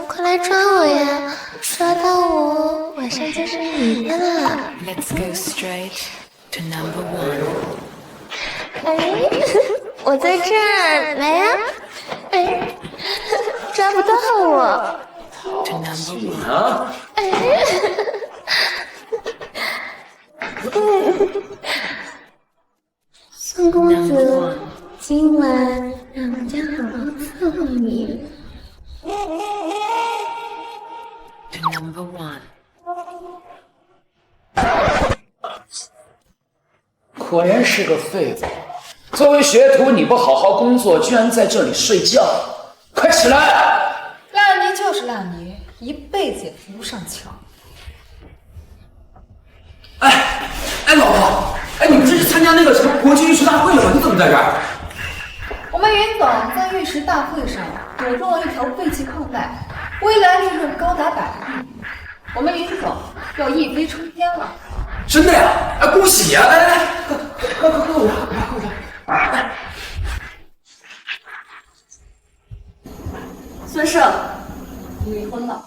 快来抓我呀！抓到我，晚上就是你的了。Let's go straight to number one。哎，我在这儿，来呀！哎，抓不到我。 To number one。啊！哎，宋公子，今晚让我家好好伺候你。 To number one。果然是个废物。作为学徒，你不好好工作，居然在这里睡觉！快起来！烂泥就是烂泥，一辈子也扶不上墙。哎，老婆，哎，你不是去参加那个什么国际玉石大会了吗？你怎么在这儿？我们云总在玉石大会上赌中了一条废弃矿带，未来利润高达100亿，我们云总要一飞冲天了。真的呀？哎，恭喜呀！来来来，快我着，快我着！哎，孙胜，你离婚了。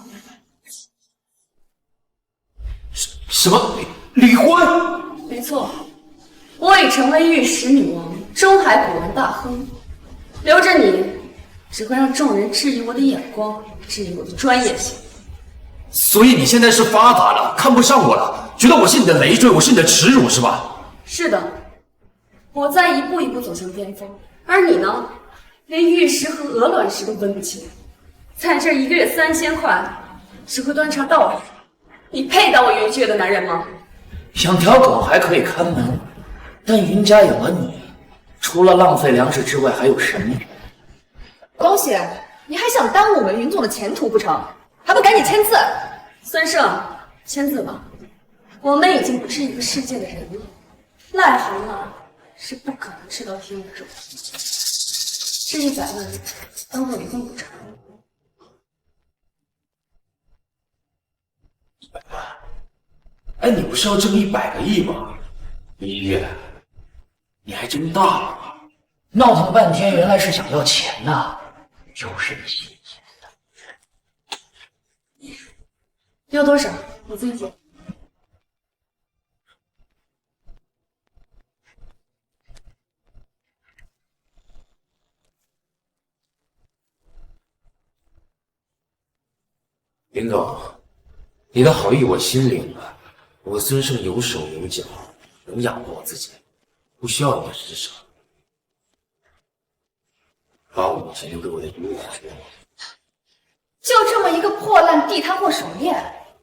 什么离婚？没错，我已成为玉石女王，中海古玩大亨，留着你只会让众人质疑我的眼光，质疑我的专业性。所以你现在是发达了，看不上我了，觉得我是你的累赘，我是你的耻辱，是吧？是的，我在一步一步走向巅峰，而你呢，连玉石和鹅卵石都分不清，在这一个月3000块，只会端茶倒水，你配当我云雀的男人吗？养条狗还可以看门，但云家有了你，除了浪费粮食之外，还有什么用？恭喜，你还想耽误我们云总的前途不成？还不赶紧签字！孙胜，签字吧，我们已经不是一个世界的人了，癞蛤蟆是不可能吃到天鹅肉。这100万当做离婚补偿。100万？哎，你不是要挣100个亿吗？音乐，你还真大了。闹腾半天，原来是想要钱呐！又是你心钱的。要多少？我自己结。林总，你的好意我心领了。我孙胜有手有脚，能养活我自己，不需要你的施舍。把我母亲留给我的遗物还给我。就这么一个破烂地摊货手链，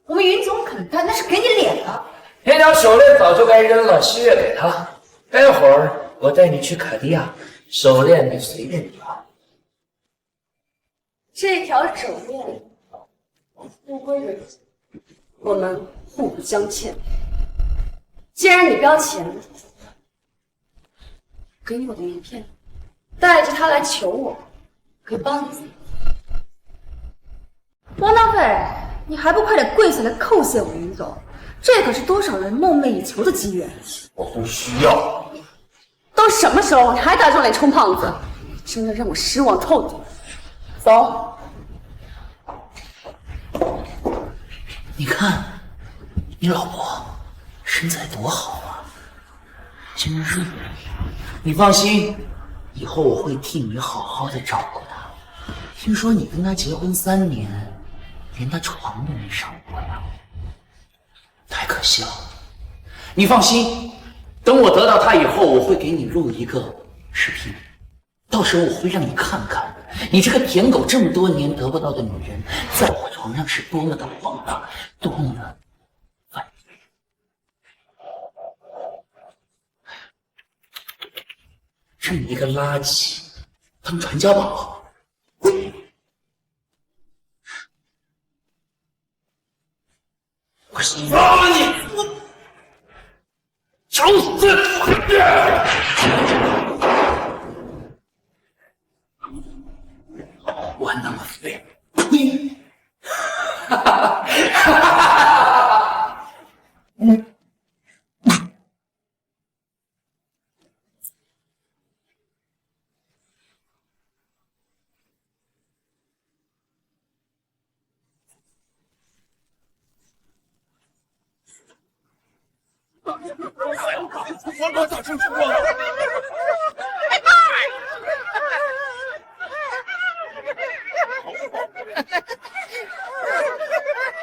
我们云总肯担，那是给你脸了。那条手链早就该扔了，西月给他。待会儿我带你去卡地亚，手链你随便拿。这条手链不归人，我们互不相欠。既然你不要钱，给你我的名片，带着它来求我，可以帮你自己。汪大费，你还不快点跪下来叩谢我们云总？这可是多少人梦寐以求的机缘。我不需要。都什么时候，你还打肿脸充胖子？真的让我失望透顶。走。你看，你老婆身材多好啊，真热。你放心，以后我会替你好好的照顾她。听说你跟她结婚3年，连她床都没上过呀，太可惜了。你放心，等我得到她以后，我会给你录一个视频，到时候我会让你看看，你这个舔狗这么多年得不到的女人，在我床上是多么的荒唐，多么的反人。这么一个垃圾当传家宝，我杀了你！找死！我那么废，你，哈哈哈哈哈！黄瓜大圣出光！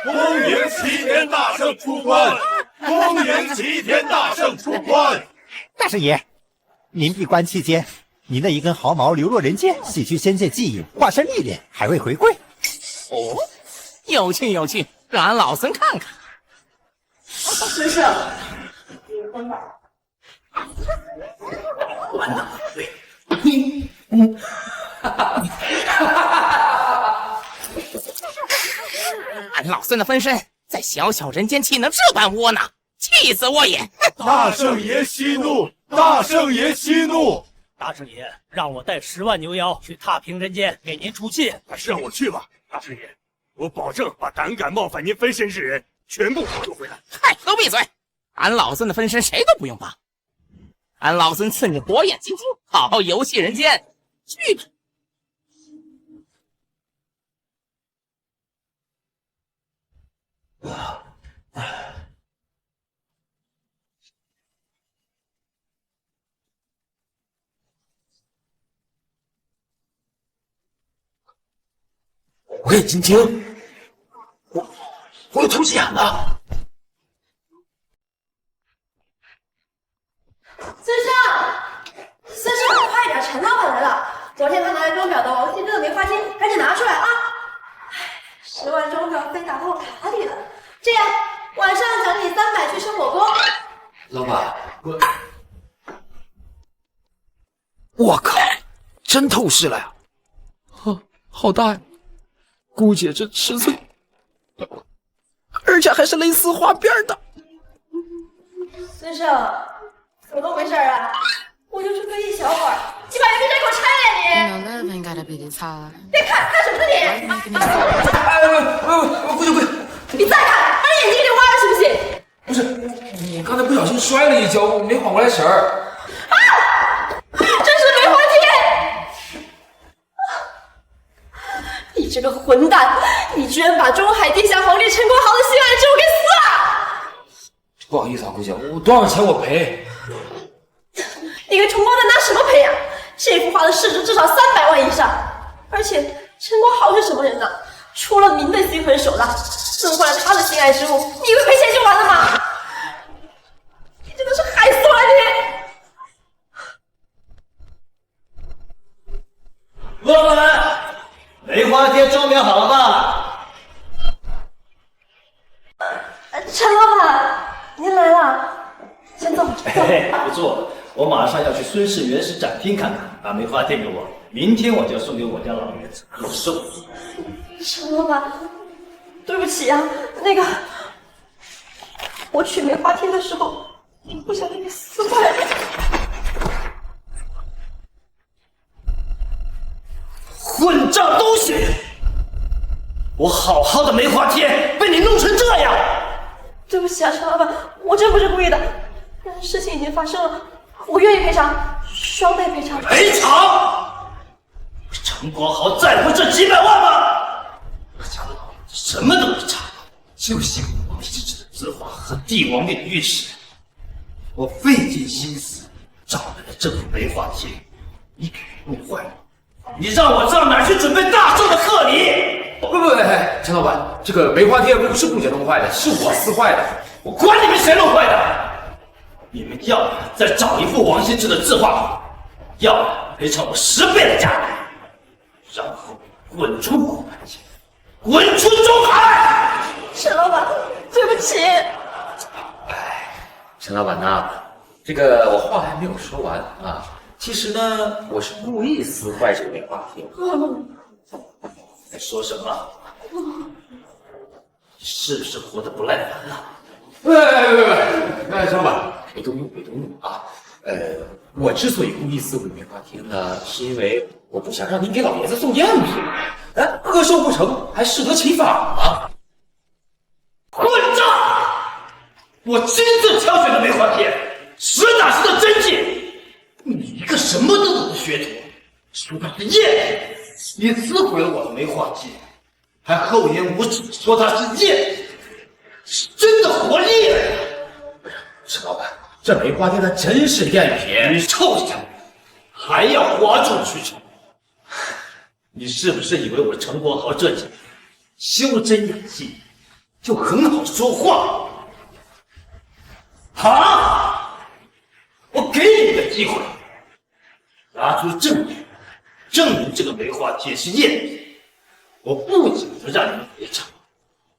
恭迎齐天大圣出关！恭迎齐天大圣出关！大圣爷，您闭关期间，您的一根毫毛流落人间，洗去仙界记忆，化身历练，还未回归。哦，有趣有趣，让俺老孙看看。孙胜，结婚吧。完了，对，俺老孙的分身在小小人间岂能这般窝囊，气死我也！大圣爷息怒！大圣爷息怒！大圣爷让我带10万牛妖去踏平人间，给您出气。还是让我去吧，大圣爷，我保证把胆敢冒犯您分身之人全部救回来。嗨，都闭嘴！俺老孙的分身谁都不用帮，俺老孙赐你火眼金睛，好好游戏人间，去吧！火眼金睛，我有透视眼了。孙胜，快点，陈老板来了！昨天他拿来钟表的王羲之的梅花金，赶紧拿出来啊！10万钟表飞打到卡里了，这样晚上奖你300去吃火锅。老板，我靠，真透视了呀！好大呀！姑姐这尺寸，而且还是蕾丝花边的。孙胜，怎么回事啊？我就出个一小会儿，你把圆皮针给我拆了 No love ain't gotta be this hard. 别看什么你？ Making it 不行，你再看，把你眼睛给挖了行不行？不是，你刚才不小心摔了一跤，我没缓过来神儿。这是梅花贴！你这个混蛋，你居然把中海地下皇帝陈国豪的心爱之物给撕了！不好意思啊，姑姐，我多少钱我赔。你个穷光蛋拿什么赔啊？这幅画的市值至少300万以上，而且陈国豪是什么人呢？出了名的心狠手辣，损坏了他的心爱之物，你以为赔钱就完了吗？你真的是害死我了你！老板，梅花贴装裱好了吧？陈老板，您来了，先坐。嘿，不错，我马上要去孙氏原始展厅看看，把梅花贴给我，明天我就要送给我家老爷子贺寿。陈老板，对不起啊，那个，我取梅花贴的时候不小心给撕坏了。混账东西！我好好的梅花贴被你弄成这样！对不起啊，陈老板，我真不是故意的，但事情已经发生了，我愿意赔偿，双倍赔偿。赔偿？陈国豪在乎这几百万吗？我家老爷子什么都不差，就喜欢王羲之的字画和帝王令御史。我费尽心思找来了这幅梅花贴，你给弄坏了，你让我上哪儿去准备大寿的贺礼？不，陈老板，这个梅花贴不是姑姐弄坏的，是我撕坏的。我管你们谁弄坏的！你们要么再找一幅王羲之的字画，要么赔偿我10倍的价格，然后滚出古玩界，滚出中海！陈老板，对不起。陈老板呐，这个我话还没有说完啊。其实呢，我是故意撕坏这个梅花贴。在说什么？你是不是活得不耐烦了？陈老板，别动怒啊！我之所以故意撕毁梅花贴呢，是因为我不想让您给老爷子送宴品，贺寿不成还适得其反嘛。混账！我亲自挑选的梅花贴，实打实的真迹。你一个什么都懂的学徒，说它是赝品，你撕毁了我的梅花贴，还厚颜无耻说它是赝品，是真的活腻了呀！陈老板，这梅花贴它真是赝品。你臭小子，还要哗众取宠？你是不是以为我陈国豪这几年修真养性，就很好说话？啊！我给你个机会，拿出证据，证明这个梅花贴是赝品。我不仅不让你赔偿，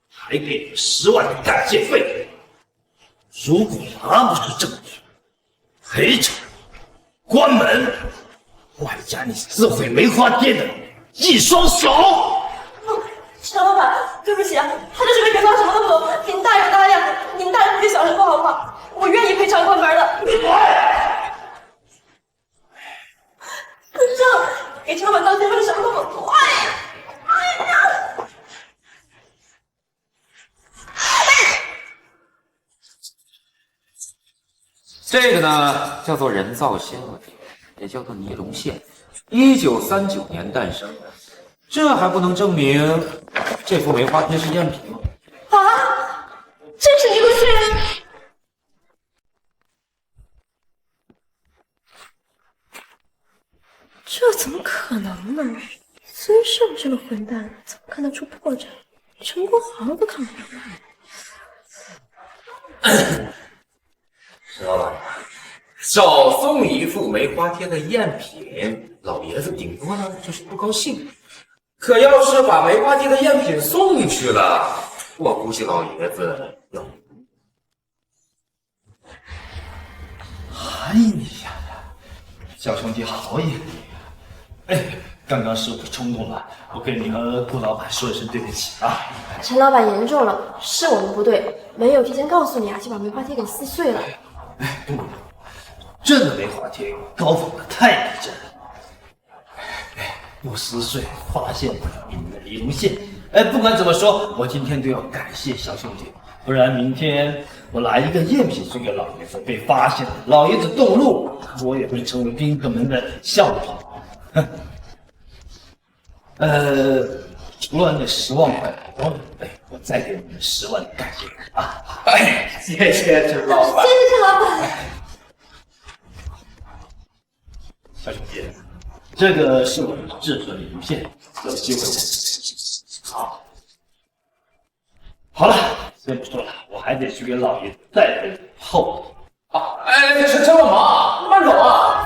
还给你10万的感谢费。如果拿不出证据，赔偿、关门，外加你撕毁梅花贴的1双手。陈老板，对不起啊，他就是个原告，什么都不懂。您大人大量，您大人不计小人过好吗？我愿意赔偿关门的。孙胜，给陈老板道歉，他是什么都不懂。哎呀！这个呢叫做人造纤维，也叫做尼龙线，1939年诞生的。这还不能证明这幅梅花贴是赝品吗？啊，真是尼龙线！这怎么可能呢？孙胜这个混蛋怎么看得出破绽？陈国豪都看不出来。石老板，少送一副梅花贴的赝品，老爷子顶多呢就是不高兴。可要是把梅花贴的赝品送去了，我估计老爷子要……哎呀，小兄弟好眼力啊！哎，刚刚是我冲动了，我跟你和顾老板说一声对不起啊。陈老板严重了，是我们不对，没有提前告诉你啊，就把梅花贴给撕碎了。哎，不，这个梅花贴高仿的太逼真了。不撕碎，发现不了你们的尼龙线。哎，不管怎么说，我今天都要感谢小兄弟，不然明天我拿一个赝品送给老爷子，被发现了，老爷子动怒，我也会成为宾客们的笑柄。除了那10万块，我再给你们10万的感谢啊！哎，谢谢陈老板，谢谢陈老板。小兄弟，这个是我的至尊鳞片，有机会我好了，先不说了，我还得去给老爷子带份厚礼。啊！哎，陈老板，慢走啊！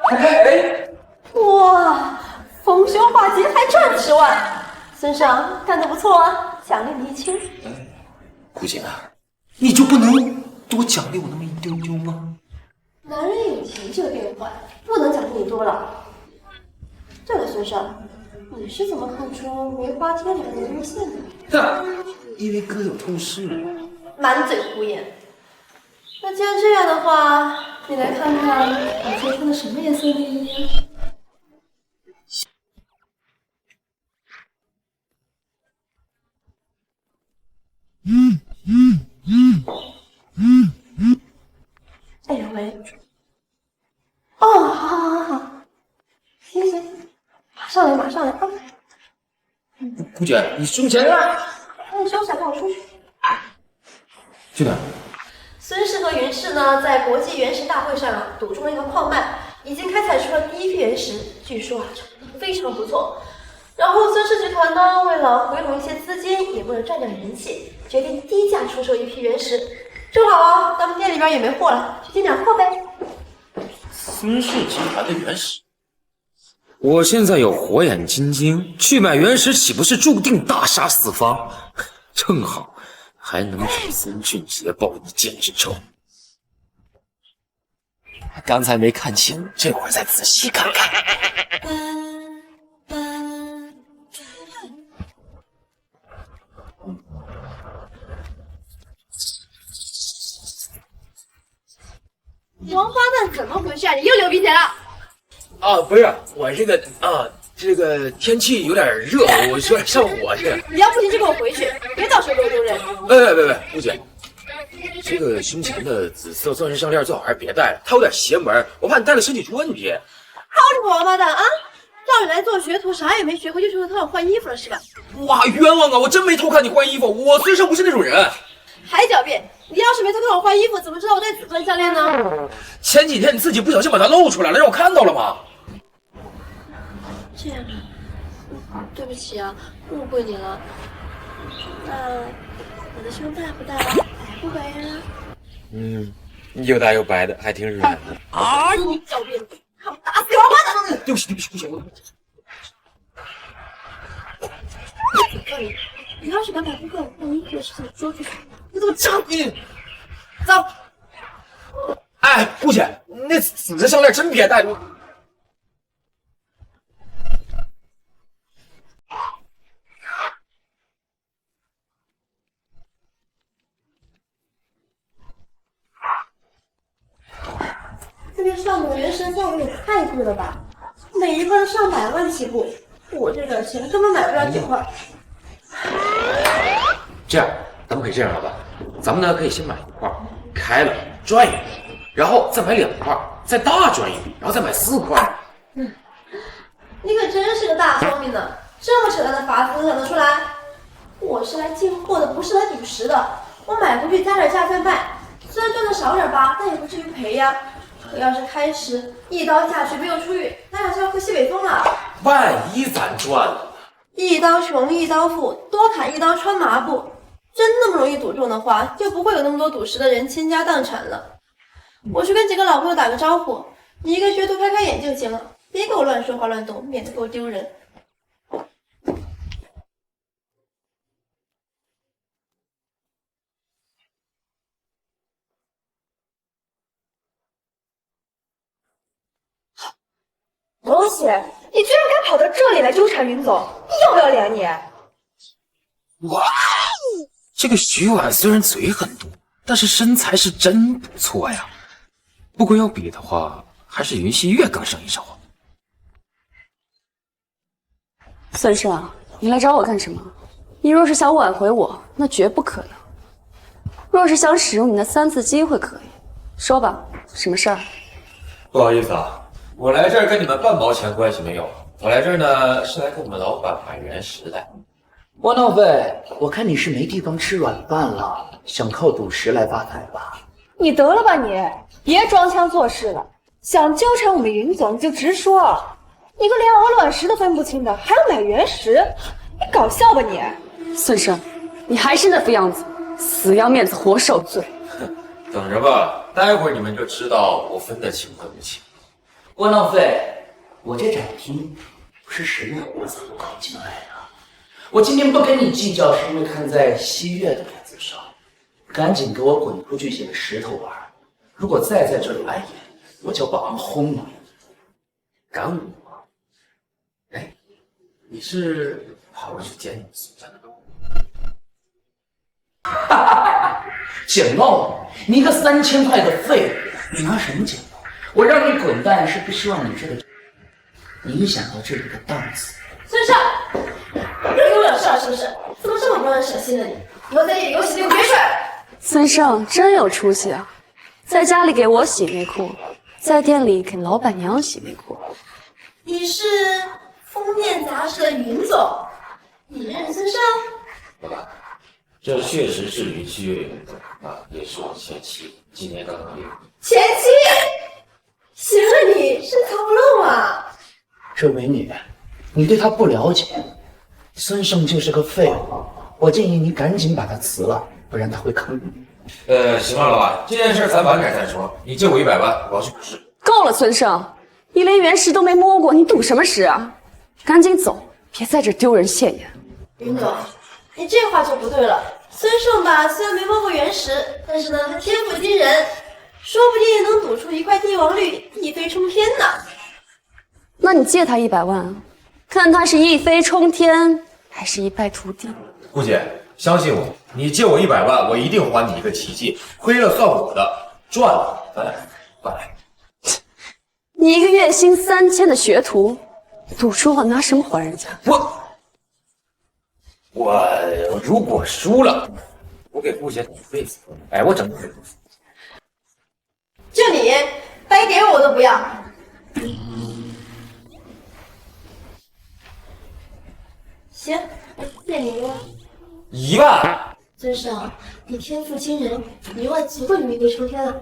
哎，哇，逢凶化吉还赚10万，孙胜干得不错啊，奖励你1千。顾姐啊，你就不能多奖励我那么一丢丢吗？男人有钱这个变坏，不能奖励你多了。对了，孙胜，你是怎么看出梅花贴里面的尼龙线的？因为哥有透视。满嘴胡言。那既然这样的话，你来看看我今天穿的什么颜色的衣服。哎呦喂！哦，好，行，马上来啊！顾姐，你胸前啊！你休息，跟我出去。去哪儿？孙氏和云氏呢，在国际原石大会上赌中了一个矿脉，已经开采出了第一批原石，据说成绩非常不错。然后孙氏集团呢，为了回笼一些资金，也为了赚点人气，决定低价出售一批原石。正好啊，咱们店里边也没货了，去进点货呗。孙氏集团的原石，我现在有火眼金睛，去买原石岂不是注定大杀四方？正好还能给孙俊杰报一箭之仇。刚才没看清，这会儿再仔细看看。王八蛋，怎么回事啊？你又流鼻血了？啊，不是，我这个天气有点热，我有点上火去。你要不行就给我回去，别到时候给我丢人。喂，顾姐，这个胸前的紫色钻石项链最好还是别戴了，它有点邪门，我怕你戴了身体出问题。好你个王八蛋啊！让你来做学徒，啥也没学会，就学会偷我换衣服了是吧？哇，冤枉啊！我真没偷看你换衣服，我孙胜不是那种人。还狡辩！你要是没偷看我换衣服，怎么知道我戴紫钻项链呢？前几天你自己不小心把它露出来了，让我看到了吗？这样，对不起啊，误会你了。那我的胸大不大，白不白呀？又大又白的，还挺软的。啊！你狡辩鬼，看我打死王八蛋！对不起，对不起，不行，你要是敢把顾客换衣服的事情说出去，你怎么着？走。哎，顾姐，那紫的项链真别戴。这边上的原神价格也太贵了吧，每一份上百万起步，我这点钱根本买不了几块。这样，咱们可以这样，老板，咱们呢可以先买一块，开了赚一笔，然后再买2块，再大赚一笔，然后再买4块。你可真是个大聪明呢，这么扯淡的法子都想得出来。我是来进货的，不是来赌石的。我买回去加点价再卖，虽然赚的少点吧，但也不至于赔呀。可要是开始一刀下去没有出狱，那可是要喝西北风了。万一咱赚了呢？一刀穷一刀富，多砍一刀穿麻布。真那么容易赌中的话，就不会有那么多赌石的人倾家荡产了。我去跟几个老朋友打个招呼，你一个学徒开开眼就行了，别给我乱说话乱动，免得给我丢人。罗姐，你居然敢跑到这里来纠缠云总，你要不要脸你？哇，这个徐婉虽然嘴很毒，但是身材是真不错呀。不过要比的话，还是云溪月更胜一筹。孙胜，你来找我干什么？你若是想挽回我，那绝不可能。若是想使用你的3次机会，可以说吧，什么事儿？不好意思啊。我来这儿跟你们半毛钱关系没有，我来这儿呢是来跟我们老板买原石的。窝囊废，我看你是没地方吃软饭了，想靠赌石来发财吧？你得了吧你，别装腔作势了。想纠缠我们云总你就直说，你个连鹅卵石都分不清的，还要买原石？你搞笑吧你！孙胜，你还是那副样子，死要面子活受罪。等着吧，待会儿你们就知道我分得清分不清。窝囊废，我这展厅不是10月我才搞进来的。我今天不跟你计较，是因为看在西月的面子上，赶紧给我滚出去捡个石头玩。如果再在这里碍眼，我就把人轰了。敢我？哎，你是跑过去捡你孙家的肉？捡漏？你一个3000块的废物，你拿什么捡漏？我让你滚蛋，是不希望你这个影响到这里的档次。孙胜，你有点事儿是不是？怎么这么不让人省心呢你？以后在夜里给我洗内裤别睡。孙胜真有出息啊，在家里给我洗内裤，在店里给老板娘洗内裤。你是封面杂志的云总，你认识孙胜？老板，这确实是云溪月云总啊，也是我前妻，今年刚刚离婚。前妻？行了你，深藏不露啊！这美女，你对她不了解，孙胜就是个废物，我建议你赶紧把他辞了，不然他会坑你。行吧，老板，这件事咱晚点再说。你借我100万，我要去赌石。够了，孙胜，你连原石都没摸过，你赌什么石啊？赶紧走，别在这丢人现眼。云总，你这话就不对了。孙胜吧，虽然没摸过原石，但是呢，他天赋惊人，说不定能赌出一块帝王绿，一飞冲天呢。那你借他100万，看他是一飞冲天，还是一败涂地。顾姐，相信我，你借我100万，我一定还你一个奇迹。亏了算我的，赚了咱俩翻来。你一个月薪3000的学徒，赌输我拿什么还人家？我如果输了，我给顾姐赌一辈子。哎，我整个人。就你，白给我都不要。行，借你1万。1万？尊上，你天赋惊人，你有机会一飞冲天了。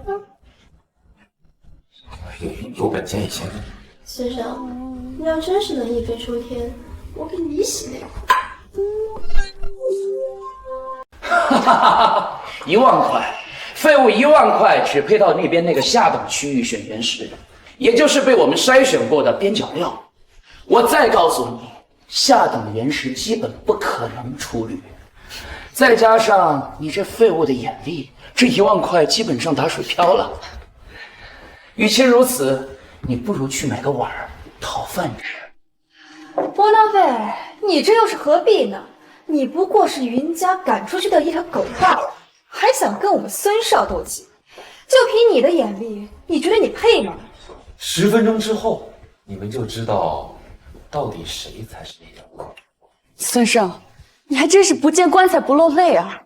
有本钱也行。尊上，你要真是能一飞冲天，我给你洗脸。哈哈哈！1万块，废物1万块，只配到那边那个下等区域选原石，也就是被我们筛选过的边角料。我再告诉你，下等原石基本不可能出绿。再加上你这废物的眼力，这1万块基本上打水漂了。与其如此，你不如去买个碗讨饭吃。窝囊废，你这又是何必呢？你不过是云家赶出去的一条狗罢了，还想跟我们孙少斗气？就凭你的眼力，你觉得你配吗？10分钟之后，你们就知道到底谁才是那条狗。孙胜，你还真是不见棺材不落泪啊！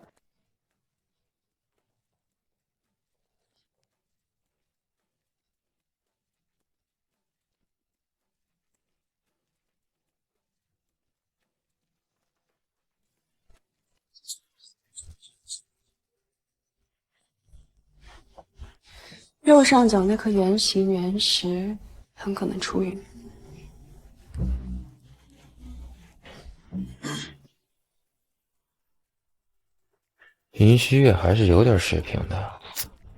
右上角那颗圆形原石很可能出云。云虚月还是有点水平的，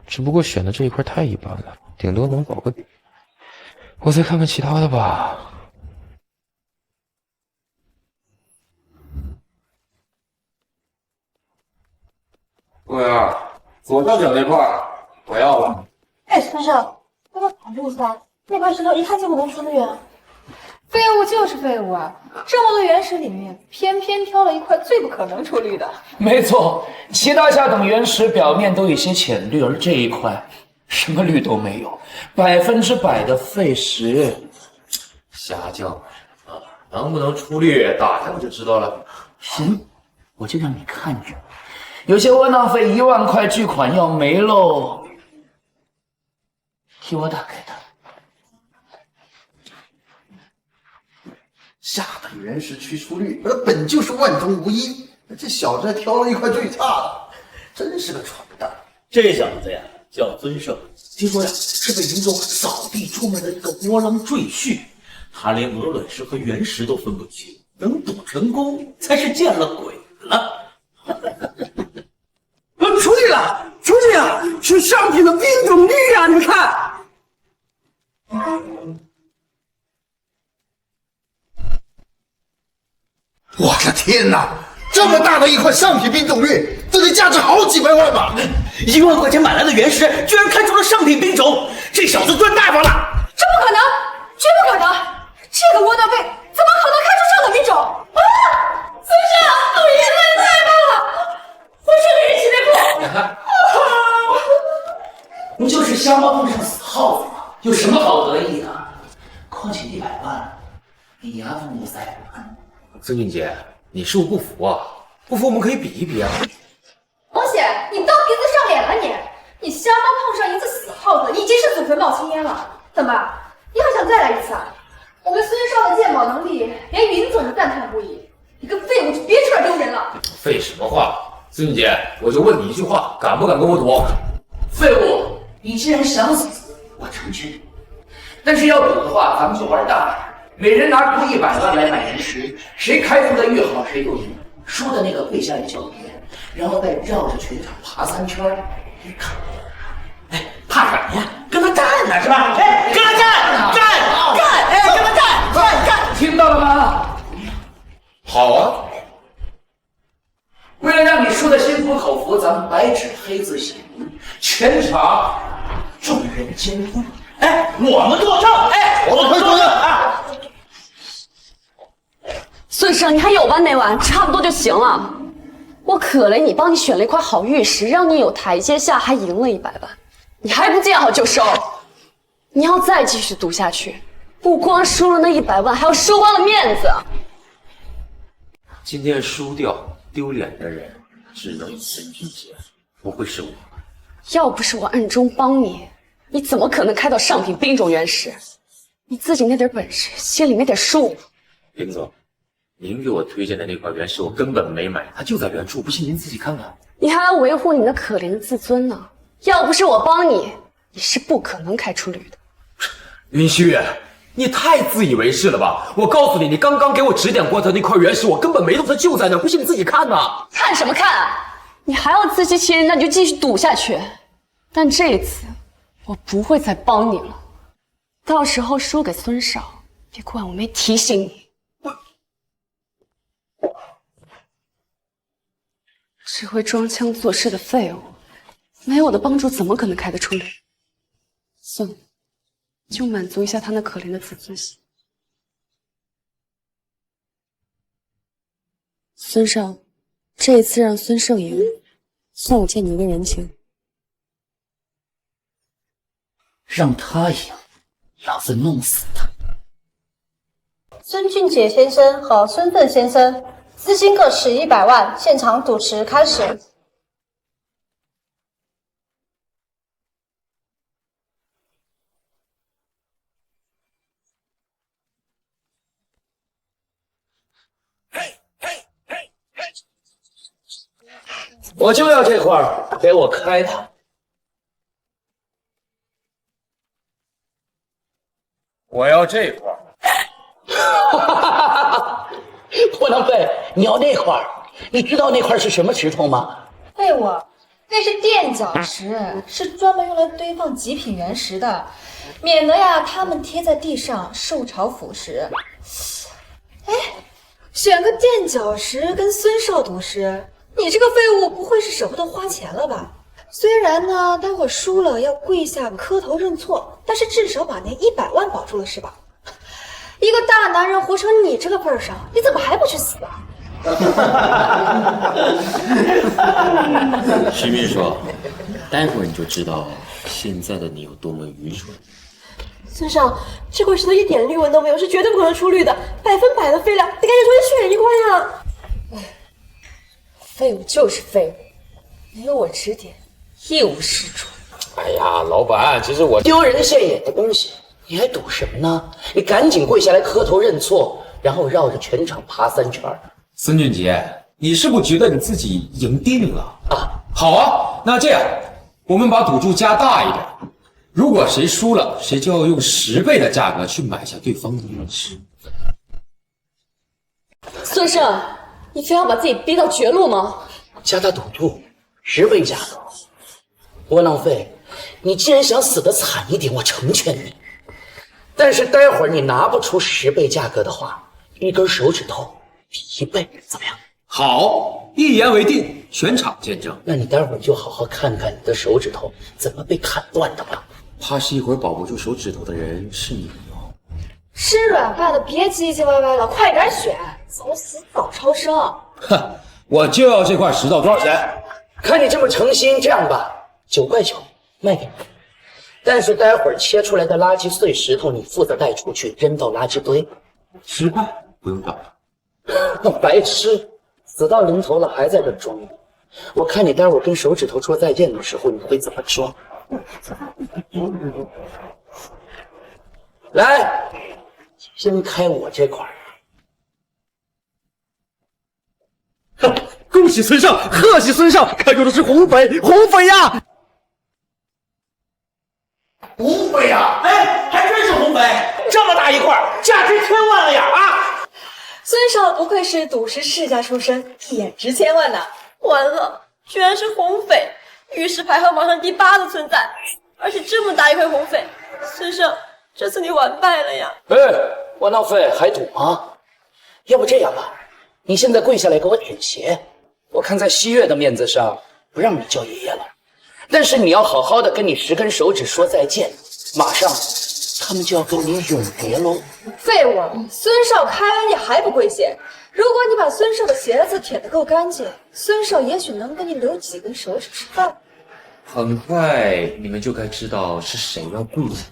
只不过选的这一块太一般了，顶多能保个底。我再看看其他的吧。对啊，左上角那块我要了。哎，孙胜，要不要考虑一下？那块石头一看就不能出绿啊。废物就是废物啊！这么多原石里面，偏偏挑了一块最不可能出绿的。没错，其他下等原石表面都有些浅绿，而这一块什么绿都没有，100%的废石。瞎叫啊！能不能出绿，打开我就知道了。行，我就让你看着，有些窝囊废1万块巨款要没喽。替我打开它。下等原石驱出率，本就是万中无一。这小子还挑了一块最差的，真是个蠢蛋。这小子呀，叫尊胜，听说呀是被云总扫地出门的一个窝囊赘婿，他连鹅卵石和原石都分不清，能赌成功才是见了鬼了。出去了，出去啊！是上品的冰种绿啊！你看。我的天哪！这么大的一块上品冰种绿，这得价值好几百万吧！1万块钱买来的原石，居然看出了上品冰种，这小子赚大发了！这不可能，绝不可能！这个窝囊废怎么可能看出上等品种？啊！孙胜，你真的太棒了！我这个人气内裤。不就是瞎猫碰上死耗子吗？有什么好得意的？况且100万，你牙缝都塞不完。孙俊杰，你是不是不服啊？不服我们可以比一比啊！王姐，你当鼻子上脸了你！你瞎猫碰上一次死耗子，已经是祖坟冒青烟了。怎么，你还想再来一次啊？我们孙少的鉴宝能力，连云总都赞叹不已。你个废物，就别出来丢人了！废什么话！孙俊杰，我就问你一句话，敢不敢跟我赌？废物，你既然想死，我成全。但是要赌的话，咱们就玩大点。每人拿出100万来买原石，谁开出的越好，谁就赢。输的那个跪下来交钱，然后再绕着全场爬3圈。你看，哎，怕什么呀？跟他干呢是吧？哎，跟他干，干，哎，跟他干，听到了吗？好啊。为了让你输得心服口服，咱们白纸黑字写明，全场众人监督。哎，我们作证，哎，我们会作证啊！孙胜，你还有完没完？差不多就行了。我可雷你帮你选了一块好玉石，让你有台阶下，还赢了100万，你还不见好就收？你要再继续赌下去，不光输了那100万，还要输光了面子。今天输掉丢脸的人，只能是孙俊杰，不会是我。要不是我暗中帮你，你怎么可能开到上品冰种原石？你自己那点本事，心里没点数。林总，您给我推荐的那块原石我根本没买，它就在原处，不信您自己看看。你还要维护你那可怜的自尊呢。要不是我帮你，你是不可能开出旅的。云溪月，你太自以为是了吧！我告诉你，你刚刚给我指点过的那块原石，我根本没动，它就在那儿，不信你自己看呐。看什么看啊？你还要自欺欺人，那你就继续赌下去。但这一次，我不会再帮你了。到时候输给孙少，别怪我没提醒你。只会装腔作势的废物，没我的帮助怎么可能开得出旅？算了，就满足一下他那可怜的自尊心。孙少，这一次让孙胜赢，算我欠你一个人情。让他赢，老子弄死他！孙俊杰先生和孙奋先生，资金各使100万，现场赌池开始。我就要这块儿，给我开它！我要这块儿。窝囊废，你要那块儿？你知道那块是什么石头吗？废物，那是垫脚石，是专门用来堆放极品原石的，免得呀它们贴在地上受潮腐蚀。哎，选个垫脚石跟孙少赌石，你这个废物不会是舍不得花钱了吧？虽然呢，待会儿输了要跪下磕头认错，但是至少把那100万保住了是吧？一个大男人活成你这个份上，你怎么还不去死啊？徐秘书，待会儿你就知道现在的你有多么愚蠢。孙少，这块石头一点绿纹都没有，是绝对不可能出绿的，100%的废料，你赶紧出去选一块呀！废物就是废物，没有我指点，一无是处。哎呀，老板，其实我丢人现眼的东西，你还赌什么呢？你赶紧跪下来磕头认错，然后绕着全场爬3圈。孙俊杰，你是不是觉得你自己赢定了啊？好啊，那这样，我们把赌注加大一点，如果谁输了，谁就要用10倍的价格去买下对方的原石。孙胜，你非要把自己逼到绝路吗？加大赌注，10倍价格。窝囊废，你既然想死得惨一点，我成全你。但是待会儿你拿不出10倍价格的话，一根手指头1倍，怎么样？好，一言为定，全场见证。那你待会儿就好好看看你的手指头怎么被砍断的吧。怕是一会儿保不住手指头的人是你哦。吃软饭的别唧唧歪歪了，快点选，早死早超生。哼，我就要这块石头，多少钱？看你这么诚心，这样吧，9块9卖给你。但是待会儿切出来的垃圾碎石头，你负责带出去扔到垃圾堆。10块不用找。白痴，死到临头了还在这装。我看你待会儿跟手指头说再见的时候，你会怎么装？来，先开我这块。恭喜孙胜，贺喜孙胜，开中的是红匪，红匪呀！红匪呀！哎，还真是红匪，这么大一块，价值1000万了呀！啊！孙少不愧是赌石世家出身，一眼值1000万呐！完了，居然是红匪，玉石排行榜上第8的存在，而且这么大一块红匪，孙胜，这次你完败了呀！哎，窝囊废还赌吗？要不这样吧，你现在跪下来给我舔鞋，我看在西月的面子上，不让你叫爷爷了。但是你要好好的跟你10根手指说再见，马上他们就要跟你永别喽。废物，孙少开恩你还不跪下？如果你把孙少的鞋子舔得够干净，孙少也许能给你留几根手指吃饭。很快你们就该知道是谁要跪下。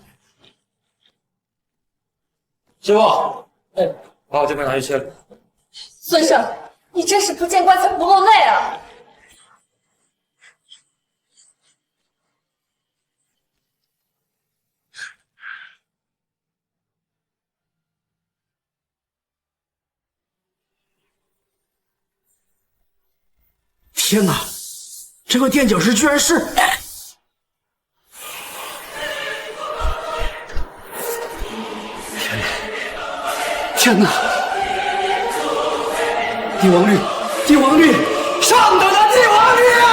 师傅，哎，把我这边拿去切了。孙胜，你真是不见棺材不落泪啊！天哪，这个垫脚石居然是……天哪！帝王绿，帝王绿，上等的帝王绿啊！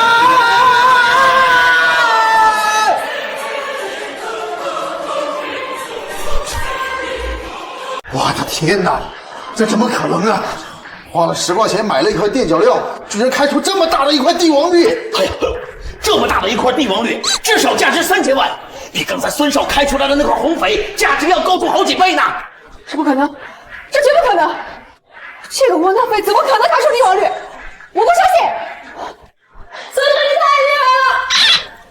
我的天哪，这怎么可能啊！花了10块钱买了一块垫脚料，居然开出这么大的一块帝王绿！哎呀，这么大的一块帝王绿，至少价值3000万，比刚才孙少开出来的那块红翡价值要高出好几倍呢！这不可能，这绝不可能！这个窝囊废怎么可能开出帝王绿？我不相信！孙少，你太厉害了！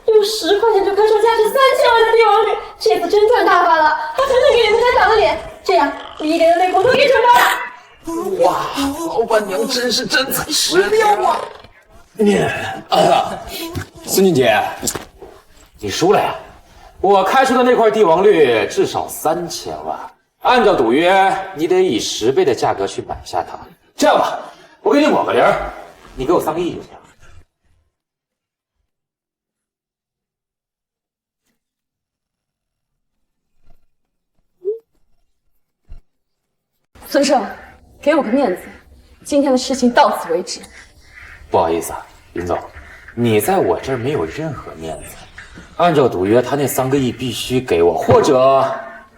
用10块钱就开出价值3000万的帝王绿，这次真赚大发了！他真的给你们家长了脸，这样你一点的内功都给承包了。哇，老板娘真是真材实料啊！孙俊杰，你输了呀！我开出的那块帝王绿至少3000万，按照赌约，你得以10倍的价格去买下它。这样吧，我给你抹个零，你给我3个亿就行。孙胜，给我个面子，今天的事情到此为止。不好意思啊，林总，你在我这儿没有任何面子。按照赌约，他那3个亿必须给我，或者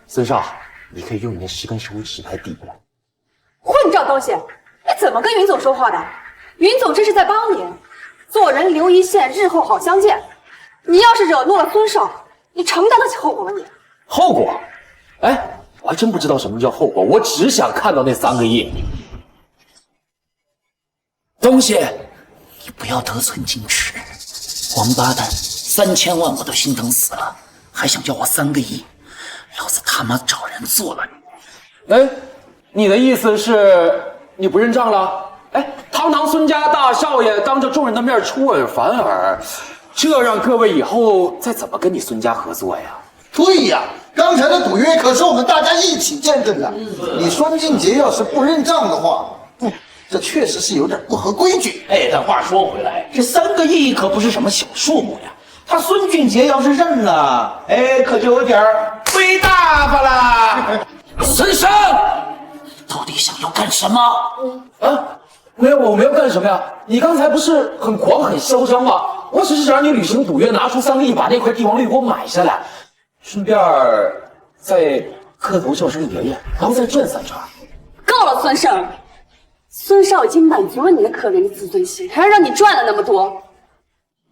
孙少，你可以用你那10根手指来抵来。混账东西！你怎么跟云总说话的？云总这是在帮你，做人留一线，日后好相见。你要是惹怒了孙少，你承担得起后果吗？你后果？哎，我还真不知道什么叫后果，我只想看到那3个亿。东西，你不要得寸进尺，王八蛋，3000万我都心疼死了，还想要我3个亿，老子他妈找人做了你！哎，你的意思是你不认账了？哎，堂堂孙家大少爷当着众人的面出尔反尔，这让各位以后再怎么跟你孙家合作呀？对呀，刚才的赌约可是我们大家一起见证的。你孙俊杰要是不认账的话，这确实是有点不合规矩。哎，但话说回来，这3个亿可不是什么小数目呀。他孙俊杰要是认了，哎，可就有点亏大发了。孙生，到底想要干什么？啊，没有，我没有干什么呀。你刚才不是很狂很嚣张吗？我只是想让你履行赌约，拿出3个亿，把那块帝王绿给我买下来，顺便再磕头叫声爷爷，然后再赚3成。够了，孙胜。孙少已经满足了你的可怜的自尊心，还要让你赚了那么多。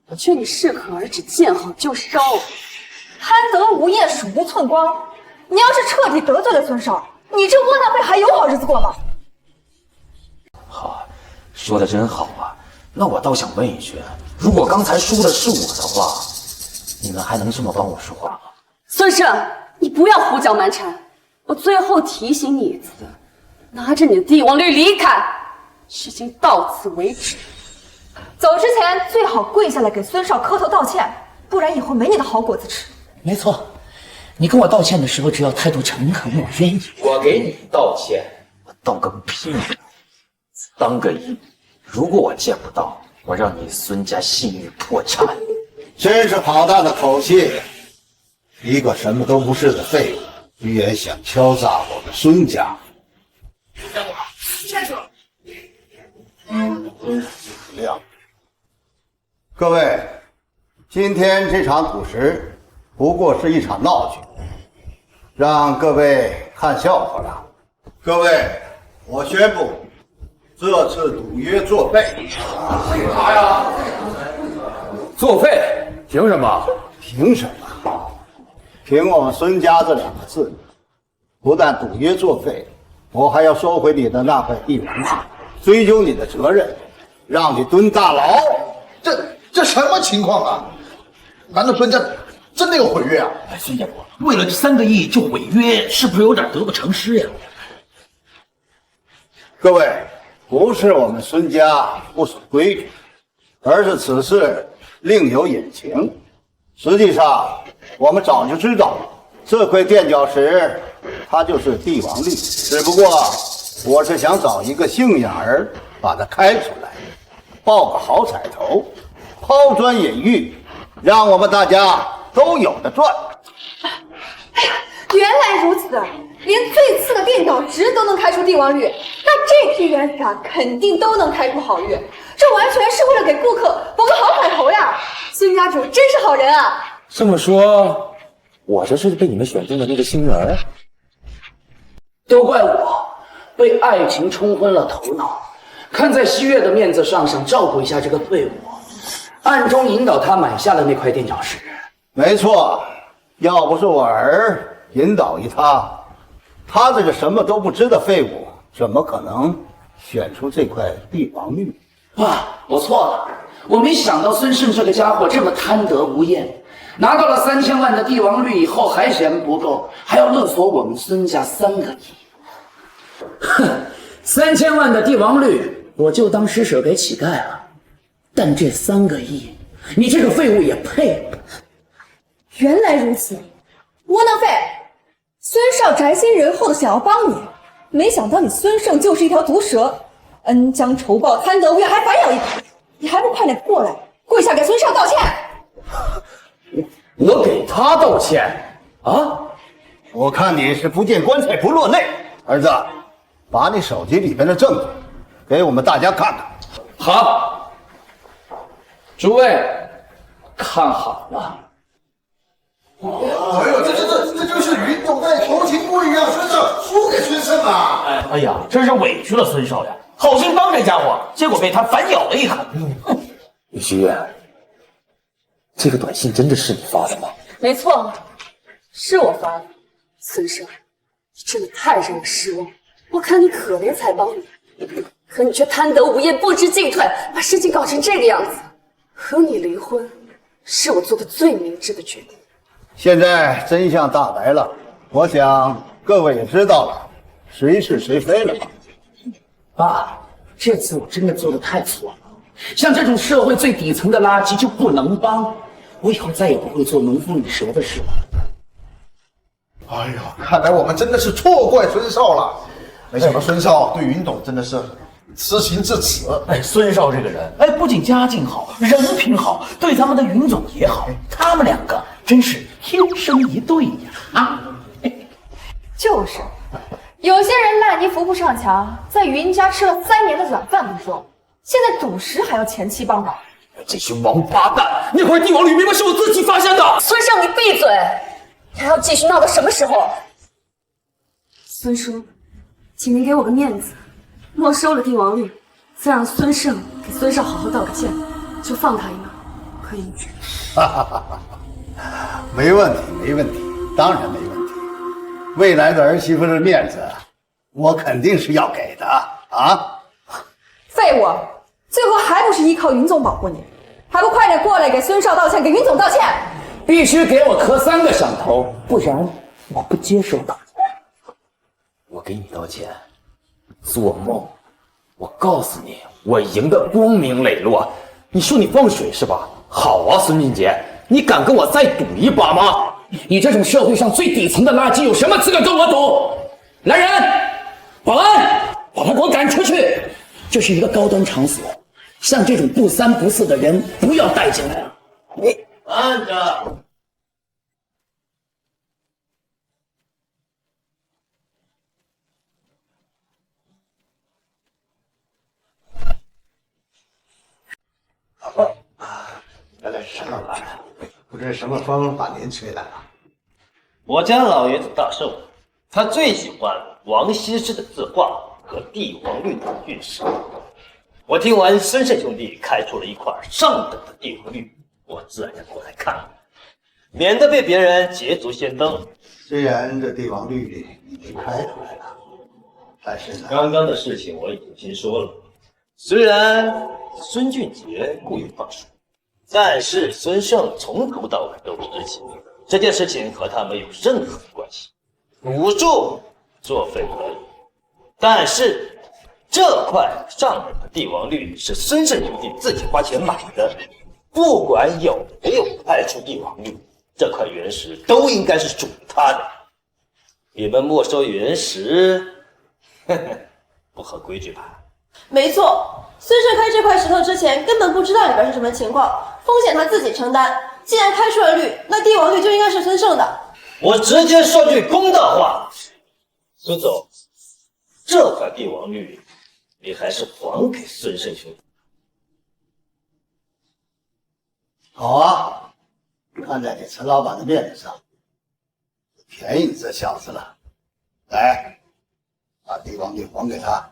我劝你适可而止，见好就收。贪得无厌，鼠目寸光。你要是彻底得罪了孙少，你这窝囊废还有好日子过吗？好，说的真好啊。那我倒想问一句，如果刚才输的是我的话，你们还能这么帮我说话吗？孙胜，你不要胡搅蛮缠。我最后提醒你一次，拿着你的帝王绿离开，事情到此为止。走之前最好跪下来给孙少磕头道歉，不然以后没你的好果子吃。没错，你跟我道歉的时候，只要态度诚恳，我愿意。我给你道歉，我道个屁！3个亿，如果我见不到，我让你孙家信誉破产。真是好大的口气！一个什么都不是的废物，居然想敲诈我们孙家。各位，今天这场赌石不过是一场闹剧，让各位看笑话了。各位，我宣布，这次赌约作废。啥呀？作废？凭什么？凭什么？凭我们孙家这2个字。不但赌约作废，我还要收回你的那块帝王绿，追究你的责任，让你蹲大牢。这什么情况啊？难道孙家真的有毁约啊？哎，孙家国，为了这3个亿就违约，是不是有点得不偿失呀？各位，不是我们孙家不守规矩，而是此事另有隐情。实际上，我们早就知道这块垫脚石它就是帝王绿，只不过我是想找一个杏眼儿把它开出来，报个好彩头。抛砖引玉，让我们大家都有的赚。原来如此，连最次的电导值都能开出帝王绿，那这批元法肯定都能开出好玉，这完全是为了给顾客补个好彩头呀！孙家主真是好人啊！这么说，我这是被你们选中的那个星儿？都怪我被爱情冲昏了头脑，看在西月的面子上，想照顾一下这个队伍，暗中引导他买下了那块垫脚石。没错，要不是我儿引导一他这个什么都不知的废物，怎么可能选出这块帝王绿？爸，我错了，我没想到孙胜这个家伙这么贪得无厌，拿到了3000万的帝王绿以后还嫌不够，还要勒索我们孙家3个亿。哼，3000万的帝王绿我就当施舍给乞丐了，但这3个亿，你这个废物也配？原来如此，窝囊废！孙少宅心仁厚的想要帮你，没想到你孙胜就是一条毒蛇，恩将仇报，贪得无厌，还反咬一口。你还不快点过来，跪下给孙少道歉！我给他道歉啊？我看你是不见棺材不落泪。儿子，把你手机里边的证据给我们大家看看。好，诸位看好了。哎呦，这就是云总在求情不一样，孙胜输给孙胜啊！哎呀，真是委屈了孙少呀！好心帮这家伙，结果被他反咬了一口。李希月，这个短信真的是你发的吗？没错，是我发的。孙胜，你真的太让我失望。我看你可怜才帮你，可你却贪得无厌，不知进退，把事情搞成这个样子。和你离婚，是我做的最明智的决定。现在真相大白了，我想各位也知道了谁是谁非了吧？爸，这次我真的做的太错了，像这种社会最底层的垃圾就不能帮，我以后再也不会做农夫与蛇的事了。哎呦，看来我们真的是错怪孙少了，没想到孙少对云董真的是痴情至此。哎，孙少这个人，哎，不仅家境好，人品好，对咱们的云总也好，他们2个真是天生一对呀！啊，就是，有些人烂泥扶不上墙，在云家吃了3年的软饭不说，现在赌石还要前妻帮忙。这群王八蛋！那块帝王绿明明是我自己发现的。孙胜，你闭嘴！你还要继续闹到什么时候？孙叔，请您给我个面子，没收了帝王绿，再让孙胜给孙少好好道个歉，就放他一马，可以吗？哈哈哈哈，没问题，没问题，当然没问题。未来的儿媳妇的面子，我肯定是要给的啊！废物，最后还不是依靠云总保护你，还不快点过来给孙少道歉，给云总道歉！必须给我磕3个响头，不然我不接受道歉。我给你道歉，做梦！我告诉你，我赢得光明磊落。你说你放水是吧？好啊，孙俊杰，你敢跟我再赌一把吗？你这种社会上最底层的垃圾，有什么资格跟我赌？来人，保安，把他给我赶出去！这是一个高端场所，像这种不三不四的人不要带进来了。你慢着。来，沈老板，不知什么风把您吹来了？我家老爷子大寿，他最喜欢王羲之的字画和帝王绿的玉石。我听完孙胜兄弟开出了一块上等的帝王绿，我自然要过来看，免得被别人捷足先登。虽然这帝王绿已经开出来了，但是呢，刚刚的事情我已经听说了。虽然孙俊杰故意放水，但是孙胜从头到尾都不知情，这件事情和他没有任何关系。赌注作废可以，但是这块上等的帝王绿是孙胜兄弟自己花钱买的，不管有没有派出帝王绿，这块原石都应该是属于他的。你们没收原石，呵呵，不合规矩吧？没错，孙胜开这块石头之前根本不知道里边是什么情况，风险他自己承担。既然开出了绿，那帝王绿就应该是孙胜的。我直接说句公道话，孙总，这块帝王绿你还是还给孙胜兄弟。好啊，看在你陈老板的面子上，便宜你这小子了。来，把帝王绿还给他。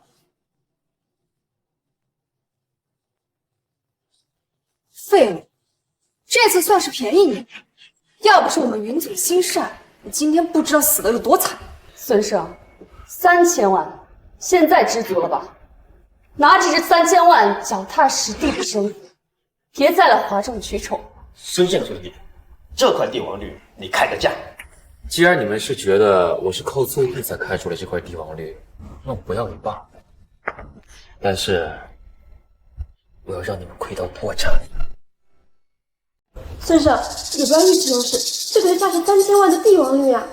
废物，这次算是便宜你。要不是我们云总心善，你今天不知道死得有多惨。孙胜，3000万，现在知足了吧？拿着这3000万，脚踏实地的生活，别再来哗众取宠。孙胜兄弟，这块帝王绿你开个价。既然你们是觉得我是靠作弊才开出了这块帝王绿，那我不要也罢了。但是我要让你们亏到破产。孙胜，你不要意气用事，这可是价值3000万的帝王绿啊！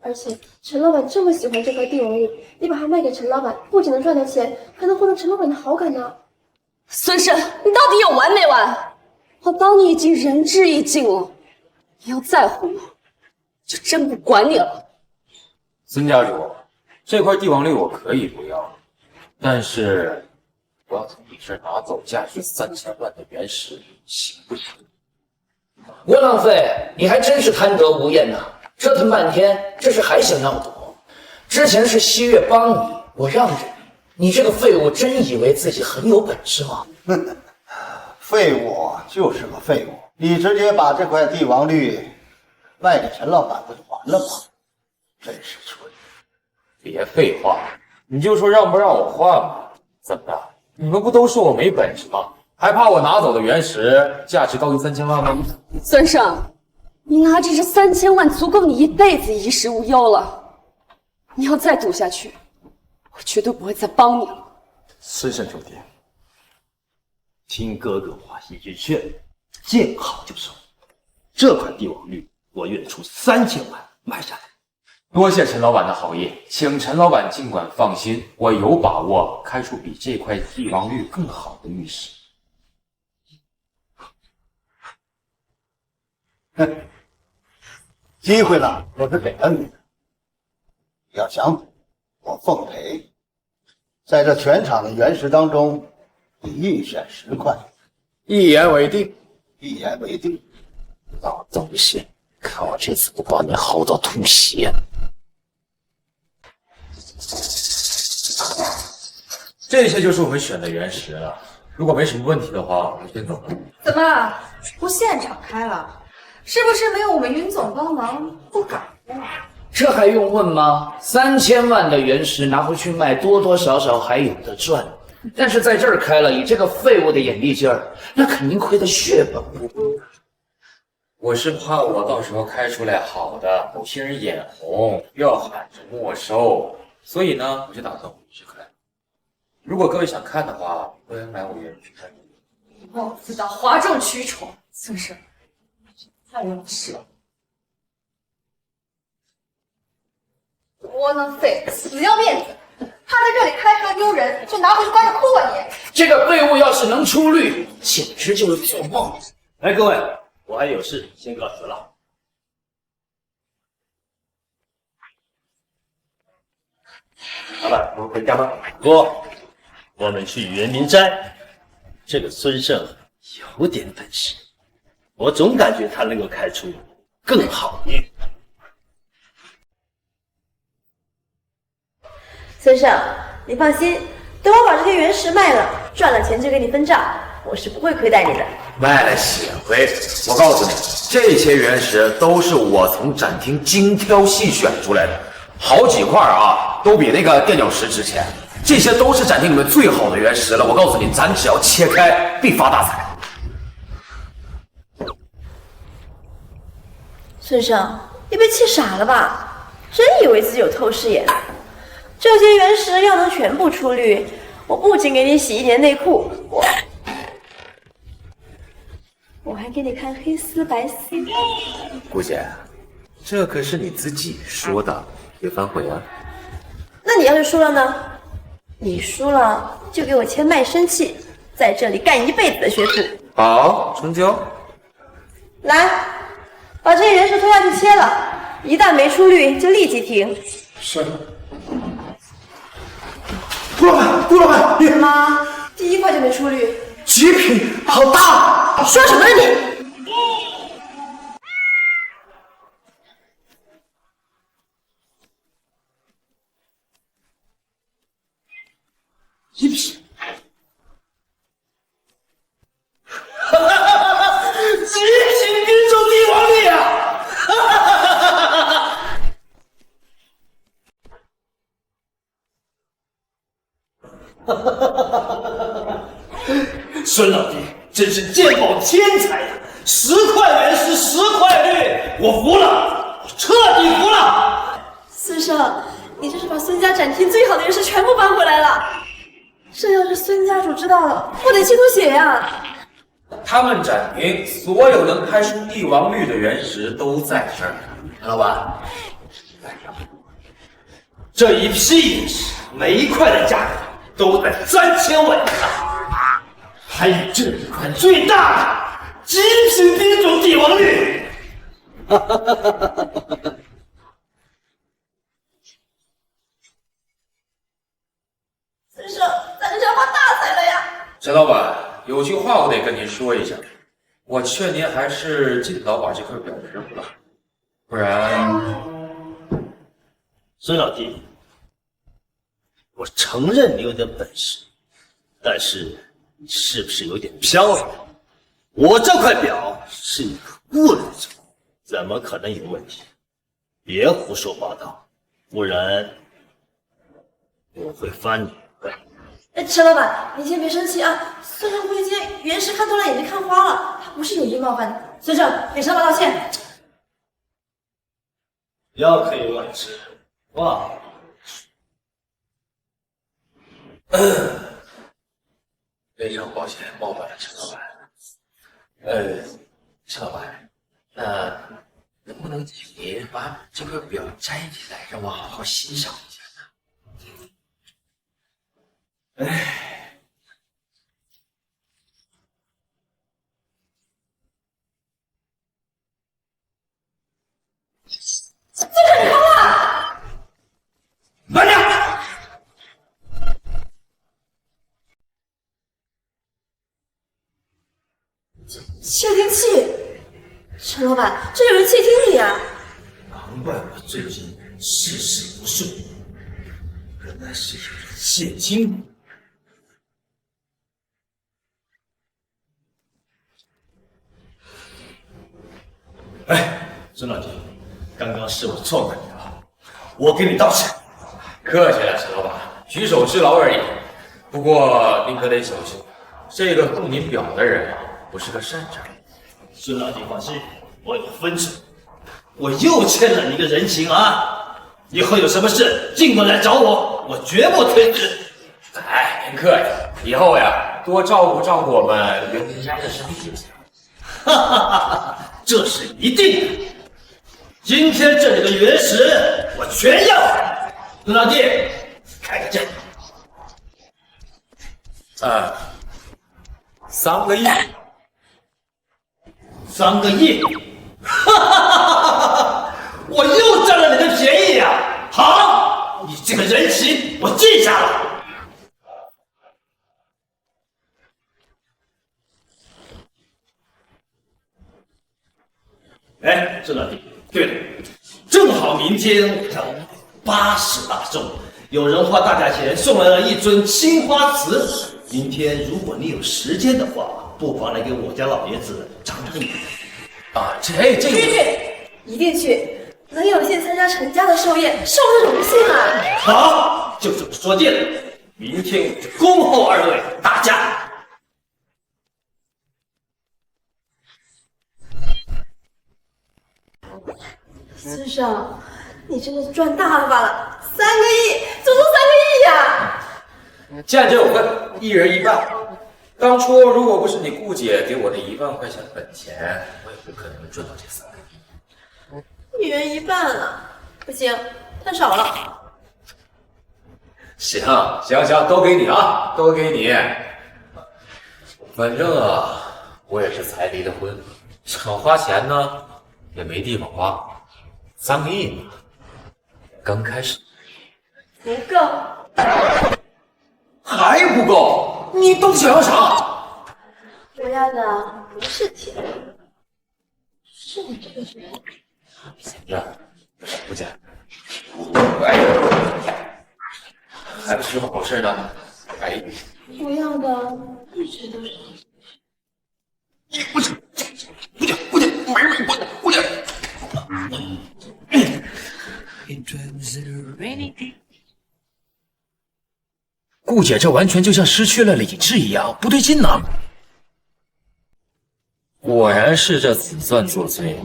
而且陈老板这么喜欢这块帝王绿，你把它卖给陈老板，不仅能赚到钱，还能获得陈老板的好感呢。孙胜，你到底有完没完？我帮你已经仁至义尽了，你要再胡闹，就真不管你了。孙家主，这块帝王绿我可以不要，但是我要从你这儿拿走价值3000万的原石，行不行？窝囊废，你还真是贪得无厌呐！折腾半天，这是还想要躲？之前是西月帮你，我让着你，你这个废物真以为自己很有本事吗？废物就是个废物，你直接把这块帝王绿卖给陈老板不就完了吗？真是蠢！别废话，你就说让不让我换吧？怎么的？你们不都说我没本事吗？还怕我拿走的原石价值高于3000万吗？孙胜，你拿着这3000万足够你一辈子衣食无忧了。你要再赌下去，我绝对不会再帮你了。孙胜兄弟，听哥哥话一句劝，见好就收。这块帝王绿，我愿出3000万买下来。多谢陈老板的好意，请陈老板尽管放心，我有把握开出比这块帝王绿更好的玉石。哼，机会呢，我是给了你的。要想赌，我奉陪。在这全场的原石当中，你硬选10块。一言为定。一言为定。老东西，看我这次不把你薅到吐血！这些就是我们选的原石了。如果没什么问题的话，我就先走了。怎么不现场开了？是不是没有我们云总帮忙不敢啊？这还用问吗？3000万的原石拿回去卖，多多少少还有的赚。但是在这儿开了，以这个废物的眼力劲儿，那肯定亏得血本无归。我是怕我到时候开出来好的，有些人眼红，又要喊着没收，所以呢，我就打算回去看。如果各位想看的话，欢迎来我园去看。妄自到哗众取宠，孙胜，太有事了。窝囊废，死要面子，他在这里开车丢人，就拿回去关着哭吧你！这个废物要是能出绿，简直就是做梦。来，各位，我还有事，先告辞了。老板，我们回家吧。不，我们去圆明斋。这个孙胜有点本事，我总感觉他能够开出更好的玉。孙胜，你放心，等我把这些原石卖了，赚了钱就给你分账，我是不会亏待你的。卖了血亏！我告诉你，这些原石都是我从展厅精挑细选出来的，好几块啊，都比那个垫脚石值钱。这些都是展厅里面最好的原石了。我告诉你，咱只要切开，必发大财。孙胜，你被气傻了吧？真以为自己有透视眼？这些原石要能全部出绿，我不仅给你洗1年内裤，我还给你看黑丝白丝。顾姐，这可是你自己说的，别反悔啊。那你要是输了呢？你输了就给我签卖身契，在这里干一辈子的学徒。好，成交。来，把这些原石拖下去切了，一旦没出绿就立即停。是。顾老板，顾老板，你妈，第一块就没出绿，极品，好大！说什么呢你？一品。极品民族帝王绿啊！孙老弟真是鉴宝天才呀！10块原石，10块绿，我服了，我彻底服了。孙胜，你这是把孙家展厅最好的原石全部搬回来了。这要是孙家主知道了，我得气吐血呀！他们展厅所有能开出帝王绿的原石都在这儿。老板，这一批原石每一块的价格都在3000万以上，还有这一块最大的极品品种帝王绿。孙胜，咱这发大财了呀！陈老板，有句话我得跟您说一下，我劝您还是尽早把这块表扔了，不然……孙老弟，我承认你有点本事，但是你是不是有点飘了？我这块表是你雇人做，怎么可能有问题？别胡说八道，不然我会翻你。哎，陈老板，您先别生气啊。孙胜估计今天原石看多了，眼睛看花了，他不是有意冒犯的。孙胜，给陈老道歉。要可以万之，哇！非常抱歉冒犯了陈老板。陈老板，那能不能请您把这块表摘起来，让我好好欣赏一下呢？孙胜，你疯了！慢点！窃听器，陈老板，这有人窃听你啊！难怪我最近事事不顺，原来是有人窃听我。哎，孙老弟，刚刚是我错怪你了，我给你道歉。客气了，陈老板，举手之劳而已。不过您可得小心，这个送您表的人不是个善茬。孙老弟放心，我有分寸，我又欠了你个人情啊！以后有什么事尽管来找我，我绝不推辞。哎，您客气，以后呀多照顾照顾我们袁家的生意就行。哈哈哈，这是一定的。今天这里的原石我全要。孙老弟，开个价。3个亿。3个亿，哈哈哈哈！我又占了你的便宜呀！好，你这个人情我记下了。哎，孙老弟，对了，正好明天80大寿，有人花大价钱送来了一尊青花瓷。明天如果你有时间的话，不妨来给我家老爷子长长眼。啊，这去，一定去！能有幸参加陈家的寿宴，是我的荣幸啊！好，就这么说定了。明天我就恭候2位大驾。孙胜，你真的是赚大了吧了！3个亿，足足3个亿呀！见者有份，一人1半。当初如果不是你顾姐给我那1万块钱的本钱，我也不可能赚到这3个亿。一人1半啊，不行，太少了。行，都给你啊，都给你。反正啊，我也是才离的婚，想花钱呢也没地方花，3个亿呢，刚开始不够，还不够？你都想要啥？我要的不是钱，是你这个人。行着，不见。哎，还不是有好事呢？哎，我要的一直都是你。不行，不行！顾姐这完全就像失去了理智一样，不对劲呐！果然是这子算作祟。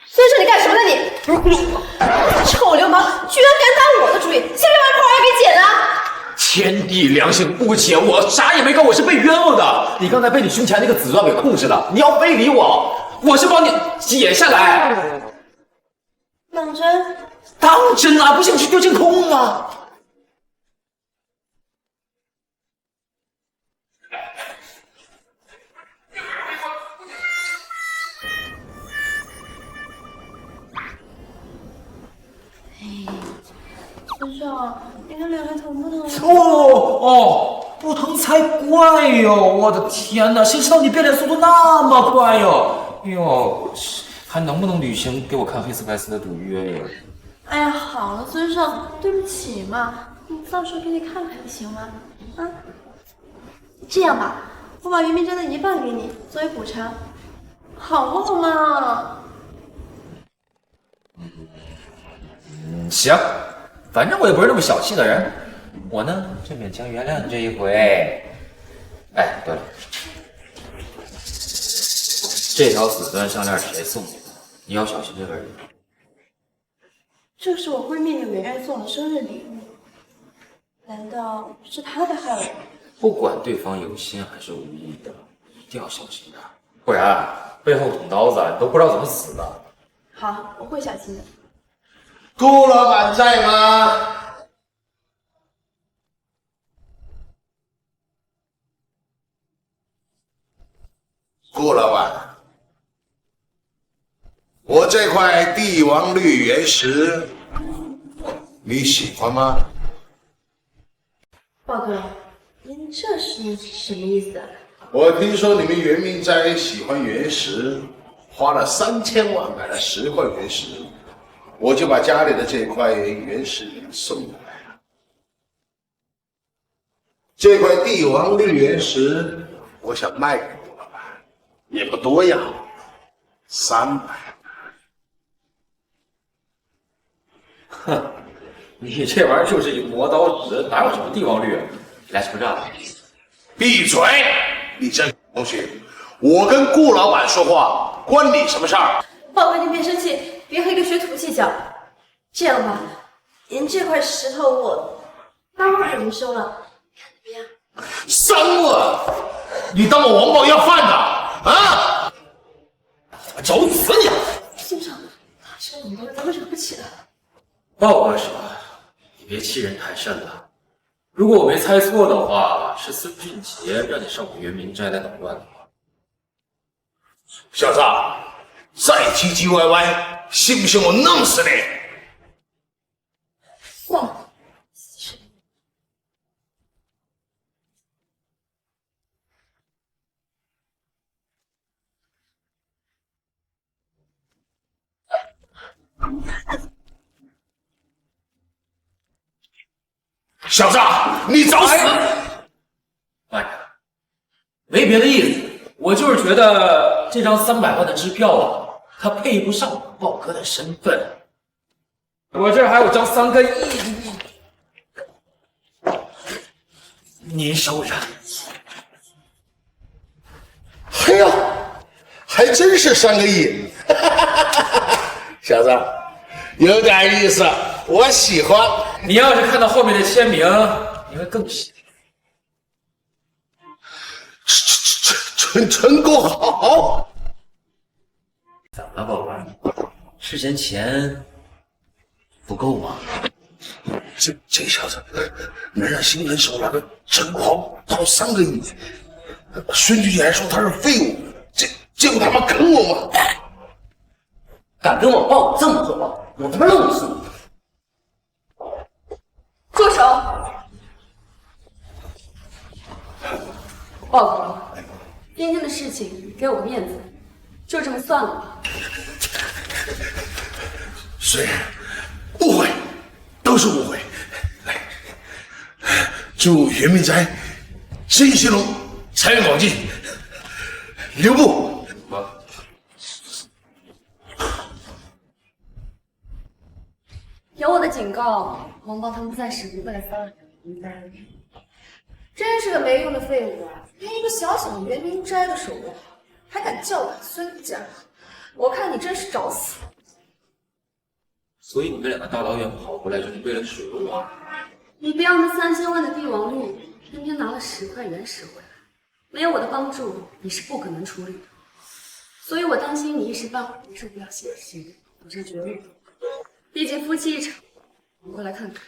孙胜，你干什么呢你？臭流氓，居然敢打我的主意，下面把口还给剪了！天地良心，顾姐，我啥也没干，我是被冤枉的。你刚才被你胸前那个紫钻给控制了，你要非礼我，我是帮你解下来。当真？当真啊！不信你去调监控啊！孙少，你的脸还疼不疼？不疼才怪哟！我的天哪，谁知道你变脸速度那么快哟？哎呦，还能不能履行给我看黑丝白丝的赌约呀？哎呀，好了，孙少，对不起嘛，你到时候给你看看行吗？啊，这样吧，我把圆明斋的1半给你作为补偿，好不好嘛？行，反正我也不是那么小气的人，我呢就勉强原谅你这一回。哎，对了，这条紫钻项链是谁送你的？你要小心这个人。这是我闺蜜柳媛媛送的生日礼物，难道是她在害我？不管对方有心还是无意的，一定要小心点，不然背后捅刀子，你都不知道怎么死的。好，我会小心的。顾老板在吗？顾老板，我这块帝王绿原石，你喜欢吗？豹哥，您这是什么意思啊？我听说你们圆明斋喜欢原石，花了3000万买了10块原石，我就把家里的这块原石送过来了。这块帝王绿原石，我想卖给顾老板，也不多呀，300。哼，你这玩意儿就是一磨刀石，哪有什么帝王绿？来什么账？闭嘴！你这东西，我跟顾老板说话，关你什么事儿？豹哥，您别生气，别和一个学徒计较。这样吧，您这块石头我3万给您收了，看怎么样？3万？你当我王八要饭的啊？找死你！孙少，他收那么多，咱们惹不起的。豹哥说：“你别欺人太甚了。如果我没猜错的话，是孙俊杰让你上我圆明斋来捣乱的吧？”小子，再唧唧歪歪，信不信我弄死你？算了，小子，你找死！慢着，没别的意思，我就是觉得这张300万的支票啊，它配不上我豹哥的身份。我这还有张3个亿，您收着。哎呦，还真是3个亿！小子，有点意思，我喜欢。你要是看到后面的签名，你会更喜欢。成功好。怎么了，宝贝儿？是嫌钱不够吗？这小子能让新人手拿个陈豪到3个亿，孙局还说他是废物，这不他妈坑我吗？敢跟我报这么破话，我他妈弄死你！住手！报告，今天的事情给我个面子，就这么算了吧。是误会，都是误会。来，祝袁明斋生意兴隆，财源广进。留步。有我的警告，王豹他们暂时不会来骚扰你。真是个没用的废物啊！连一个小小的袁明斋都守不好，还敢叫板孙家，我看你真是找死！所以你们2个大老远跑过来就是为了水我？你不要那3000万的帝王路，偏偏拿了10块原石回来，没有我的帮助，你是不可能处理的。所以我担心你一时半会儿受不了现实，走上绝路。毕竟夫妻一场，我过来看看。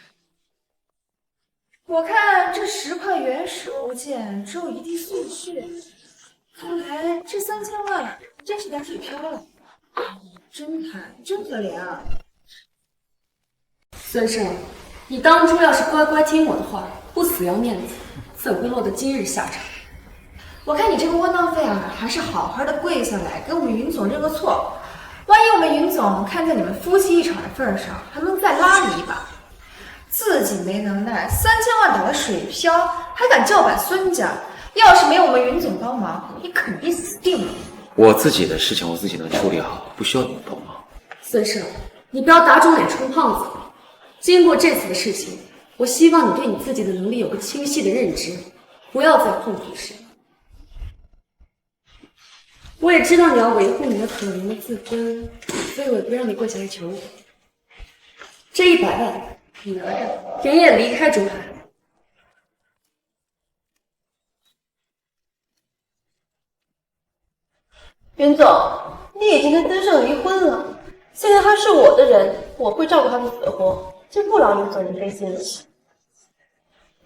我看这10块原石不见，只有一地碎屑，看来这3000万真是打水漂了。侦探真可怜啊！孙胜，你当初要是乖乖听我的话，不死要面子，怎会落得今日下场？我看你这个窝囊废啊，还是好好的跪下来给我们云总认个错。万一我们云总看在你们夫妻一场的份上，还能再拉你一把。自己没能耐，3000万打了水漂，还敢叫板孙家。要是没有我们云总帮忙，你肯定死定了。我自己的事情我自己能处理好，不需要你们帮忙。孙胜，你不要打肿脸充胖子。经过这次的事情，我希望你对你自己的能力有个清晰的认知，不要再碰触谁。我也知道你要维护你的可怜的自尊，所以我也不让你跪下来求我。这100万你拿着，连夜离开珠海。袁总，你已经跟曾胜离婚了，现在他是我的人，我会照顾他的死活，真不劳袁总你费心了。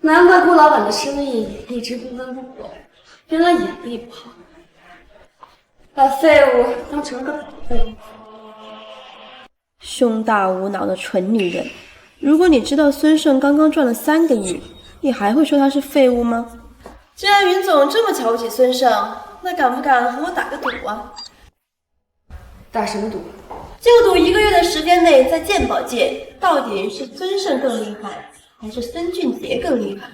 难怪顾老板的生意一直不温不火，原来眼力不好。把废物当成个宝贝。胸大无脑的蠢女人，如果你知道孙胜刚刚赚了3个亿，你还会说他是废物吗？既然云总这么瞧不起孙胜，那敢不敢和我打个赌啊？打什么赌？就赌1个月的时间内，在鉴宝界到底是孙胜更厉害，还是孙俊杰更厉害？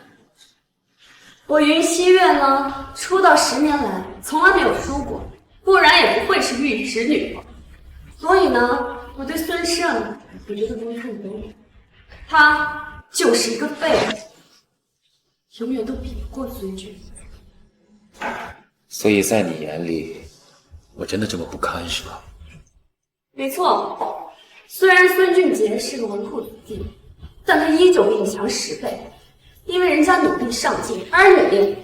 我云溪月呢，出道10年来从来没有输过。不然也不会是玉石女王。所以呢，我对孙胜我觉得不会看懂，他就是一个废物，永远都比不过孙俊。所以在你眼里，我真的这么不堪是吧？没错，虽然孙俊杰是个纨绔子弟，但他依旧比你强10倍，因为人家努力上进，而你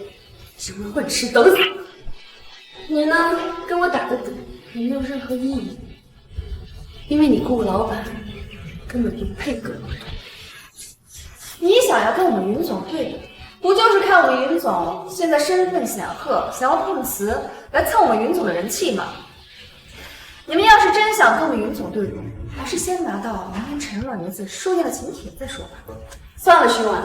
只会混吃等死。你呢，跟我打个赌也没有任何意义，因为你顾老板根本不配跟我赌。你想要跟我们云总对赌，不就是看我们云总现在身份显赫，想要碰瓷来蹭我们云总的人气吗？你们要是真想跟我们云总对赌，还是先拿到明天陈老爷子寿宴的请帖再说吧。算了，徐婉，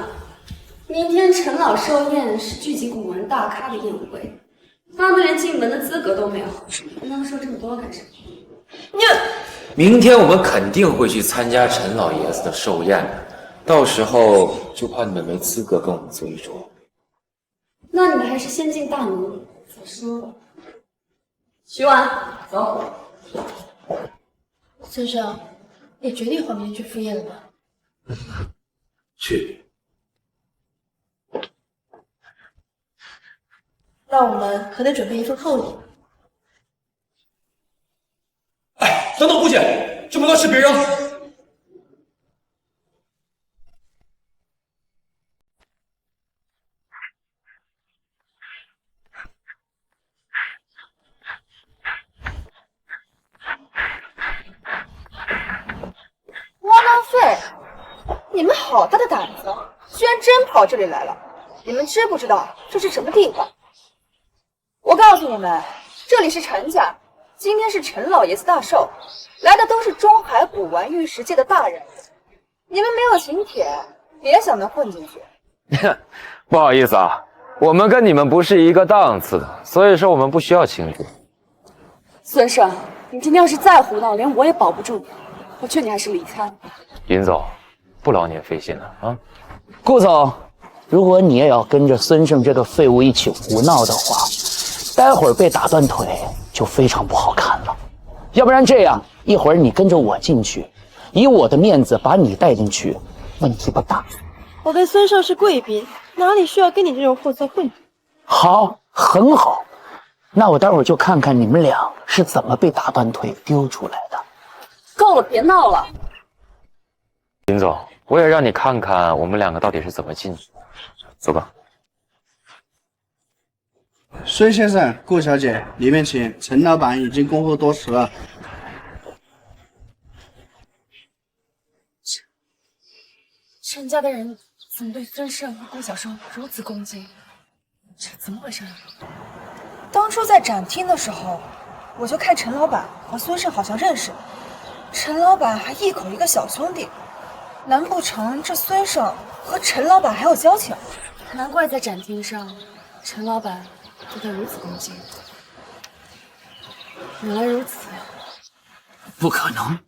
明天陈老寿宴是聚集古玩大咖的宴会。他们连进门的资格都没有，跟他们说这么多干什么？明天我们肯定会去参加陈老爷子的寿宴的，到时候就怕你们没资格跟我们坐一桌。那你们还是先进大门再说吧。徐婉，走。孙胜，你决定明天去赴宴了吗？去。那我们可得准备一份厚礼。哎，等等，顾姐，这么多吃别扔。窝囊废！你们好好大的胆子，居然真跑这里来了！你们知不知道这是什么地方？我告诉你们，这里是陈家，今天是陈老爷子大寿，来的都是中海古玩玉石界的大人。你们没有请帖，别想能混进去。不好意思啊，我们跟你们不是一个档次的，所以说我们不需要请帖。孙胜，你今天要是再胡闹，连我也保不住你。我劝你还是离开。尹总，不劳您费心了啊。顾总，如果你也要跟着孙胜这个废物一起胡闹的话，待会儿被打断腿就非常不好看了。要不然这样，一会儿你跟着我进去，以我的面子把你带进去，问题不大。我跟孙胜是贵宾，哪里需要跟你这种货色混？好，很好。那我待会儿就看看你们俩是怎么被打断腿丢出来的。够了，别闹了。尹总，我也让你看看我们两个到底是怎么进去的。走吧。孙先生、顾小姐，里面请。陈老板已经恭候多时了。陈家的人怎么对孙胜和顾小生如此恭敬？这怎么回事？当初在展厅的时候，我就看陈老板和孙胜好像认识，陈老板还一口一个小兄弟，难不成这孙胜和陈老板还有交情？难怪在展厅上，陈老板对他如此恭敬。原来如此。不可能，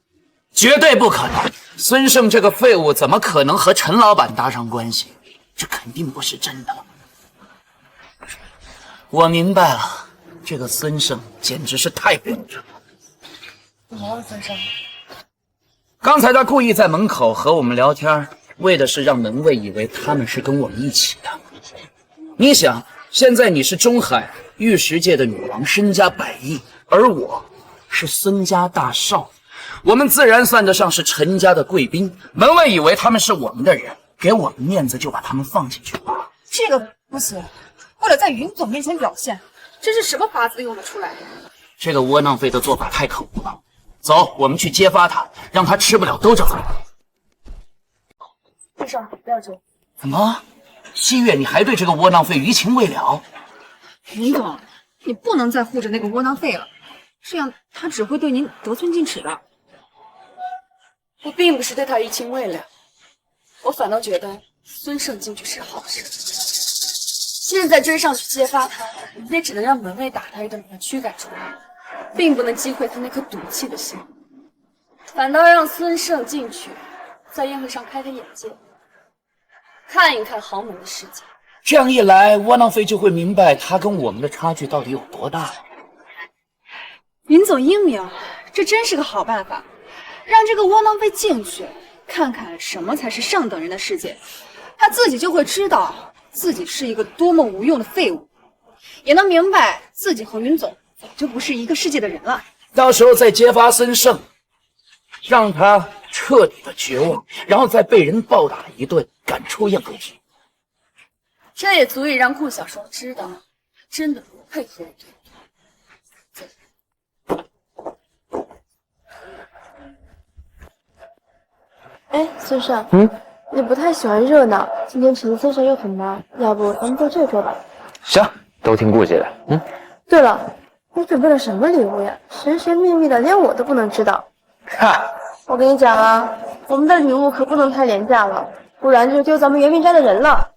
绝对不可能！孙胜这个废物怎么可能和陈老板搭上关系？这肯定不是真的。我明白了，这个孙胜简直是太笨了。怎么了，孙胜？刚才他故意在门口和我们聊天，为的是让门卫以为他们是跟我们一起的。你想，现在你是中海玉石界的女王，身家100亿，而我是孙家大少，我们自然算得上是陈家的贵宾。门卫以为他们是我们的人，给我们面子就把他们放进去了。这个不行，为了在云总面前表现，这是什么法子都用得出来。这个窝囊废的做法太可恶了。走，我们去揭发他，让他吃不了兜着走。先生，不要走。怎么，西月你还对这个窝囊废余情未了？云总，你不能再护着那个窝囊废了，这样他只会对您得寸进尺的。我并不是对他余情未了，我反倒觉得孙胜进去是好事。现在追上去揭发他，我们也只能让门卫打他一顿，把他驱赶出来，并不能击溃他那颗赌气的心。反倒让孙胜进去，在宴会上开开眼界，看一看豪门的世界。这样一来，窝囊废就会明白他跟我们的差距到底有多大。云总英明，这真是个好办法，让这个窝囊废进去，看看什么才是上等人的世界，他自己就会知道自己是一个多么无用的废物，也能明白自己和云总早就不是一个世界的人了。到时候再揭发孙胜，让他彻底的绝望，然后再被人暴打一顿，赶出宴会厅。这也足以让顾小双知道，真的不配合我对。哎，孙胜，你不太喜欢热闹，今天陈先生又很忙，要不咱们坐这桌吧？行，都听顾姐的。对了，你准备了什么礼物呀？神神秘秘的，连我都不能知道。哈，我跟你讲啊，我们的礼物可不能太廉价了，不然就丢咱们圆明斋的人了。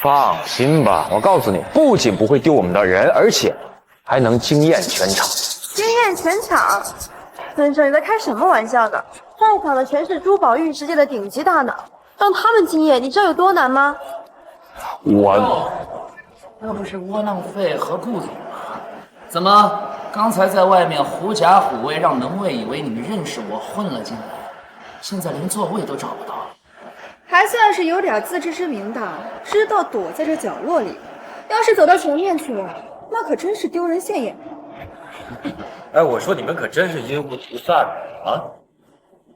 放心吧，我告诉你，不仅不会丢我们的人，而且还能惊艳全场。惊艳全场？孙胜，你在开什么玩笑呢？在场的全是珠宝玉石界的顶级大脑，让他们惊艳，你知道有多难吗？那不是窝囊废和顾总吗？怎么刚才在外面狐假虎威，让门卫以为你们认识我，混了进来，现在连座位都找不到了？还算是有点自知之明的，知道躲在这角落里。要是走到前面去了，那可真是丢人现眼。哎，我说你们可真是阴魂不散的啊！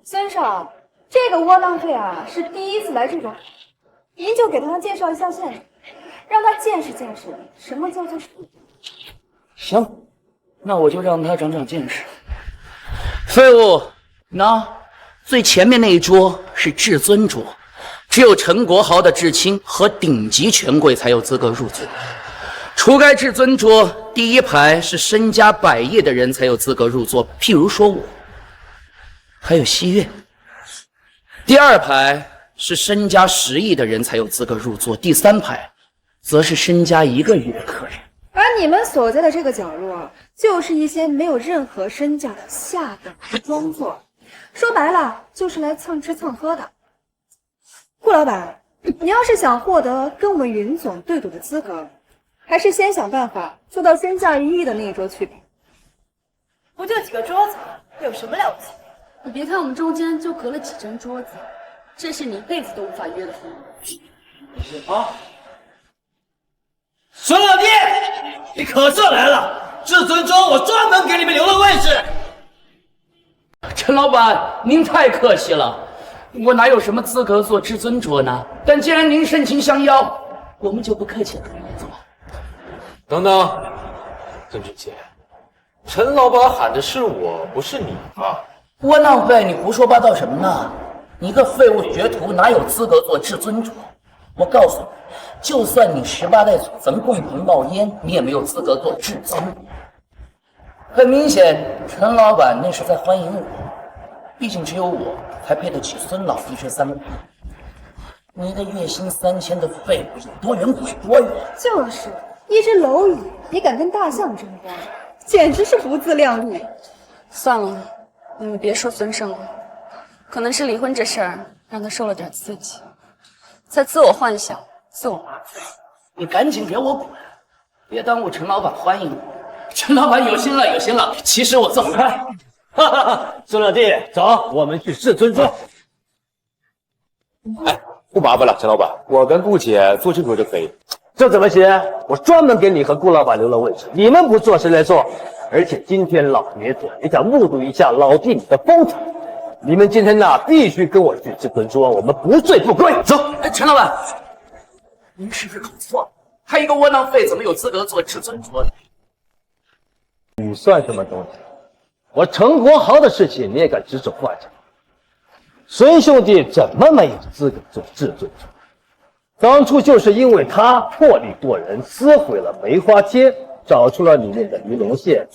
先生，这个窝囊废啊，是第一次来这种，您就给他介绍一下现场，让他见识见识什么叫做术。行，那我就让他长长见识。废物，那最前面那一桌是至尊桌，只有陈国豪的至亲和顶级权贵才有资格入座。除该至尊桌，第一排是身家100亿的人才有资格入座，譬如说我，还有西月。第二排是身家10亿的人才有资格入座，第3排则是身家1个亿的客人。而你们所在的这个角落，就是一些没有任何身价的下等庄座，说白了就是来蹭吃蹭喝的。顾老板，你要是想获得跟我们云总对赌的资格，还是先想办法坐到身价1亿的那一桌去吧。不就几个桌子，有什么了不起？你别看我们中间就隔了几张桌子，这是你一辈子都无法约的分。啊！孙老弟，你可算来了！至尊桌我专门给你们留了位置。陈老板，您太客气了，我哪有什么资格坐至尊桌呢？但既然您盛情相邀，我们就不客气了。走吧。等等，曾俊杰，陈老板喊的是我，不是你啊！窝囊废，你胡说八道什么呢？你个废物学徒哪有资格做至尊桌？我告诉你，就算你18代祖坟共同冒烟，你也没有资格做至尊。很明显，陈老板那是在欢迎我，毕竟只有我才配得起孙老弟这3个字。你个月薪3000的废物，有多远滚多远！就是一只蝼蚁也敢跟大象争光，简直是不自量力。算了，你们别说孙胜了，可能是离婚这事儿让他受了点刺激，才自我幻想、自我麻醉。你赶紧给我滚，别耽误陈老板欢迎我。陈老板有心了，有心了。其实我走开。哈哈哈！孙老弟，走，我们去至尊桌。哎，不麻烦了，陈老板，我跟顾姐坐这桌就可以。这怎么行？我专门给你和顾老板留了位置，你们不坐谁来坐？而且今天老爷子也想目睹一下老弟你的风采，你们今天必须跟我去至尊桌，我们不醉不归。走。陈老板，您是不是搞错了？他一个窝囊废怎么有资格做至尊桌呢？你算什么东西？我陈国豪的事情你也敢指手画脚？孙兄弟怎么没有资格做至尊桌？当初就是因为他魄力过人，撕毁了梅花贴，找出了里面的尼龙线，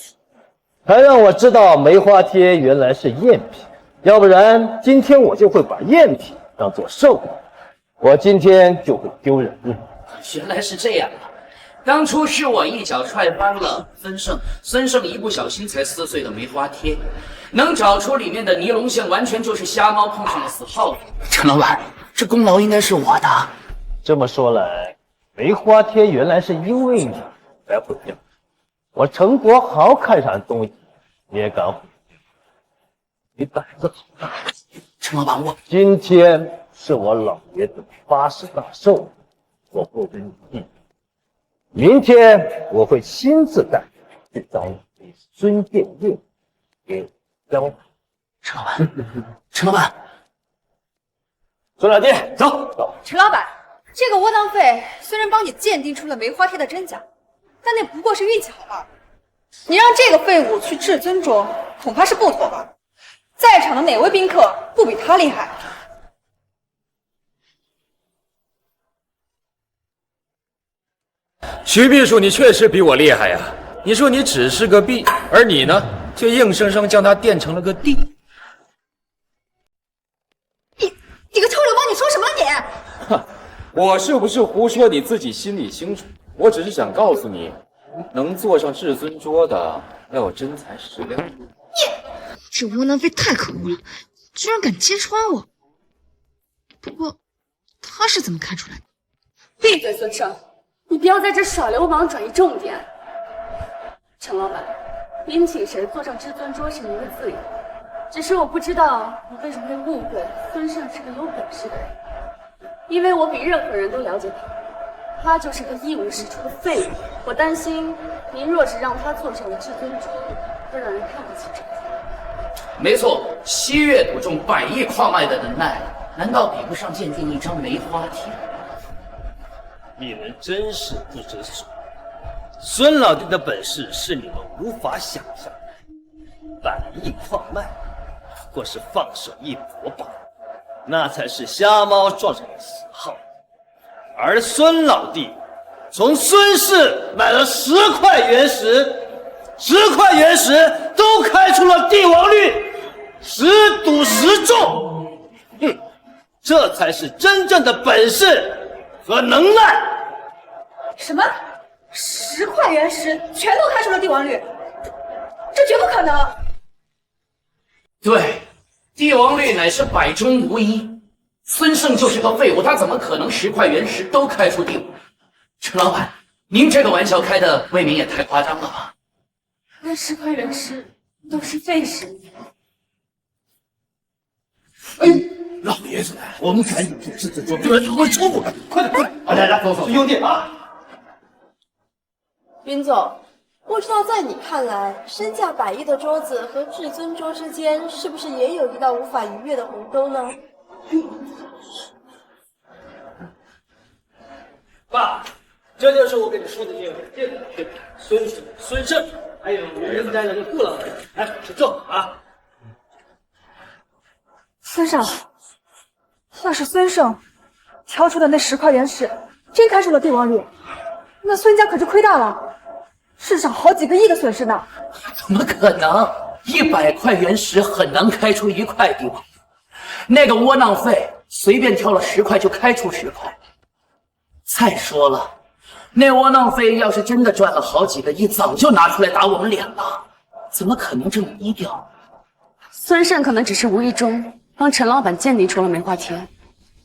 才让我知道梅花贴原来是赝品。要不然今天我就会把赝品当做寿礼，我今天就会丢人了。原来是这样啊！当初是我一脚踹翻了孙胜一不小心才撕碎的梅花贴，能找出里面的尼龙线，完全就是瞎猫碰上了死耗子。陈老板，这功劳应该是我的。这么说来，梅花贴原来是因为你才毁掉。我陈国豪看上东西，你也敢毁？你胆子好大！陈老板，我今天是我老爷子80大寿，我不跟你计。明天我会亲自带你去找你孙殿印给你交代。陈老板，陈老板，孙老弟，走。陈老板，这个窝囊废虽然帮你鉴定出了梅花贴的真假，但那不过是运气好罢了。你让这个废物去至尊桌，恐怕是不妥吧？在场的哪位宾客不比他厉害？徐秘书，你确实比我厉害呀！你说你只是个币，而你呢，却硬生生将它垫成了个地。你个臭流氓，你说什么你？哼，我是不是胡说你自己心里清楚。我只是想告诉你，能坐上至尊桌的要有真材实料。这窝囊废太可恶了，居然敢揭穿我。不过他是怎么看出来的？闭嘴，孙胜！你不要在这耍流氓，转移重点。陈老板，您请谁坐上至尊桌是您的自由，只是我不知道你为什么会误会孙胜是个有本事的人，因为我比任何人都了解他，他就是个一无是处的废物。我担心您若是让他坐上了至尊桌，会让人看不起这个。没错，西岳赌中100亿矿脉的能耐，难道比不上鉴定一张梅花贴？你们真是不知所谓。孙老弟的本事是你们无法想象的，100亿矿脉，过是放手一搏罢了，那才是瞎猫撞上了死耗。而孙老弟从孙氏买了10块原石，10块原石都开出了帝王绿，10赌10中。这才是真正的本事和能耐。什么？10块原石全都开出了帝王绿？这绝不可能！对，帝王绿乃是百中无一。孙胜就是个废物，他怎么可能10块原石都开出帝王？陈老板，您这个玩笑开的未免也太夸张了吧？那10块原石都是废石。哎，老爷子，我们赶紧去制止桌，不然他会抽我们！快点，快点！来，走，兄弟啊！云总，不知道在你看来，身价100亿的桌子和至尊桌之间，是不是也有一道无法逾越的鸿沟呢？爸，这就是我给你说的这个孙胜，还有人家的顾老人，来，请坐啊。孙胜，要是孙胜挑出的那10块原石真开出了帝王绿，那孙家可就亏大了，至少好几个亿的损失呢。怎么可能？100块原石很难开出1块帝王绿，那个窝囊废随便挑了10块就开出10块。再说了，那窝囊废要是真的赚了好几个亿，早就拿出来打我们脸了，怎么可能这么低调？孙胜可能只是无意中帮陈老板鉴定出了梅花田，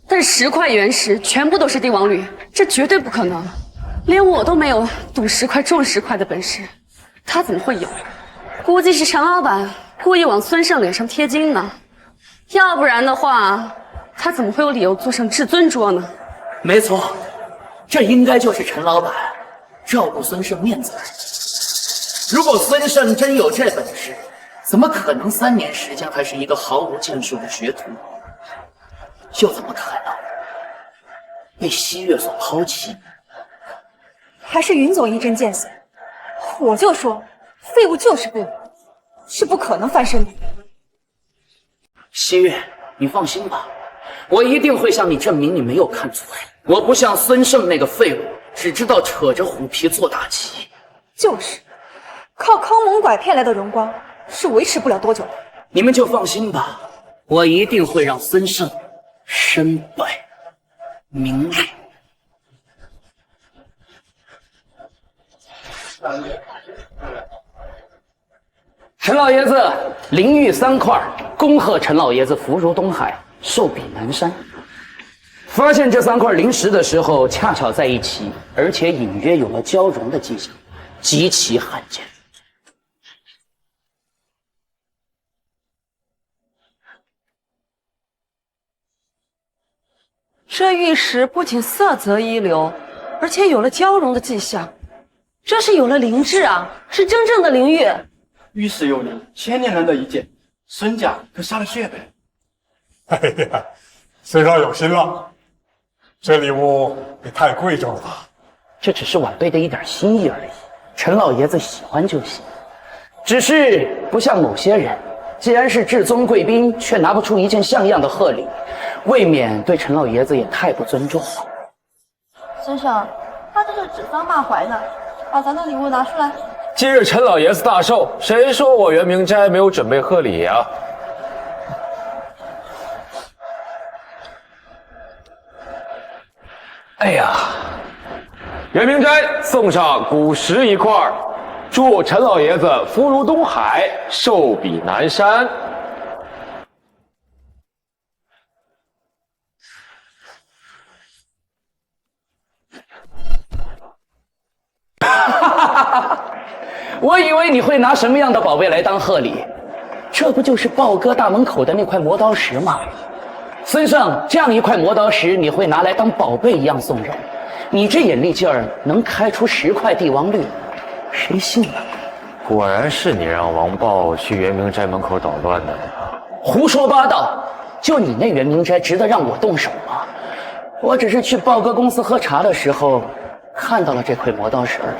但10块原石全部都是帝王绿，这绝对不可能。连我都没有赌10块中10块的本事，他怎么会有？估计是陈老板故意往孙胜脸上贴金呢，要不然的话，他怎么会有理由坐上至尊桌呢？没错，这应该就是陈老板照顾孙胜面子。如果孙胜真有这本事，怎么可能3年时间还是一个毫无建树的学徒？又怎么可能被西月所抛弃？还是云总一针见血，我就说，废物就是废物，是不可能翻身的。西月，你放心吧，我一定会向你证明你没有看错。我不像孙胜那个废物，只知道扯着虎皮做大旗。就是，靠坑蒙拐骗来的荣光是维持不了多久的。你们就放心吧，我一定会让孙胜身败名裂。陈老爷子灵玉3块，恭贺陈老爷子福如东海，寿比南山。发现这3块灵石的时候，恰巧在一起，而且隐约有了交融的迹象，极其罕见。这玉石不仅色泽一流，而且有了交融的迹象，这是有了灵智啊，是真正的灵玉。玉石有灵，1000年难得一见，孙家可下了血呗。哎呀，孙少有心了，这礼物也太贵重了吧？这只是晚辈的一点心意而已，陈老爷子喜欢就行。只是不像某些人，既然是至尊贵宾，却拿不出一件像样的贺礼，未免对陈老爷子也太不尊重了。先生，他这是指桑骂槐呢，把咱的礼物拿出来。今日陈老爷子大寿，谁说我圆明斋没有准备贺礼啊？哎呀，圆明斋送上古石1块，祝陈老爷子福如东海，寿比南山。我以为你会拿什么样的宝贝来当贺礼，这不就是豹哥大门口的那块磨刀石吗？孙胜，这样一块磨刀石你会拿来当宝贝一样送人？你这眼力劲儿能开出10块帝王绿，谁信呢？果然是你让王豹去圆明斋门口捣乱的。胡说八道！就你那圆明斋值得让我动手吗？我只是去豹哥公司喝茶的时候看到了这块磨刀石而已。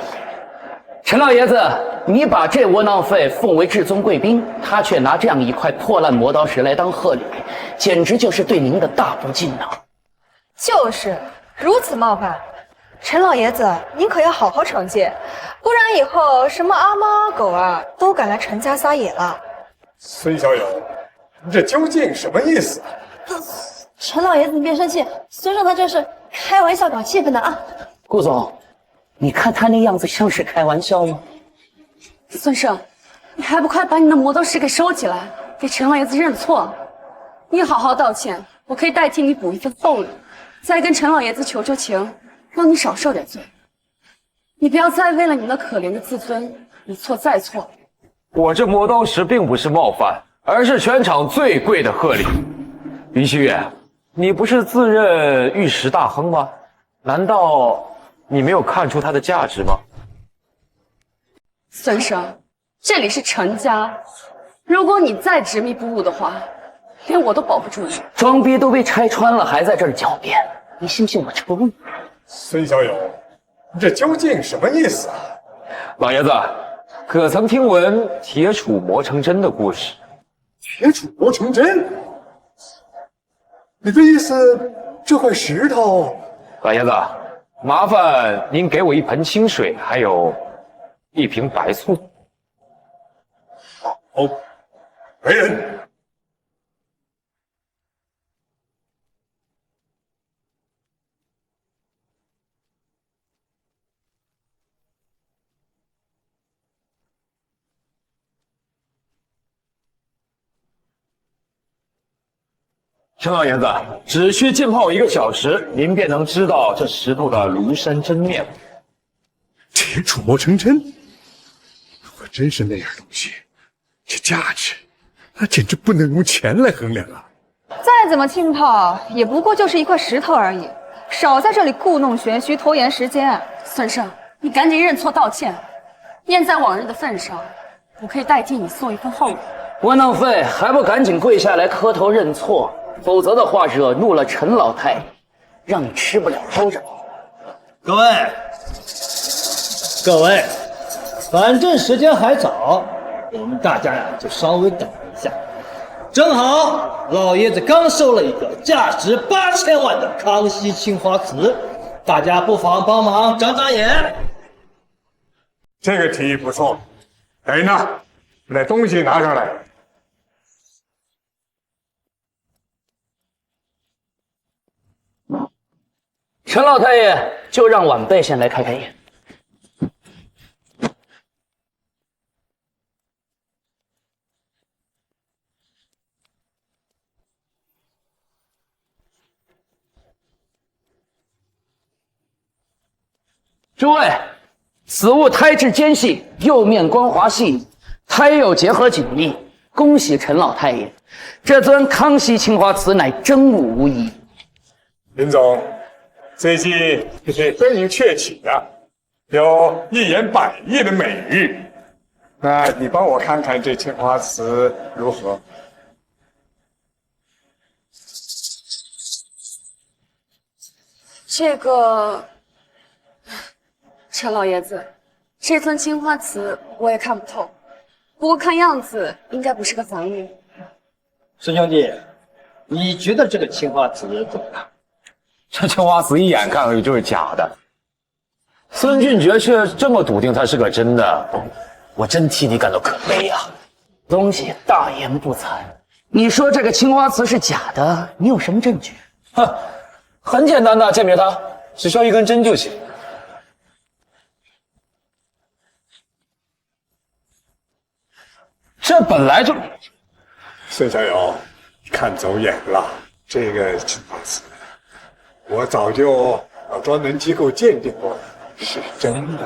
陈老爷子，你把这窝囊废奉为至尊贵宾，他却拿这样一块破烂磨刀石来当贺礼，简直就是对您的大不敬啊！就是如此冒犯，陈老爷子，您可要好好惩戒，不然以后什么阿猫阿狗啊都敢来陈家撒野了。孙小友，你这究竟什么意思？陈老爷子，你别生气，孙少他这是开玩笑搞气氛的啊。顾总，你看他那样子像是开玩笑吗？孙胜，你还不快把你的磨刀石给收起来，给陈老爷子认错？你好好道歉，我可以代替你补一份厚礼，再跟陈老爷子求求情，让你少受点罪。你不要再为了你那可怜的自尊一错再错。我这磨刀石并不是冒犯，而是全场最贵的贺礼。林希月，你不是自认玉石大亨吗？难道你没有看出它的价值吗？孙生，这里是陈家，如果你再执迷不悟的话，连我都保不住你。装逼都被拆穿了，还在这儿狡辩，你信不信我抽你？孙小友，你这究竟什么意思啊？老爷子，可曾听闻铁杵磨成针的故事？铁杵磨成针？你的意思，这块石头？老爷子，麻烦您给我一盆清水，还有一瓶白醋。好，来人！陈老爷子，只需浸泡1个小时，您便能知道这石头的庐山真面目。铁杵磨成针，如果真是那样东西，这价值那简直不能用钱来衡量啊！再怎么浸泡，也不过就是一块石头而已，少在这里故弄玄虚，拖延时间。孙胜，你赶紧认错道歉，念在往日的份上，我可以代替你送一份厚礼。窝囊废，还不赶紧跪下来磕头认错？否则的话，惹怒了陈老太爷，让你吃不了兜着走。各位，反正时间还早，我们大家呀就稍微等一下。正好老爷子刚收了一个价值8000万的康熙青花瓷，大家不妨帮忙长长眼。这个提议不错。人呢？把东西拿上来。陈老太爷，就让晚辈先来开开眼。诸位，此物胎质坚细，釉面光滑细腻，胎釉结合紧密。恭喜陈老太爷，这尊康熙青花瓷乃真物无疑。林总，最近可是声名鹊起啊，有1言100亿的美誉。那你帮我看看这青花瓷如何？这个，陈老爷子，这尊青花瓷我也看不透，不过看样子应该不是个凡物。孙兄弟，你觉得这个青花瓷怎么样？这青花瓷一眼看上去就是假的，孙俊爵却这么笃定它是个真的，我真替你感到可悲啊！东西大言不惭，你说这个青花瓷是假的，你有什么证据？哼，很简单的，鉴别它，只需要一根针就行。这本来就……孙小友，你看走眼了，这个青花瓷。我早就找专门机构鉴定过，是真的。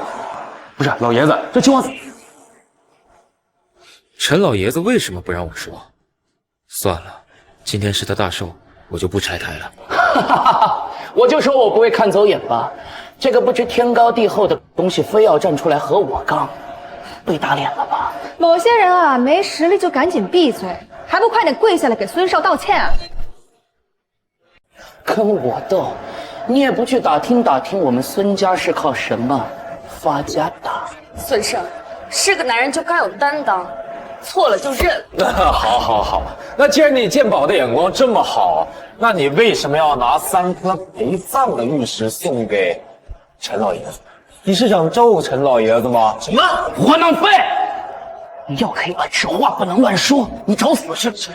不是老爷子，这青花瓷，陈老爷子为什么不让我说？算了，今天是他大寿，我就不拆台了。哈哈哈！我就说我不会看走眼吧，这个不知天高地厚的东西非要站出来和我杠，被打脸了吧？某些人啊，没实力就赶紧闭嘴，还不快点跪下来给孙少道歉啊！跟我斗，你也不去打听打听我们孙家是靠什么发家的？孙胜是个男人就该有担当，错了就认。好，好，好。那既然你鉴宝的眼光这么好，那你为什么要拿3颗陪葬的玉石送给陈老爷子？你是想咒陈老爷子吗？什么活囊废！你要黑乱吃话不能乱说，你找死是不是？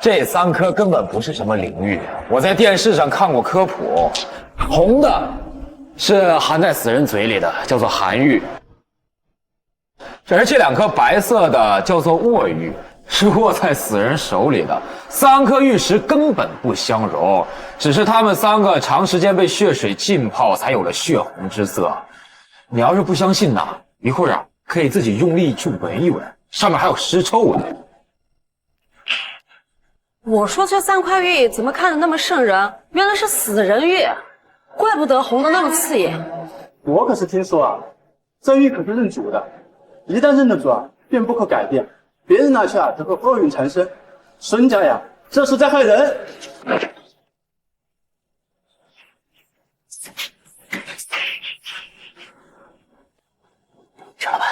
这3颗根本不是什么灵玉，我在电视上看过科普，红的是含在死人嘴里的，叫做寒玉。而这2颗白色的叫做卧玉，是握在死人手里的。3颗玉石根本不相容，只是他们3个长时间被血水浸泡，才有了血红之色。你要是不相信呐，一会儿啊可以自己用力去闻一闻，上面还有尸臭呢。我说这3块玉怎么看着那么瘆人？原来是死人玉，怪不得红的那么刺眼。我可是听说啊，这玉可是认主的，一旦认了主啊，便不可改变。别人拿下都会厄运缠身。孙家呀，这是在害人。陈老板，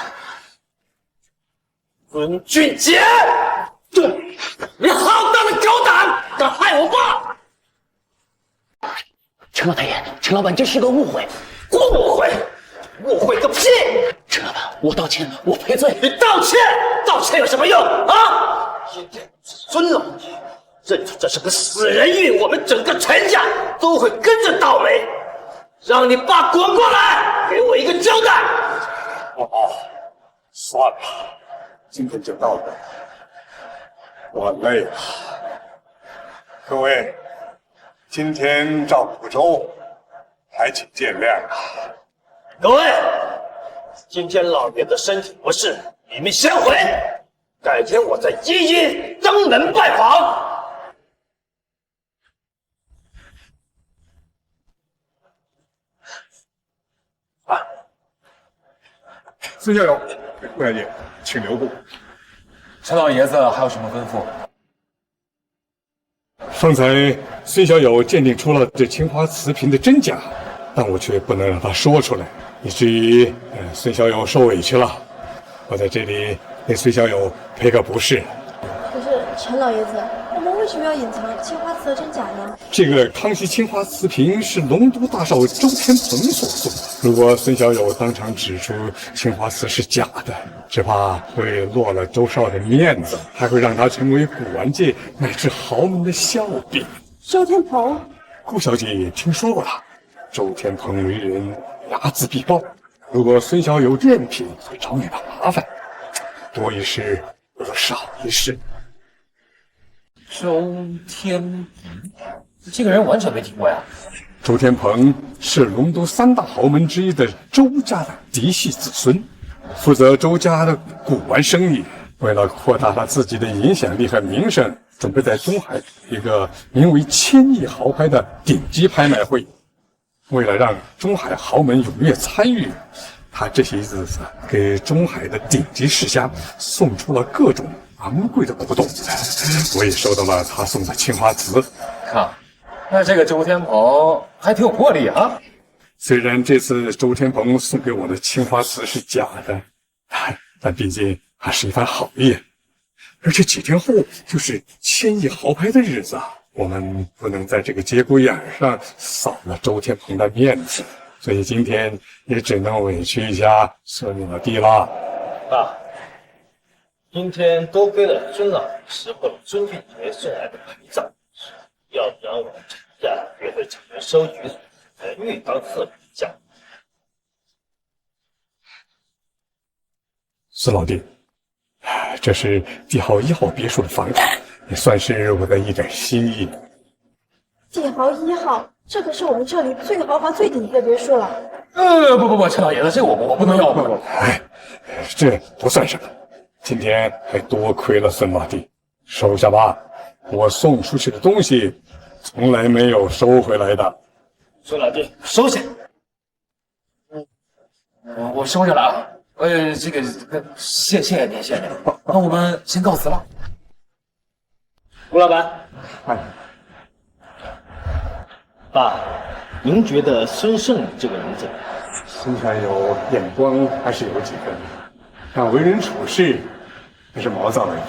孙俊杰，你好大的狗胆，敢害我爸！陈老太爷，陈老板，这是个误会。误会？误会个屁！陈老板，我道歉，我赔罪。你道歉？道歉有什么用啊？今天孙老弟认出这是个死人玉，我们整个陈家都会跟着倒霉。让你爸滚过来，给我一个交代。哦，算了，今天就到这。我累了，各位，今天照顾不周，还请见谅啊。各位，今天老爷子身体不适，你们先回，改天我再一一登门拜访。孙小友，顾小姐，请留步。陈老爷子还有什么吩咐？方才孙小友鉴定出了这青花瓷瓶的真假，但我却不能让他说出来，以至于孙小友受委屈了。我在这里给孙小友赔个不是。可是陈老爷子，我们为什么要隐藏青花瓷的真假呢？这个康熙青花瓷瓶是龙都大少周天鹏所送的。如果孙小友当场指出青花瓷是假的，只怕会落了周少的面子，还会让他成为古玩界乃至豪门的笑柄。周天鹏，顾小姐也听说过他。周天鹏为人睚眦必报，如果孙小友赝品，会找你的麻烦。多一事不如少一事。周天鹏，这个人完全没听过呀。周天鹏是龙都3大豪门之一的周家的嫡系子孙，负责周家的古玩生意。为了扩大他自己的影响力和名声，准备在中海一个名为1000亿豪拍的顶级拍卖会。为了让中海豪门踊跃参与，他这些日子给中海的顶级世家送出了各种昂贵的古董，我也收到了他送的青花瓷。看，那这个周天鹏还挺有魄力啊。虽然这次周天鹏送给我的青花瓷是假的，但毕竟还是一番好意。而且几天后就是1000亿豪拍的日子啊，我们不能在这个节骨眼上扫了周天鹏的面子，所以今天也只能委屈一下孙老弟啦。爸，今天多亏了孙老爷识破了孙俊杰送来的陪葬，要不然我们陈家也会成为收局人玉当次家。孙老弟，这是帝豪1号别墅的房子，也算是我的一点心意。帝豪1号，这可是我们这里最豪华、最顶级的别墅了。不，陈老爷子，这我不能要，不。哎，这不算什么。今天还多亏了孙老弟，收下吧。我送出去的东西，从来没有收回来的。孙老弟，收下。我收下了啊。这个谢谢您。那我们先告辞了。吴老板，爸，您觉得孙胜这个人怎么样？身上有眼光还是有几分，但为人处事还是毛躁了一点，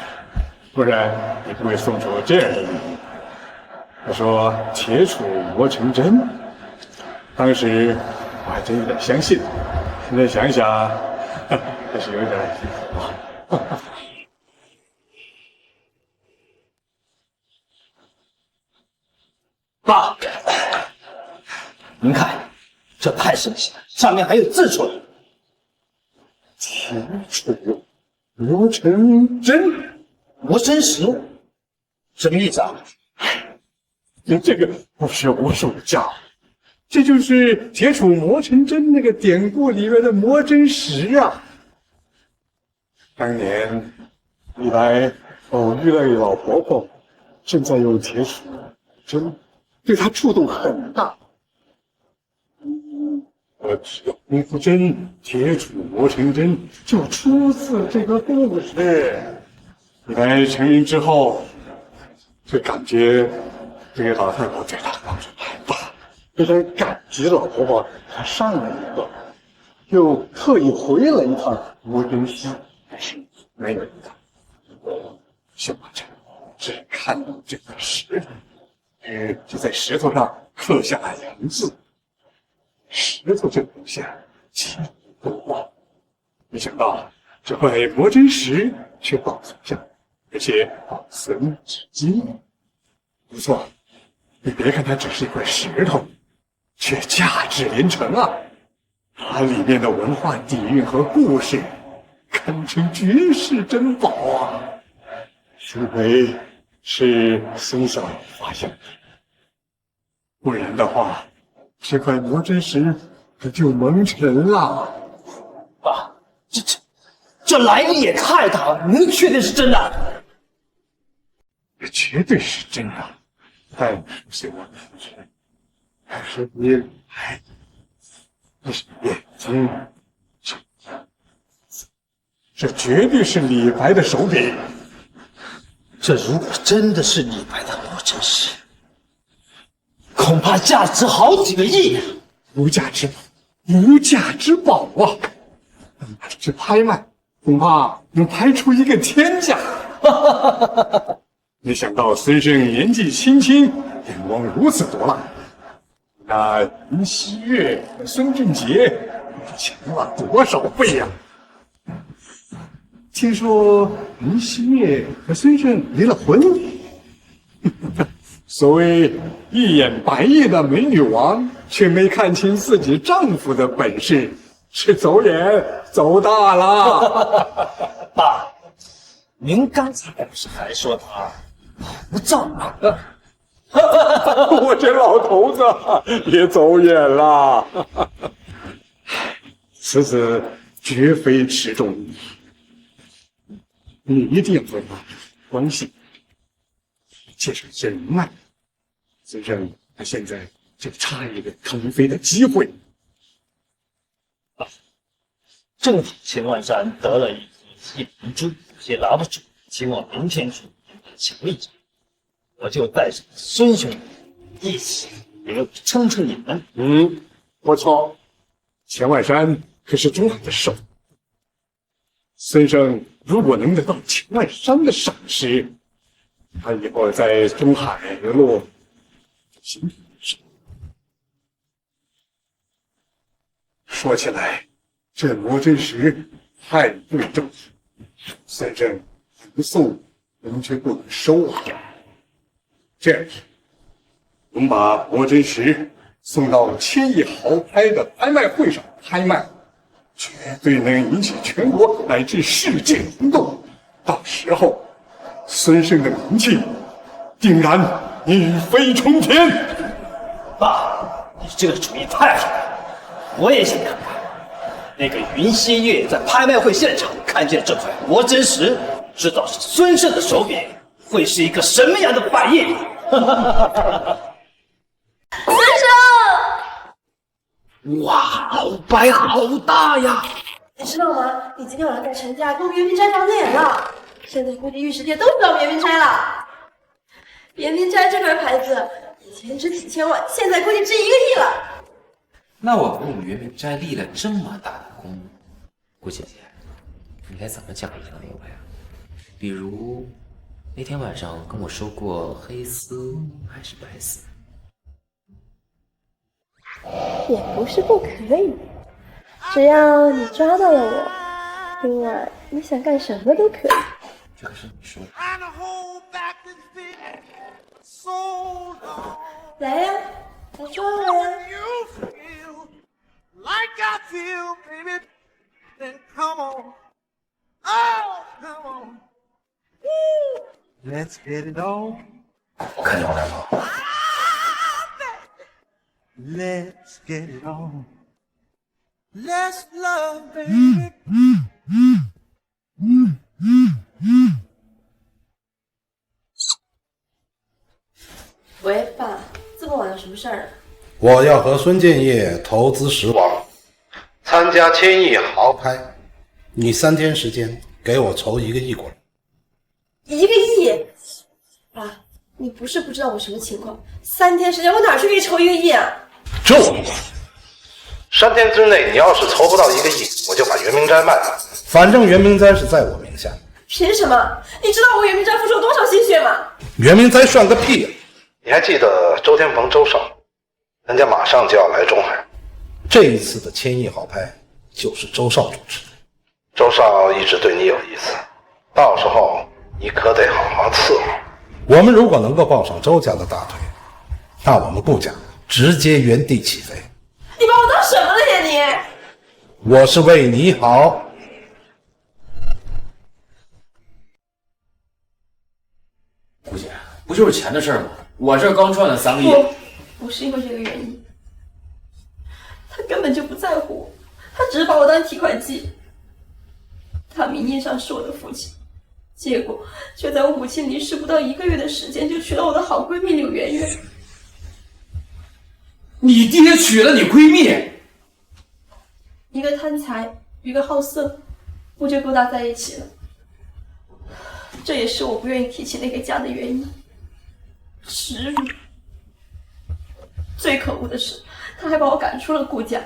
不然也不会送出这样的礼物。他说铁杵磨成针，当时我还真有点相信，现在想想，还是有点爸，您看，这太神奇了，上面还有字出来。铁杵磨成针，磨真实，什么意思啊？你这个不是武术家，这就是铁杵磨成针那个典故里面的磨真石啊。当年李白偶遇了老婆婆，正在用铁杵针，对他触动很大。只要功夫真，铁杵磨成针，就出自这个故事。李白成名之后，就感觉这个老太婆对他帮助太大，非常感激老婆婆，他上了一课，又特意回了一趟磨真溪，但是没有一趟。薛宝钧只看到这块石头，就在石头上刻下了洋字，石头就留下几幅画。没想到这块磨真石却保存下来，而且保存至今。不错，你别看它只是一块石头，却价值连城啊！它里面的文化底蕴和故事，堪称绝世珍宝啊！幸亏是孙小友发现的，不然的话，这块磨真石可就蒙尘了。爸，这来历也太大了，您确定是真的？这绝对是真的，但是我还是你来，你是眼睛，这绝对是李白的手笔。这如果真的是李白的磨真石，恐怕价值好几个亿，无价之宝啊！拿出去拍卖，恐怕能拍出一个天价。没想到孙胜年纪轻轻，眼光如此毒辣。那林希月和孙俊杰强了多少倍呀？听说林希月和孙胜离了婚。所谓一眼白夜的美女王，却没看清自己丈夫的本事，是走眼走大了。爸，您刚才不是还说他不照吗？我这老头子也走眼了。此子绝非池中物，你一定要和他关系，介绍些人脉。孙胜他现在就差一个腾飞的机会。正好秦万山得了一颗一盆珠，也拿不住，请我明天去强力战，我就带上孙兄一起也撑撑你们。不错，钱万山可是中海的首。孙胜如果能得到钱万山的赏识，他以后在中海一路行。说起来，这磨真石太贵重，孙胜不送，人却不能收啊。这样，我们把磨真石送到千亿豪拍的拍卖会上拍卖，绝对能引起全国乃至世界轰动。到时候，孙胜的名气定然一飞冲天。爸，你这个主意太好了，我也想看看那个云溪月在拍卖会现场看见这块磨真石，知道是孙胜的手笔，会是一个什么样的反应？孙胜，哇，好白好大呀！你知道吗？你今天晚上在陈家跟袁明斋长脸了，现在估计玉石界都知道袁明斋了。袁明斋这块牌子以前值几千万，现在估计值1个亿了。那我给我们圆明斋立了这么大的功，顾姐姐，你该怎么奖励我呀？比如那天晚上跟我说过黑丝还是白丝？也不是不可以，只要你抓到了我，另外你想干什么都可以。这可是你说的。来呀，来抓我呀！ Like I feel, baby, then come on. Oh, come on. Woo. Let's get it on. 我看见我来吗 Let's get it on. Let's love, baby. 喂，爸，这么晚有什么事儿？我要和孙建业投资10万，参加千亿豪拍。你3天时间给我筹1个亿过来。1个亿？爸，你不是不知道我什么情况？3天时间，我哪去给你筹1个亿啊？这我不管。3天之内，你要是筹不到1个亿，我就把圆明斋卖了。反正圆明斋是在我名下。凭什么？你知道我圆明斋付出了多少心血吗？圆明斋算个屁呀！你还记得周天鹏周少？人家马上就要来中海，这一次的千亿好拍就是周少主持。周少一直对你有意思，到时候你可得好好伺候。我们如果能够抱上周家的大腿，那我们顾家直接原地起飞。你把我当什么了呀你？我是为你好。顾姐，不就是钱的事吗？我这刚赚了3个亿。不是因为这个原因，他根本就不在乎我，他只是把我当提款机。他名义上是我的父亲，结果却在我母亲离世不到1个月的时间就娶了我的好闺蜜柳媛媛。你爹娶了你闺蜜？一个贪财，一个好色，不就勾搭在一起了？这也是我不愿意提起那个家的原因。耻辱！最可恶的是，他还把我赶出了顾家，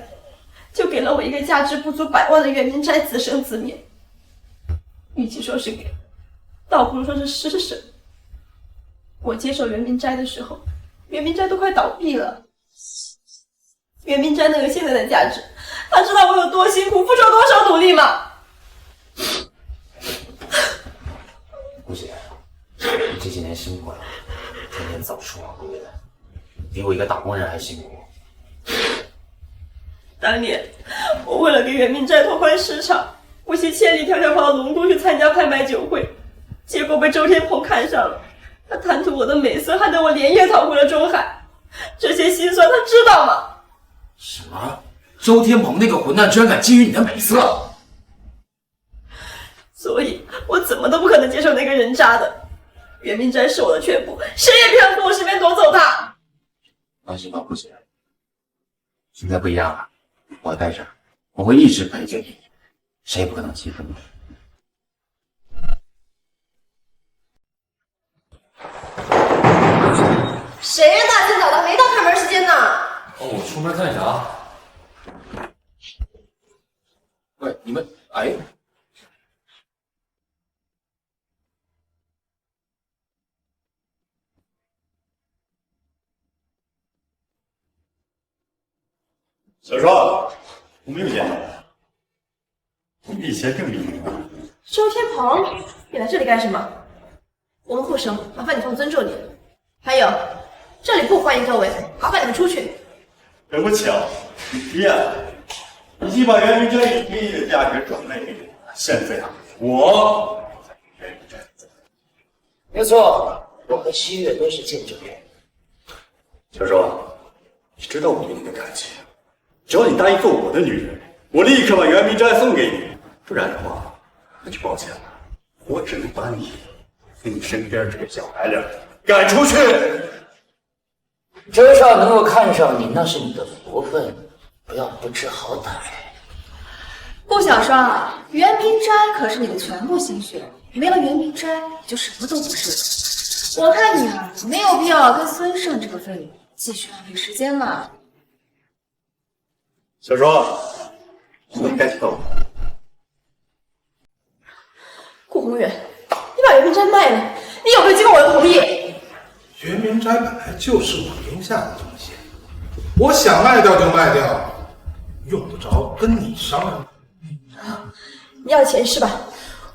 就给了我一个价值不足100万的圆明斋，自生自灭。与其说是给，倒不如说是施舍。我接手圆明斋的时候，圆明斋都快倒闭了。圆明斋能有现在的价值，他知道我有多辛苦，付出了多少努力吗？顾姐，你这几年辛苦了，天天早出晚归的，比我一个打工人还辛苦。当年我为了给圆明斋拓宽市场，不惜千里迢迢跑到龙都去参加拍卖酒会，结果被周天鹏看上了，他贪图我的美色，害得我连夜逃回了中海。这些心酸他知道吗？什么？周天鹏那个混蛋居然敢觊觎你的美色？所以我怎么都不可能接受那个人渣的。圆明斋是我的全部，谁也别想从我身边夺走它。放心吧，顾姐，现在不一样了，我在这儿，我会一直陪着你，谁也不可能欺负你。谁呀？大清早的，没到开门时间呢。哦，我出门干啥？喂，你们，哎。小双，我们又见面了。你比以前更厉害。周天鹏，你来这里干什么？我们不熟，麻烦你放尊重点。还有，这里不欢迎各位，麻烦你们出去。真不巧，你爹已经把圆明斋1亿的价格转卖给你了。现在啊，我在圆明斋。没错，我和七月都是见证人。小双，你知道我对你的感情。只要你答应做我的女人，我立刻把圆明斋送给你。不然的话，那就抱歉了，我只能把你跟你身边这个小白脸赶出去。周少能够看上你，那是你的福分，不要不知好歹。顾小双，圆明斋可是你的全部心血，没了圆明斋，你就什么都不是了。我看你啊，没有必要跟孙胜这个废物继续浪费时间了。小说，你该知道我。顾宏远，你把圆明斋卖了，你有没有经过我的同意？圆明斋本来就是我名下的东西，我想卖掉就卖掉，用得着跟你商量吗？你要钱是吧？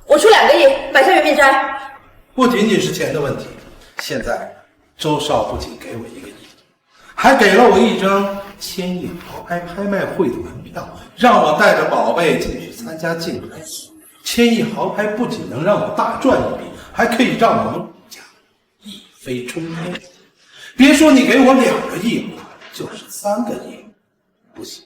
我出2个亿买下圆明斋。不仅仅是钱的问题，现在周少不仅给我1个亿，还给了我一张千亿豪拍拍卖会的门票，让我带着宝贝进去参加竞拍。千亿豪拍不仅能让我大赚一笔，还可以让我们股价一飞冲天。别说你给我2个亿，就是3个亿，不行。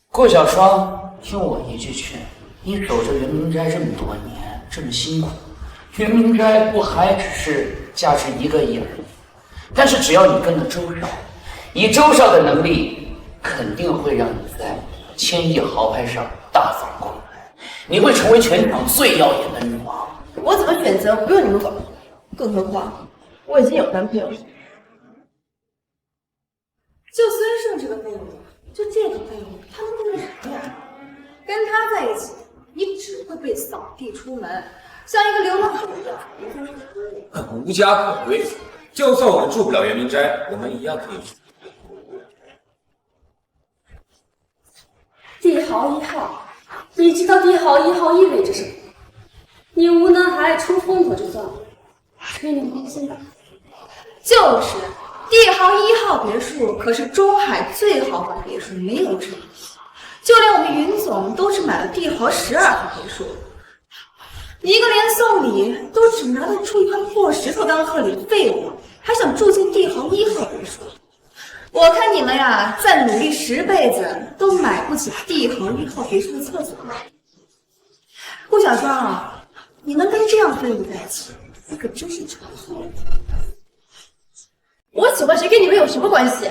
顾小双，听我一句劝，你守着圆明斋这么多年，这么辛苦，圆明斋不还只是价值1个亿而已？但是只要你跟了周少，以周少的能力，肯定会让你在千亿豪拍上大放光彩，你会成为全场最耀眼的女王。我怎么选择不用你们管，更何况我已经有男朋友了。就孙胜这个废物，就这种废物，他能变成什么呀？跟他在一起，你只会被扫地出门，像一个流浪狗一样。无家可归，就算我们住不了圆明斋，我们一样可以住。帝豪1号，你知道帝豪1号意味着什么？你无能还出风头就算了，吹牛逼现在就是，帝豪1号别墅可是中海最豪华的别墅，没有之一。就连我们云总都只买了帝豪12号别墅，一个连送礼都只拿得出一块破石头当贺礼的废物，还想住进帝豪1号别墅？我看你们呀，再努力10辈子都买不起帝豪1号别墅的厕所。顾小双啊，你能跟这样废物在一起，你可真是成错了。我喜欢谁跟你们有什么关系？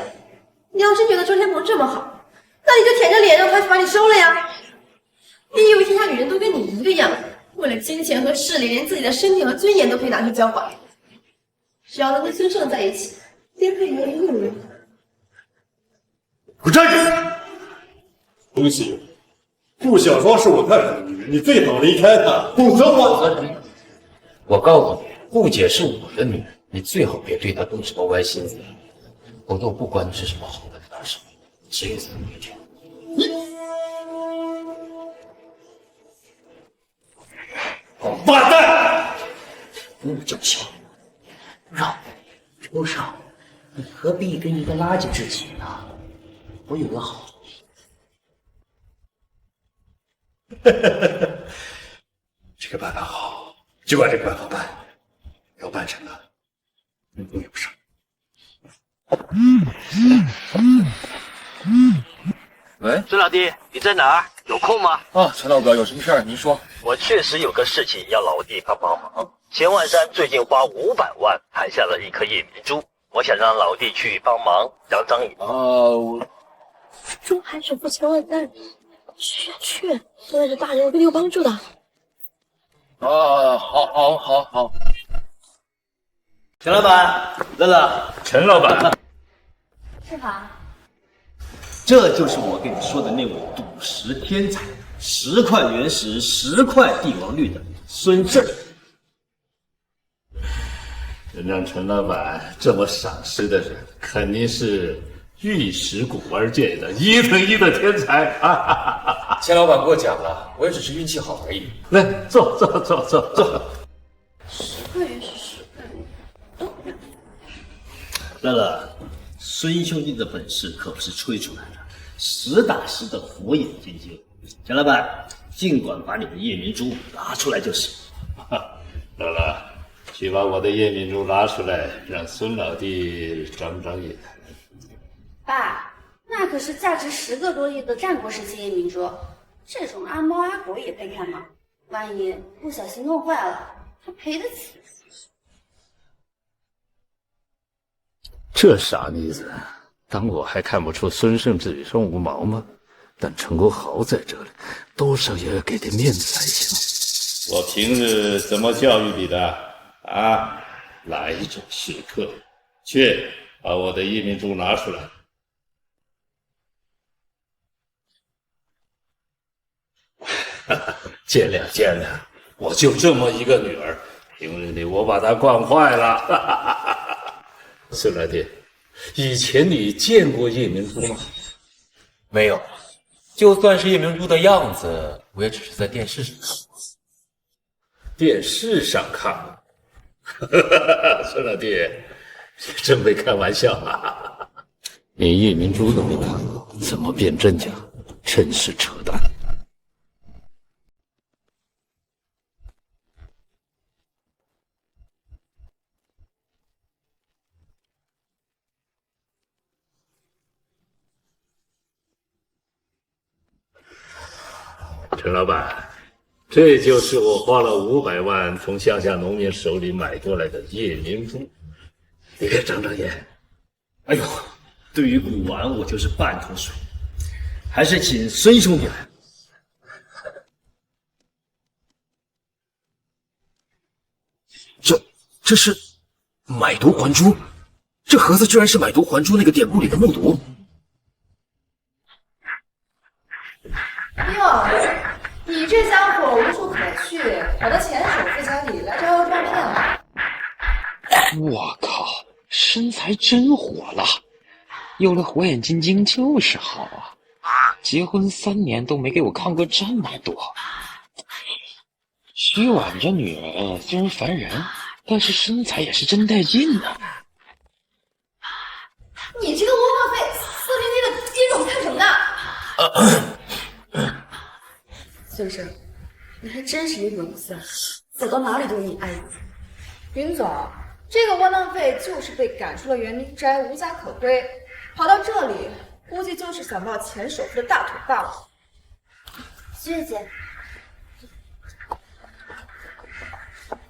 你要真觉得周天鹏这么好，那你就舔着脸让他去把你收了呀！你以为天下女人都跟你一个样，为了金钱和势力，连自己的身体和尊严都可以拿去交换？只要能跟孙胜在一起，颠沛流离又如何？给我站住！恭喜，顾小双是我看上的女人，你最好离开她，否则我告诉你，顾姐是我的女人，你最好别对她动什么歪心思，否则我不管你是什么好的大手，只有3个天。王八蛋！不叫嚣，让周少，你何必跟一个垃圾置气呢？我有个好主意。这个办法好，就按这个办法办。要办成了，你都有伤。喂，孙老弟，你在哪儿？有空吗？啊，陈老哥，有什么事儿您说。我确实有个事情要老弟他帮忙。钱万山最近花500万买下了一颗夜明珠，我想让老弟去帮忙张张眼。中海首富钱万山，去，所有的大人我给你有帮助的。好。陈老板，乐乐，陈老板，是吧？这就是我跟你说的那位赌石天才，10块原石，10块帝王绿的孙胜。能让陈老板这么赏识的人，肯定是玉石古玩界的1等1的天才啊！钱老板过奖了，我也只是运气好而已。来，坐。 10块原石10块都乐乐，孙兄弟的本事可不是吹出来的，实打实的火眼金睛。陈老板，尽管把你的夜明珠拿出来就是。乐乐，去把我的夜明珠拿出来，让孙老弟长长眼。爸，那可是价值10个多亿的战国时期夜明珠，这种阿猫阿狗也配看吗？万一不小心弄坏了，他赔得起？这傻妮子，当我还看不出孙胜嘴上无毛吗？但陈国豪在这里，多少也要给点面子才行。我平日怎么教育你的啊？来者是客，去把我的夜明珠拿出来。见谅见谅，我就这么一个女儿，平日里我把她惯坏了。孙老弟，以前你见过叶明珠吗？没有，就算是叶明珠的样子，我也只是在电视上看过。电视上看过。孙老弟，你真会开玩笑啊！连叶明珠都没看过，怎么辨真假？真是扯淡。陈老板，这就是我花了500万从乡下农民手里买过来的夜明珠，你别长长眼。哎呦，对于古玩我就是半桶水，还是请孙兄弟来。这是买椟还珠，这盒子居然是买椟还珠那个典故里的木牍。哟，你这家伙无处可去，跑到前首富家里来招摇撞骗了。我靠，身材真火辣，有了火眼金睛就是好啊！结婚3年都没给我看过这么多。徐婉这女人虽然烦人，但是身材也是真带劲呢。你这个窝囊废，色眯眯的接着我们看什么呢？先生，你还真是一个不三，走到哪里都有你爱人。云总，这个窝囊废就是被赶出了圆明斋，无家可归，跑到这里，估计就是想抱前首富的大腿罢了。徐姐姐，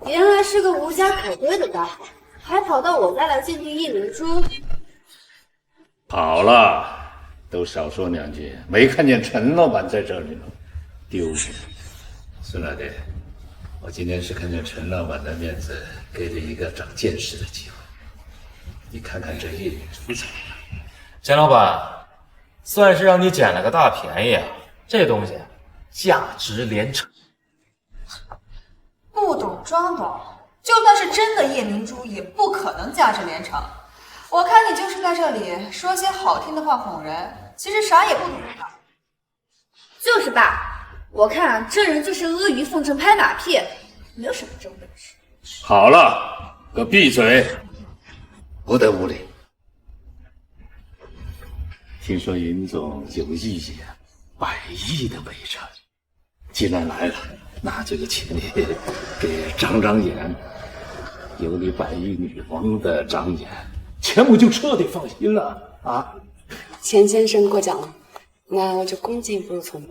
原来是个无家可归的大汉，还跑到我家来鉴定夜明珠。好了，都少说2句，没看见陈老板在这里吗？丢人！孙老弟，我今天是看见陈老板的面子，给你一个长见识的机会。你看看这夜明珠怎么样？钱老板，算是让你捡了个大便宜啊！这东西价值连城。不懂装懂，就算是真的夜明珠，也不可能价值连城。我看你就是在这里说些好听的话哄人，其实啥也不懂的。就是爸，我看这人就是阿谀奉承、拍马屁，没有什么真本事。好了，给我闭嘴，不得无礼。听说云总有意引100亿的围城，既然来了，那就请你给长长眼。有你100亿女王的长眼，钱母就彻底放心了啊！钱先生过奖了，那我就恭敬不如从命。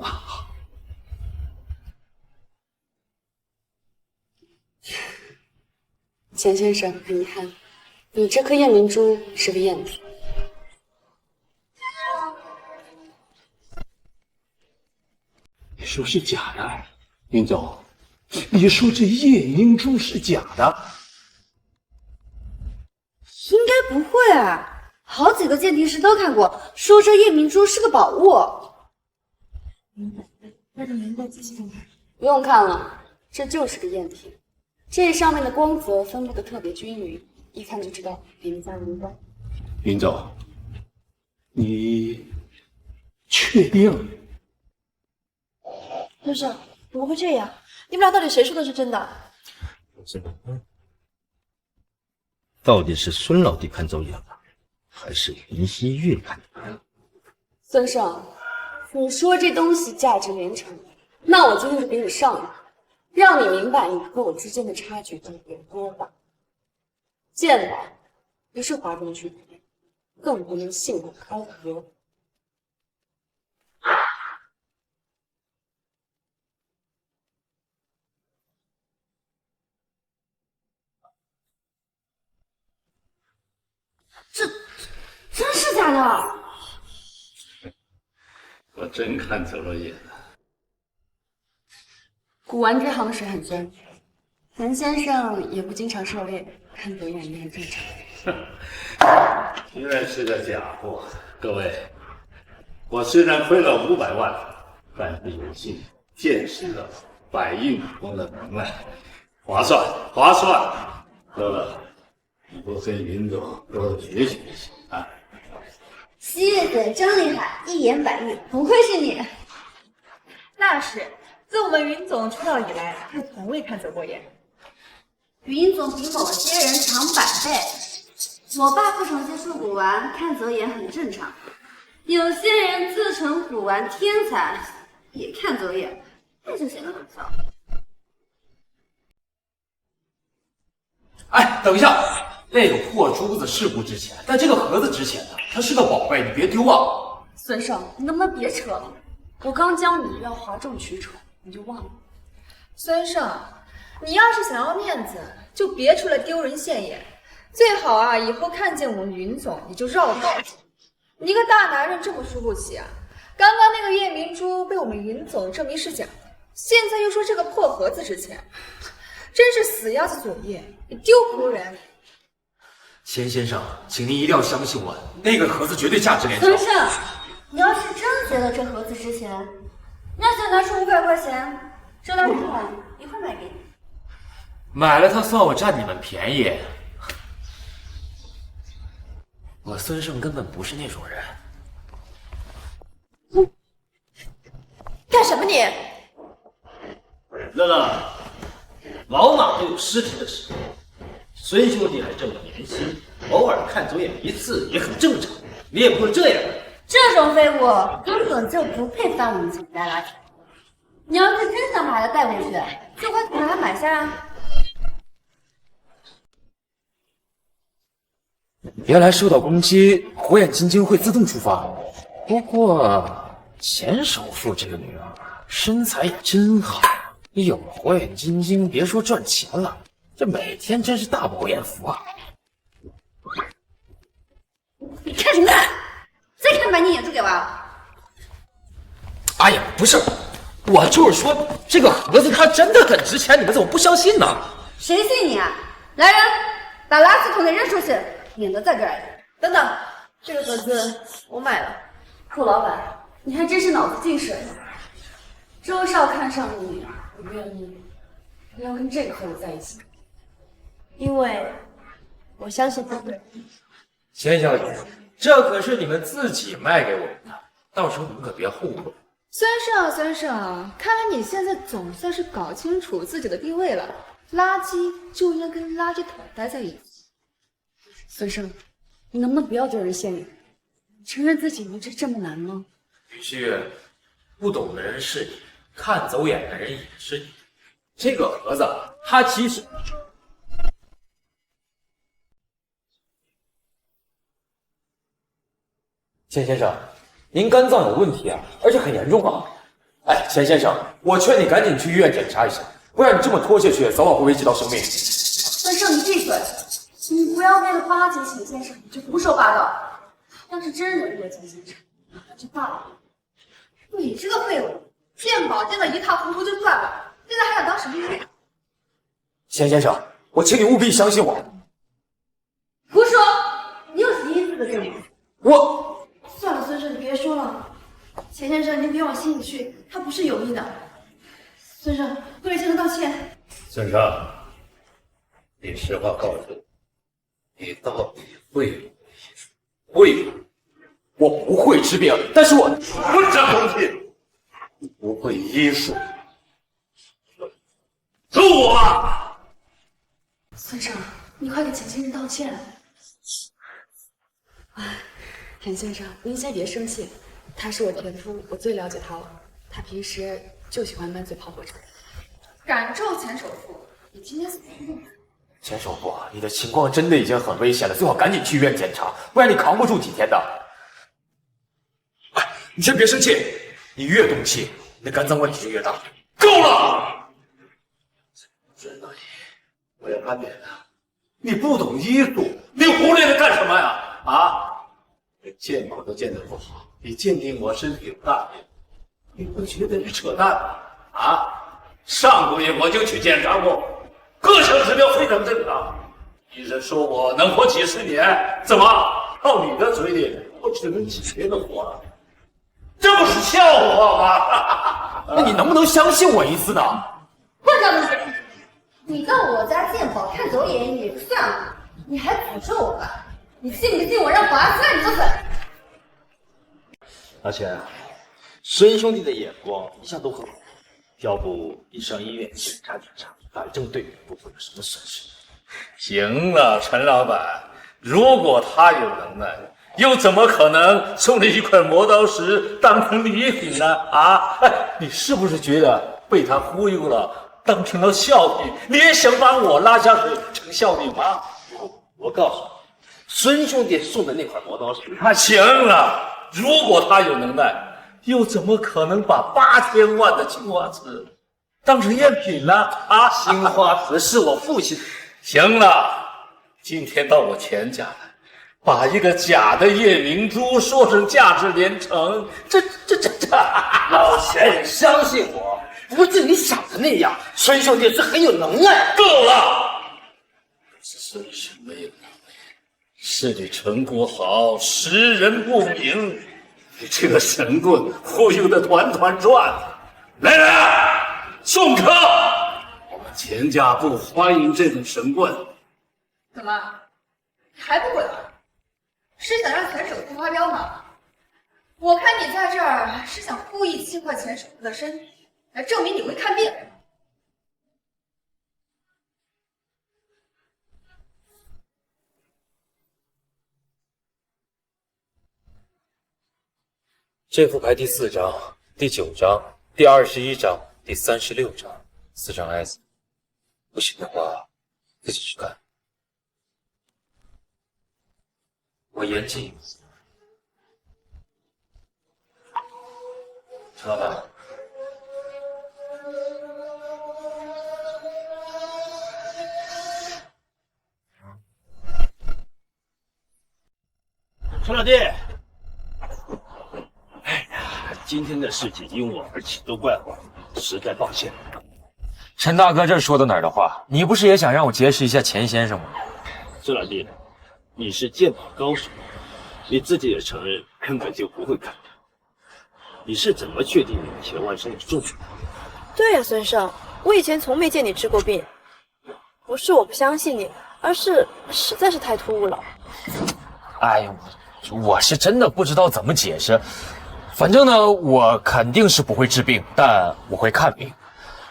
钱先生，很遗憾，你这颗夜明珠是个赝品。你说是假的，云总？你说这夜明珠是假的？应该不会啊，好几个鉴定师都看过，说这夜明珠是个宝物。不用看了，这就是个赝品。这上面的光泽分布的特别均匀，一看就知道里面加了荧光。云总，你确定？先生，怎么会这样？你们俩到底谁说的是真的？到底是孙老弟看走眼了，还是林希月看走眼了？孙胜，你说这东西价值连城，那我今天就给你上一课，让你明白你和我之间的差距到底有多大。鉴宝不是哗众取宠，更不能信口开河。真是假的？我真看走了眼了。古玩这行水很深，钱先生也不经常狩猎，看走眼也很正常。居然是个假货！各位，我虽然亏了500万，但是有幸见识了百亿武功的能耐，划算划算。乐乐，以后跟云总多多学习学习啊。西月姐真厉害，一言百喻，不愧是你。那是，自我们云总出道以来，就从未看走过眼。云总比某些人强100倍。我爸不成些术古玩，看走眼很正常。有些人自称古玩天才，也看走眼，那就显得很骚。哎，等一下，那个破珠子是不值钱，但这个盒子值钱的，它是个宝贝，你别丢啊！孙胜，你能不能别扯了？我刚教你要哗众取宠，你就忘了？孙胜，你要是想要面子，就别出来丢人现眼。最好啊，以后看见我们云总，你就绕道走。你一个大男人这么输不起啊？刚刚那个夜明珠被我们云总证明是假的，现在又说这个破盒子值钱，真是死鸭子嘴硬，丢仆人。钱先生，请您一定要相信我，那个盒子绝对价值连城。孙胜，你要是真觉得这盒子值钱，那就拿出500块钱，这道春晚一会儿买给你。买了它算我占你们便宜。我孙胜根本不是那种人。干什么你？乐乐，老马都有失体的时候，孙兄弟还这么年轻，偶尔看走眼一次也很正常。你也不会这样。这种废物根本就不配翻我们钱袋垃圾。你要是真想把它带回去，就快把它买下啊！原来受到攻击，火眼金睛会自动触发。不过钱首富这个女儿身材也真好，有了火眼金睛，别说赚钱了，这每天真是大饱眼福啊！你看什么看？再看把你眼珠给我！哎呀，不是，我就是说这个盒子它真的很值钱，你们怎么不相信呢？谁信你啊？来人，把垃圾桶给扔出去，免得再拽。等等，这个盒子我买了。寇老板，你还真是脑子进水。周少看上你，我愿意要跟这个盒子在一起，因为我相信他。钱小姐，这可是你们自己卖给我们的，到时候你们可别后悔。孙胜，看来你现在总算是搞清楚自己的定位了。垃圾就应该跟垃圾桶待在一起。孙胜，你能不能不要丢人现眼？承认自己明知这么难吗？雨旭，不懂的人是你，看走眼的人也是你。这个盒子，它其实……钱先生，您肝脏有问题啊，而且很严重啊！哎，钱先生，我劝你赶紧去医院检查一下，不然你这么拖下去，早晚会危及到生命。孙胜，你闭嘴！你不要为了巴结钱先生，你就胡说八道。要是真惹过钱先生，那就罢了。你这个废物，鉴宝鉴得一塌糊涂就算了，现在还想当神医？钱先生，我请你务必相信我。胡说！你有什么意思的证明？我算了，孙胜，你别说了。钱先生，您别往心里去，他不是有意的。孙胜，跪下道歉。孙胜，你实话告诉我，你到底会不会医术？会，我不会治病，但是我混账东西，你不会医术，揍我吧！孙胜，你快给钱先生道歉。钱先生，您先别生气，他是我前夫，我最了解他了。他平时就喜欢满嘴跑火车。敢咒钱首富，你今天死定了！钱首富，你的情况真的已经很危险了，最好赶紧去医院检查，不然你扛不住几天的。哎，你先别生气，你越动气，你的肝脏问题就越大。够了！知道我要翻脸了。你不懂医术，你胡来的干什么呀？啊！鉴宝都鉴得不好，你鉴定我身体有大病，你不觉得你扯淡吗？啊！上个月我就去检查过，各项指标非常正常，医生说我能活几十年，怎么靠你的嘴里我只能几天的活了？这不是笑话吗？那你能不能相信我一次呢？混账东西！你到我家鉴宝看走眼也就算了，你还诅咒我吧？你信不信我让保安撕烂你的粉？而且，孙兄弟的眼光一向都很好，要不你上医院检查检查，反正对你不会有什么损失。行了，陈老板，如果他有能耐，又怎么可能送你一块磨刀石当成礼品呢？啊，你是不是觉得被他忽悠了，当成了笑柄？你也想把我拉下水成笑柄吗？我告诉你，孙兄弟送的那块磨刀石，行了，如果他有能耐，又怎么可能把8000万的青花瓷当成赝品呢？啊，青花瓷是我父亲。行了，今天到我钱家来，把一个假的夜明珠说成价值连城，这，老钱，你相信我，不是你想的那样，孙兄弟是很有能耐。够了！孙是没有能耐，是你陈国豪识人不明，你这个神棍忽悠的团团转。来人，送客！我们钱家不欢迎这种神棍。怎么，你还不滚啊？是想让钱首富发飙吗？我看你在这儿是想故意轻快钱首富的身体，来证明你会看病。这副牌第4张、第9张、第21张、第36张，4张 S。不行的话，自己去看。我言尽。陈老板，陈老弟。今天的事情因我而起，都怪我，实在抱歉。陈大哥这说的哪儿的话？你不是也想让我结识一下钱先生吗？这老弟，你是鉴宝高手，你自己也承认根本就不会看他。你是怎么确定你的钱万身有重量？对呀，孙胜，我以前从没见你治过病，不是我不相信你，而是实在是太突兀了。哎呀，我是真的不知道怎么解释。反正呢，我肯定是不会治病，但我会看病。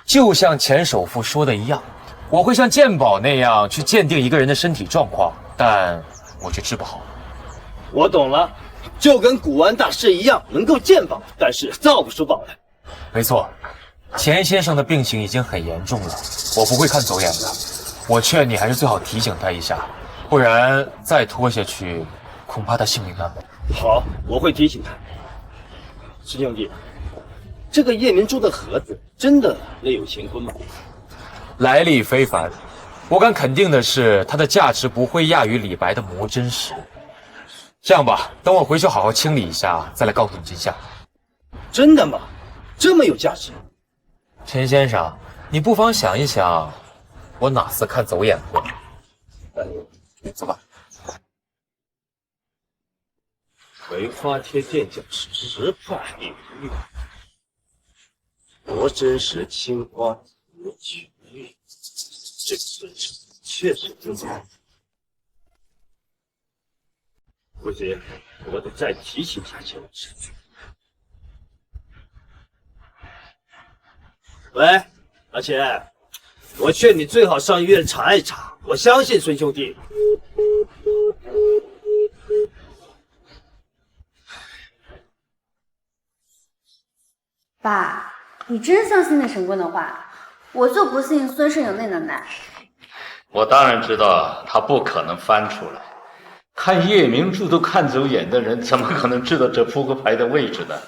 就像钱首富说的一样，我会像鉴宝那样去鉴定一个人的身体状况，但我却治不好。我懂了，就跟古玩大师一样，能够鉴宝，但是造不出宝来。没错，钱先生的病情已经很严重了，我不会看走眼的。我劝你还是最好提醒他一下，不然再拖下去，恐怕他性命难保。好，我会提醒他。师兄弟，这个夜明珠的盒子真的内有乾坤吗？来历非凡，我敢肯定的是，它的价值不会亚于李白的魔真石。这样吧，等我回去好好清理一下，再来告诉你真相。真的吗？这么有价值？陈先生，你不妨想一想，我哪次看走眼过？走吧。葵花贴垫脚石10块1玉，魔真石青花瓷曲玉，这个孙胜确实精彩。不行，我得再提醒一下钱老师。喂，阿钱，我劝你最好上医院查一查，我相信孙兄弟。爸，你真相信那神棍的话？我就不信孙胜有那能耐。我当然知道他不可能翻出来，看夜明珠都看走眼的人，怎么可能知道这扑克牌的位置呢？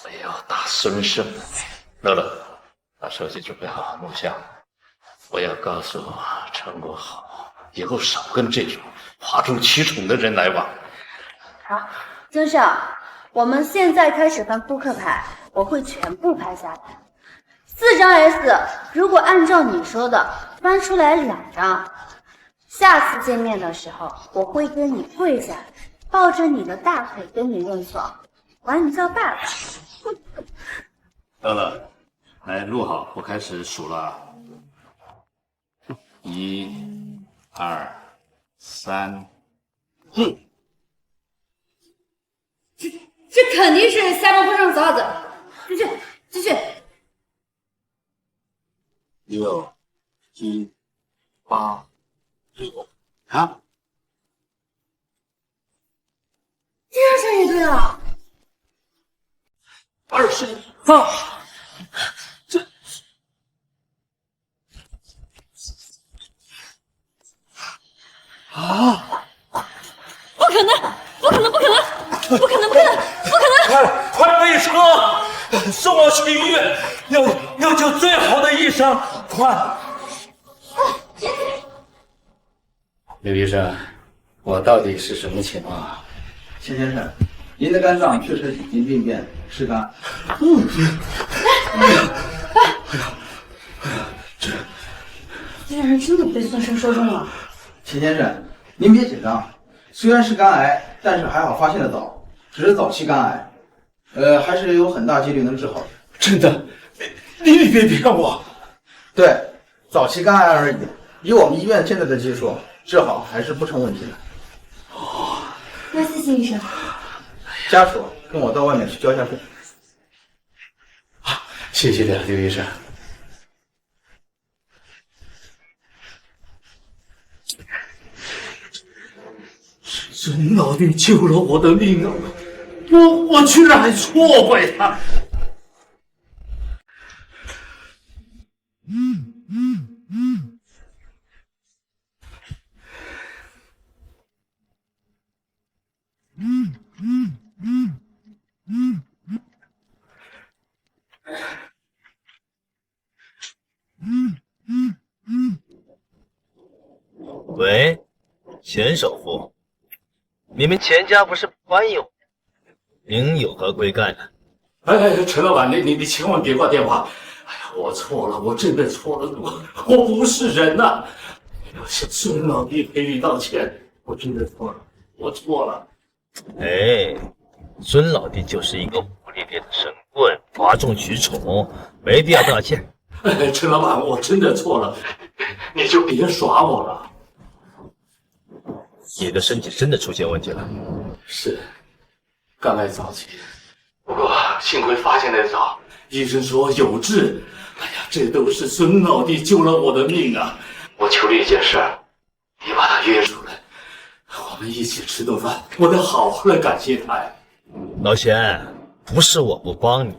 我要打孙胜！乐乐，把手机准备好录像。我要告诉陈国豪，以后少跟这种哗众取宠的人来往。好，孙胜，我们现在开始翻扑克牌，我会全部拍下来。4张 S， 如果按照你说的翻出来2张，下次见面的时候，我会跟你跪下来，抱着你的大腿跟你认错，管你叫爸爸。乐乐，来录好，我开始数了啊。1、2、3。这肯定是瞎猫碰上嫂子。继续。 6、7、8、9啊！这样算也对了。 20啊！这啊！不可能！快备车，送我去医院，要救最好的医生，快！刘医生，我到底是什么情况啊？钱先生，您的肝脏确实已经病变，是肝。竟然真的被孙生说中了。钱先生，您别紧张，虽然是肝癌，但是还好发现的早，只是早期肝癌，还是有很大几率能治好的。真的？你别骗我！对，早期肝癌而已，以我们医院现在的技术，治好还是不成问题的。那谢谢医生。家属跟我到外面去交一下费。谢谢刘医生。孙老弟救了我的命啊！我居然还错怪他！喂，钱首富，你们钱家不是欢迎我，您有何贵干呢？哎，陈老板，你千万别挂电话！哎呀，我错了，我真的错了，我不是人呐！要向孙老弟赔礼道歉，我真的错了，我错了。哎，孙老弟就是一个武力练的神棍，哗众取宠，没必要道歉。哎，陈老板，我真的错了，你就别耍我了。你的身体真的出现问题了？是，肝癌早期，不过幸亏发现的早，医生说有治。哎呀，这都是孙老弟救了我的命啊！我求你一件事，你把他约出来，我们一起吃顿饭，我得好好的感谢他呀。老钱，不是我不帮你，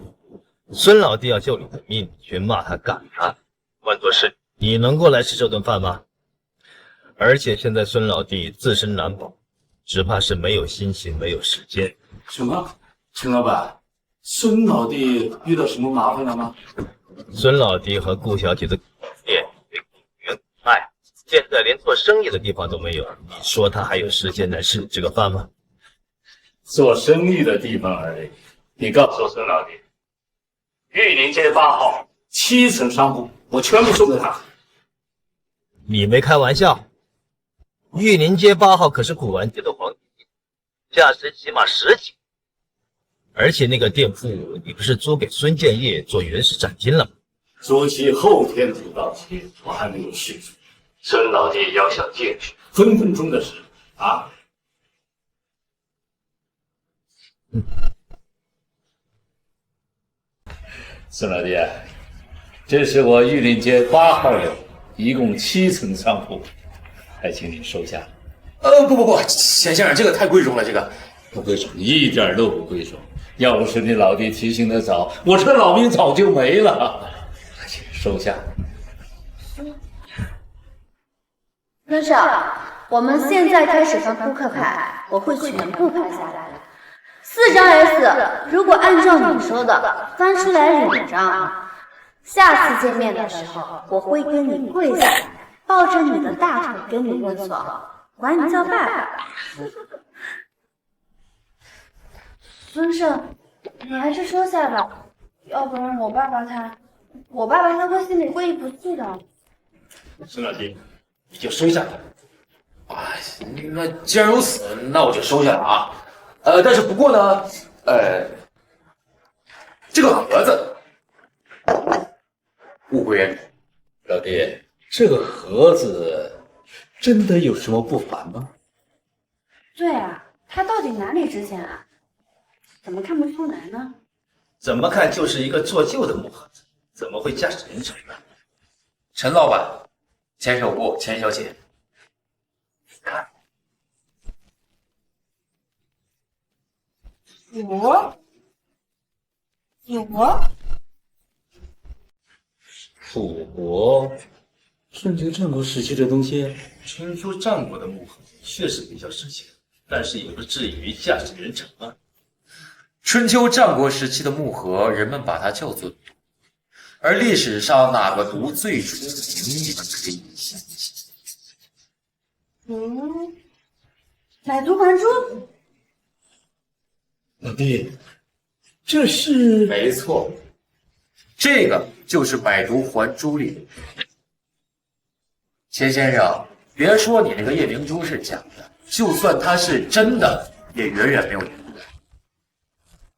孙老弟要救你的命，你却骂他赶他，换作是你能够来吃这顿饭吗？而且现在孙老弟自身难保，只怕是没有心情，没有时间。什么？陈老板，孙老弟遇到什么麻烦了吗？孙老弟和顾小姐的店被雇员害，现在连做生意的地方都没有，你说他还有时间来吃这个饭吗？做生意的地方而已。你告诉孙老弟，玉林街8号7层商铺，我全部送给他。你没开玩笑？玉林街8号可是古玩街的黄金地，价值起码10几。而且那个店铺你不是租给孙建业做原始展厅了吗？租期后天就到期，我还没有续租。孙老弟要想进去，分分钟的事啊！孙老弟，这是我玉林街8号的，一共7层商铺，还请你收下。不，钱先生，这个太贵重了，这个不贵重，一点都不贵重。要不是你老弟提醒的早，我这老命早就没了。请收下。先生，我们现在开始翻扑克牌，我会全部拍下来。4张 S， 如果按照你说的翻出来2张，下次见面的时候，我会跟你跪下来，抱着你的大腿跟你认错，管你叫爸爸。孙胜，你还是收下吧，要不然我爸爸他会心里过意不去的。孙老弟，你就收下吧。啊，那既然如此，那我就收下了啊。但是不过呢，这个盒子物归原主。老弟，这个盒子真的有什么不凡吗？对啊，它到底哪里值钱啊？怎么看不出来呢？怎么看就是一个做旧的木盒子，怎么会驾驶人成呢？陈老板、钱首部、钱小姐，看，楚国春秋战国时期的东西，春秋战国的木盒子确实比较值钱，但是也不至于驾驶人成啊。春秋战国时期的木盒，人们把它叫做毒，而历史上哪个毒最出名，你们可以想一想。买椟还珠。老弟，这是？没错，这个就是买椟还珠里的。钱先生，别说你那个夜明珠是假的，就算它是真的，也远远没有你毒。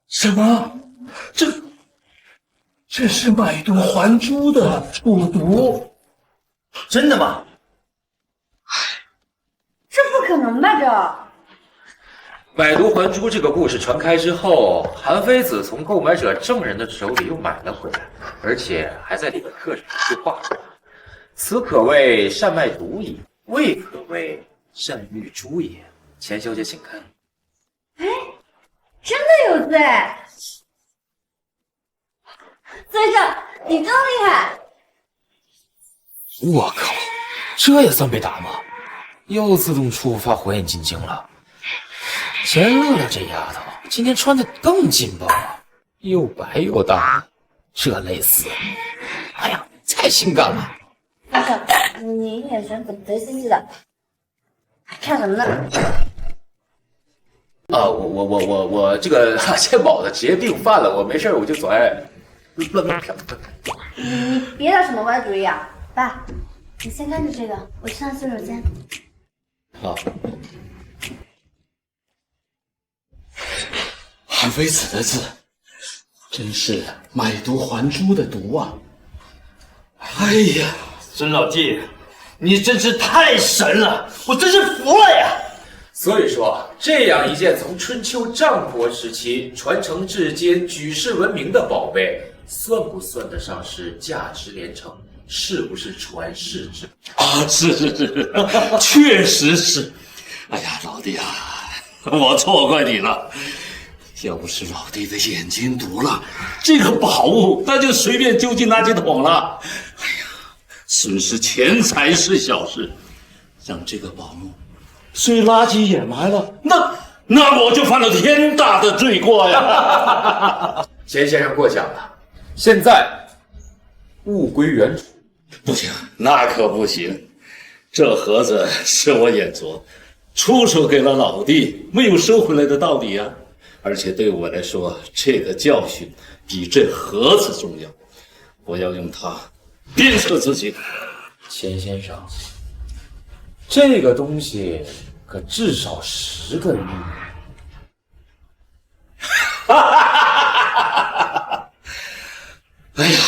什么？这是买椟还珠的蛊毒？真的吗？这不可能吧？这买椟还珠这个故事传开之后，韩非子从购买者证人的手里又买了回来，而且还在里边刻上一句话：“此可谓善卖毒矣，未可谓善育珠也。”钱小姐，请看。哎，真的有字哎！先生，你真厉害！我靠，这也算被打吗？又自动触发火眼金睛了。钱乐乐这丫头今天穿的更劲爆了，又白又大，这蕾丝，哎呀，太性感了。先生，你眼神怎么贼兮兮的？看什么呢？我这个健保的职业病犯了，我没事我就总爱乱瞟。你别打什么歪主意啊！爸，你先看着这个，我去趟洗手间。好。韩非子的字，真是买椟还珠的毒啊！哎呀，孙老弟，你真是太神了，我真是服了呀！所以说，这样一件从春秋战国时期传承至今、举世闻名的宝贝，算不算得上是价值连城？是不是传世之宝啊？是，确实是。哎呀，老弟啊，我错怪你了。要不是老弟的眼睛毒了，这个宝物那就随便丢进垃圾桶了。哎呀，损失钱财是小事，让这个宝物随垃圾掩埋了，那我就犯了天大的罪过呀！钱先生过奖了，现在物归原主。不行，那可不行。这盒子是我眼拙，出手给了老弟，没有收回来的道理啊。而且对我来说，这个教训比这盒子重要。我要用它鞭策自己。钱先生，这个东西可至少10个亿。哎呀，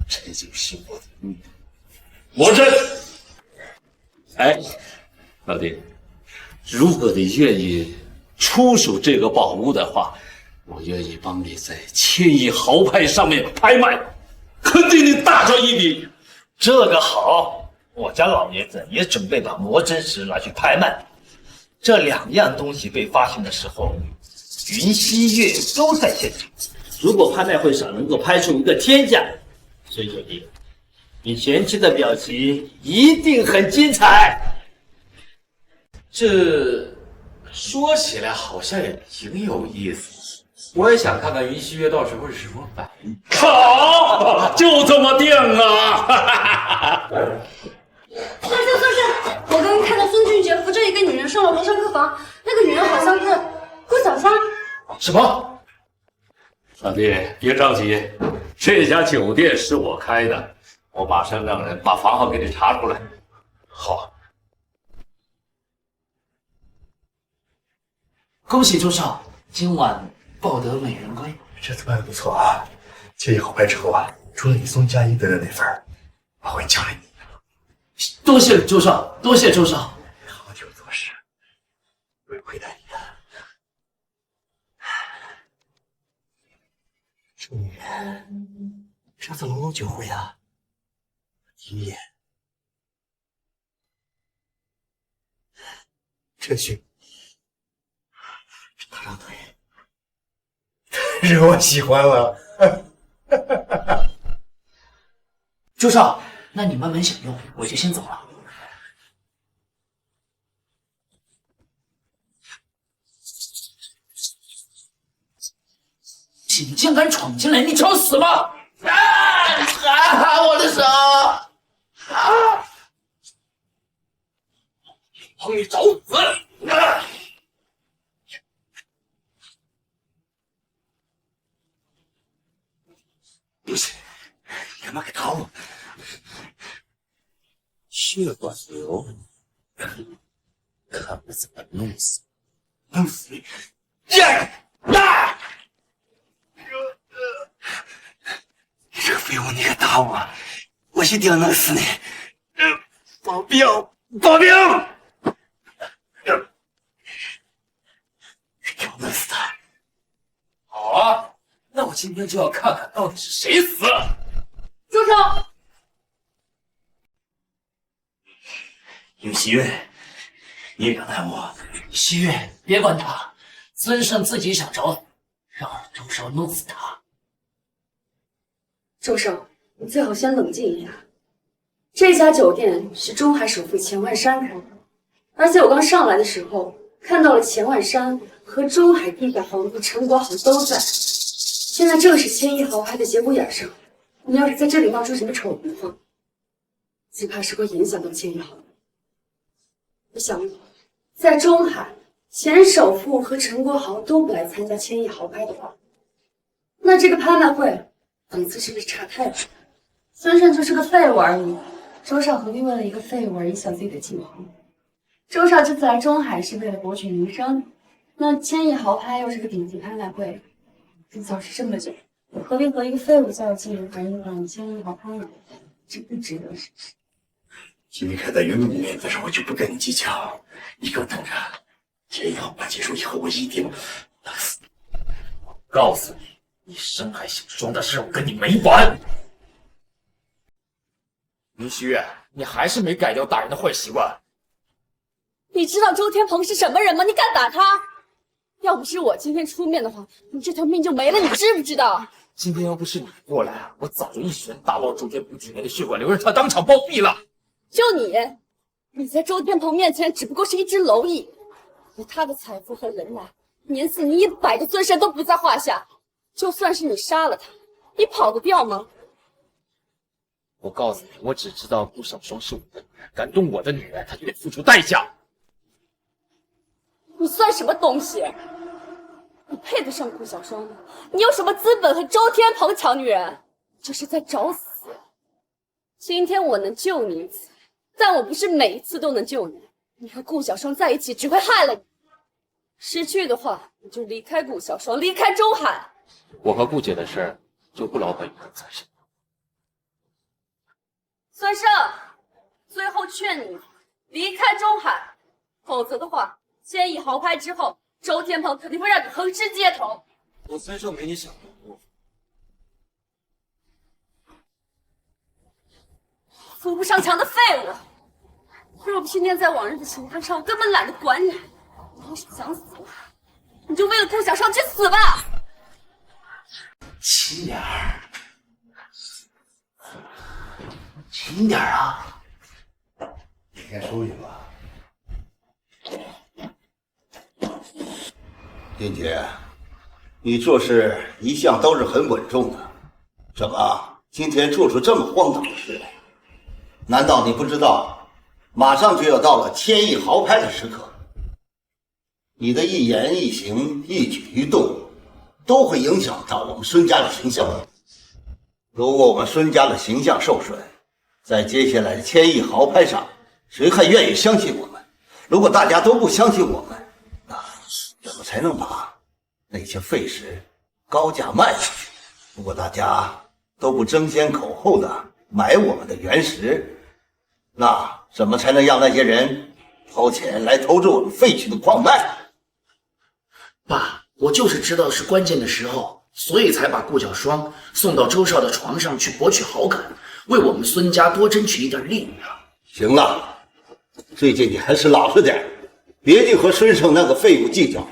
这就是我的命，我认。哎，老弟，如果你愿意出手这个宝物的话，我愿意帮你在千亿豪拍上面拍卖，肯定你大赚一笔。这个好，我家老爷子也准备把魔真石拿去拍卖。这2样东西被发现的时候，云溪月都在现场。如果拍卖会上能够拍出一个天价，孙小弟，你前期的表情一定很精彩。这说起来好像也挺有意思，我也想看看云溪月到时候是什么反应。好，就这么定了。孙生，我刚刚看到孙俊杰扶着一个女人上了楼上客房，那个女人好像是顾小芳。什么？老弟，别着急，这家酒店是我开的，我马上让人把房号给你查出来。好。恭喜朱少，今晚抱得美人归。这次卖的不错啊，千亿豪拍之后啊，除了你孙家一的那份儿，我会交给你的。多谢周少，多谢周少。好酒做事，不会亏待你的。祝你这次龙龙酒会啊，第一眼，这许这大长腿太惹我喜欢了。周少，那你慢慢享用，我就先走了。你竟敢闯进来，你找死吗？我的手！帮你找死！不行，干嘛给掏我？血管瘤，看我怎么弄死弄死你！你这个废物，你敢打我，我一定要弄死你！保镖，保镖！给我弄死他！好啊，那我今天就要看看到底是谁死。住手！有喜悦，你也敢赖我？西月，别管他，孙胜自己想找死，让周少弄死他。周少，你最好先冷静一下。这家酒店是中海首富钱万山开的，而且我刚上来的时候看到了钱万山和中海地下豪族陈国豪都在。现在正是千亿豪拍的节骨眼上，你要是在这里闹出什么丑闻的话，只怕是会影响到千亿豪拍。你想，在中海钱首富和陈国豪都不来参加千亿豪拍的话，那这个拍卖会档次是不是差太远？孙胜就是个废物而已，周少何必为了一个废物而影响自己的计划？周少这次来中海是为了博取名声，那千亿豪拍又是个顶级拍卖会，这造势这么久，何必和一个废物较劲而影响千亿豪拍呢？这不值得，是不是？今天看在原本的面子上，我就不跟你计较。你给我等着，千亿豪拍结束以后，我一定弄死你！我告诉你，你深海小庄的事我跟你没完。宁虚月，你还是没改掉大人的坏习惯。你知道周天鹏是什么人吗？你敢打他？要不是我今天出面的话，你这条命就没了，你知不知道？今天要不是你过来，我早就一拳打爆周天鹏体内的血管瘤，让他当场暴毙了。就你在周天鹏面前只不过是一只蝼蚁，以他的财富和人脉，碾死你100个尊神都不在话下。就算是你杀了他，你跑得掉吗？我告诉你，我只知道顾小双是我的女人，敢动我的女人，她就得付出代价。你算什么东西？你配得上顾小双吗？你有什么资本和周天鹏抢女人？这是在找死！今天我能救你一次，但我不是每一次都能救你。你和顾小双在一起只会害了你。识趣的话，你就离开顾小双，离开中海。我和顾姐的事就不劳烦你们参与。孙胜，最后劝你离开中海，否则的话，千亿豪拍之后，周天鹏肯定会让你横尸街头。我孙胜没你想的多。扶不上墙的废物！若不是念在往日的情分上，我根本懒得管你。你要是想死，你就为了顾小双去死吧！轻点儿，轻点儿啊！你先出去吧。丁姐，你做事一向都是很稳重的，怎么今天做出这么荒唐的事来？难道你不知道，马上就要到了千亿豪拍的时刻？你的一言一行、一举一动，都会影响到我们孙家的形象。如果我们孙家的形象受损，在接下来的千亿豪拍上，谁还愿意相信我们？如果大家都不相信我们，那怎么才能把那些废石高价卖出去？如果大家都不争先恐后的买我们的原石，那怎么才能让那些人掏钱来投资我们废弃的矿脉？爸，我就是知道是关键的时候，所以才把顾小霜送到周少的床上去博取好感，为我们孙家多争取一点利益啊。行了，最近你还是老实点，别去和孙胜那个废物计较，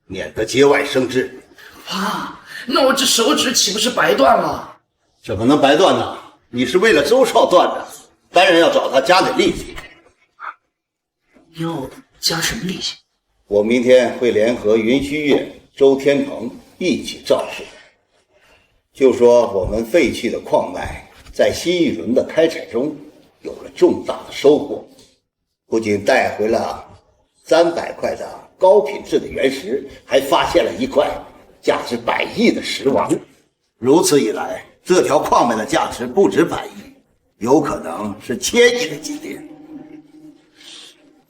免得节外生枝。爸，那我这手指岂不是白断了？怎么能白断呢？你是为了周少断的，当然要找他加点力气。要加什么力气？我明天会联合云虚月、周天鹏一起造势，就说我们废弃的矿脉在新一轮的开采中有了重大的收获，不仅带回了300块的高品质的原石，还发现了一块价值100亿的石王。如此一来，这条矿脉的价值不止100亿，有可能是1000亿的级别。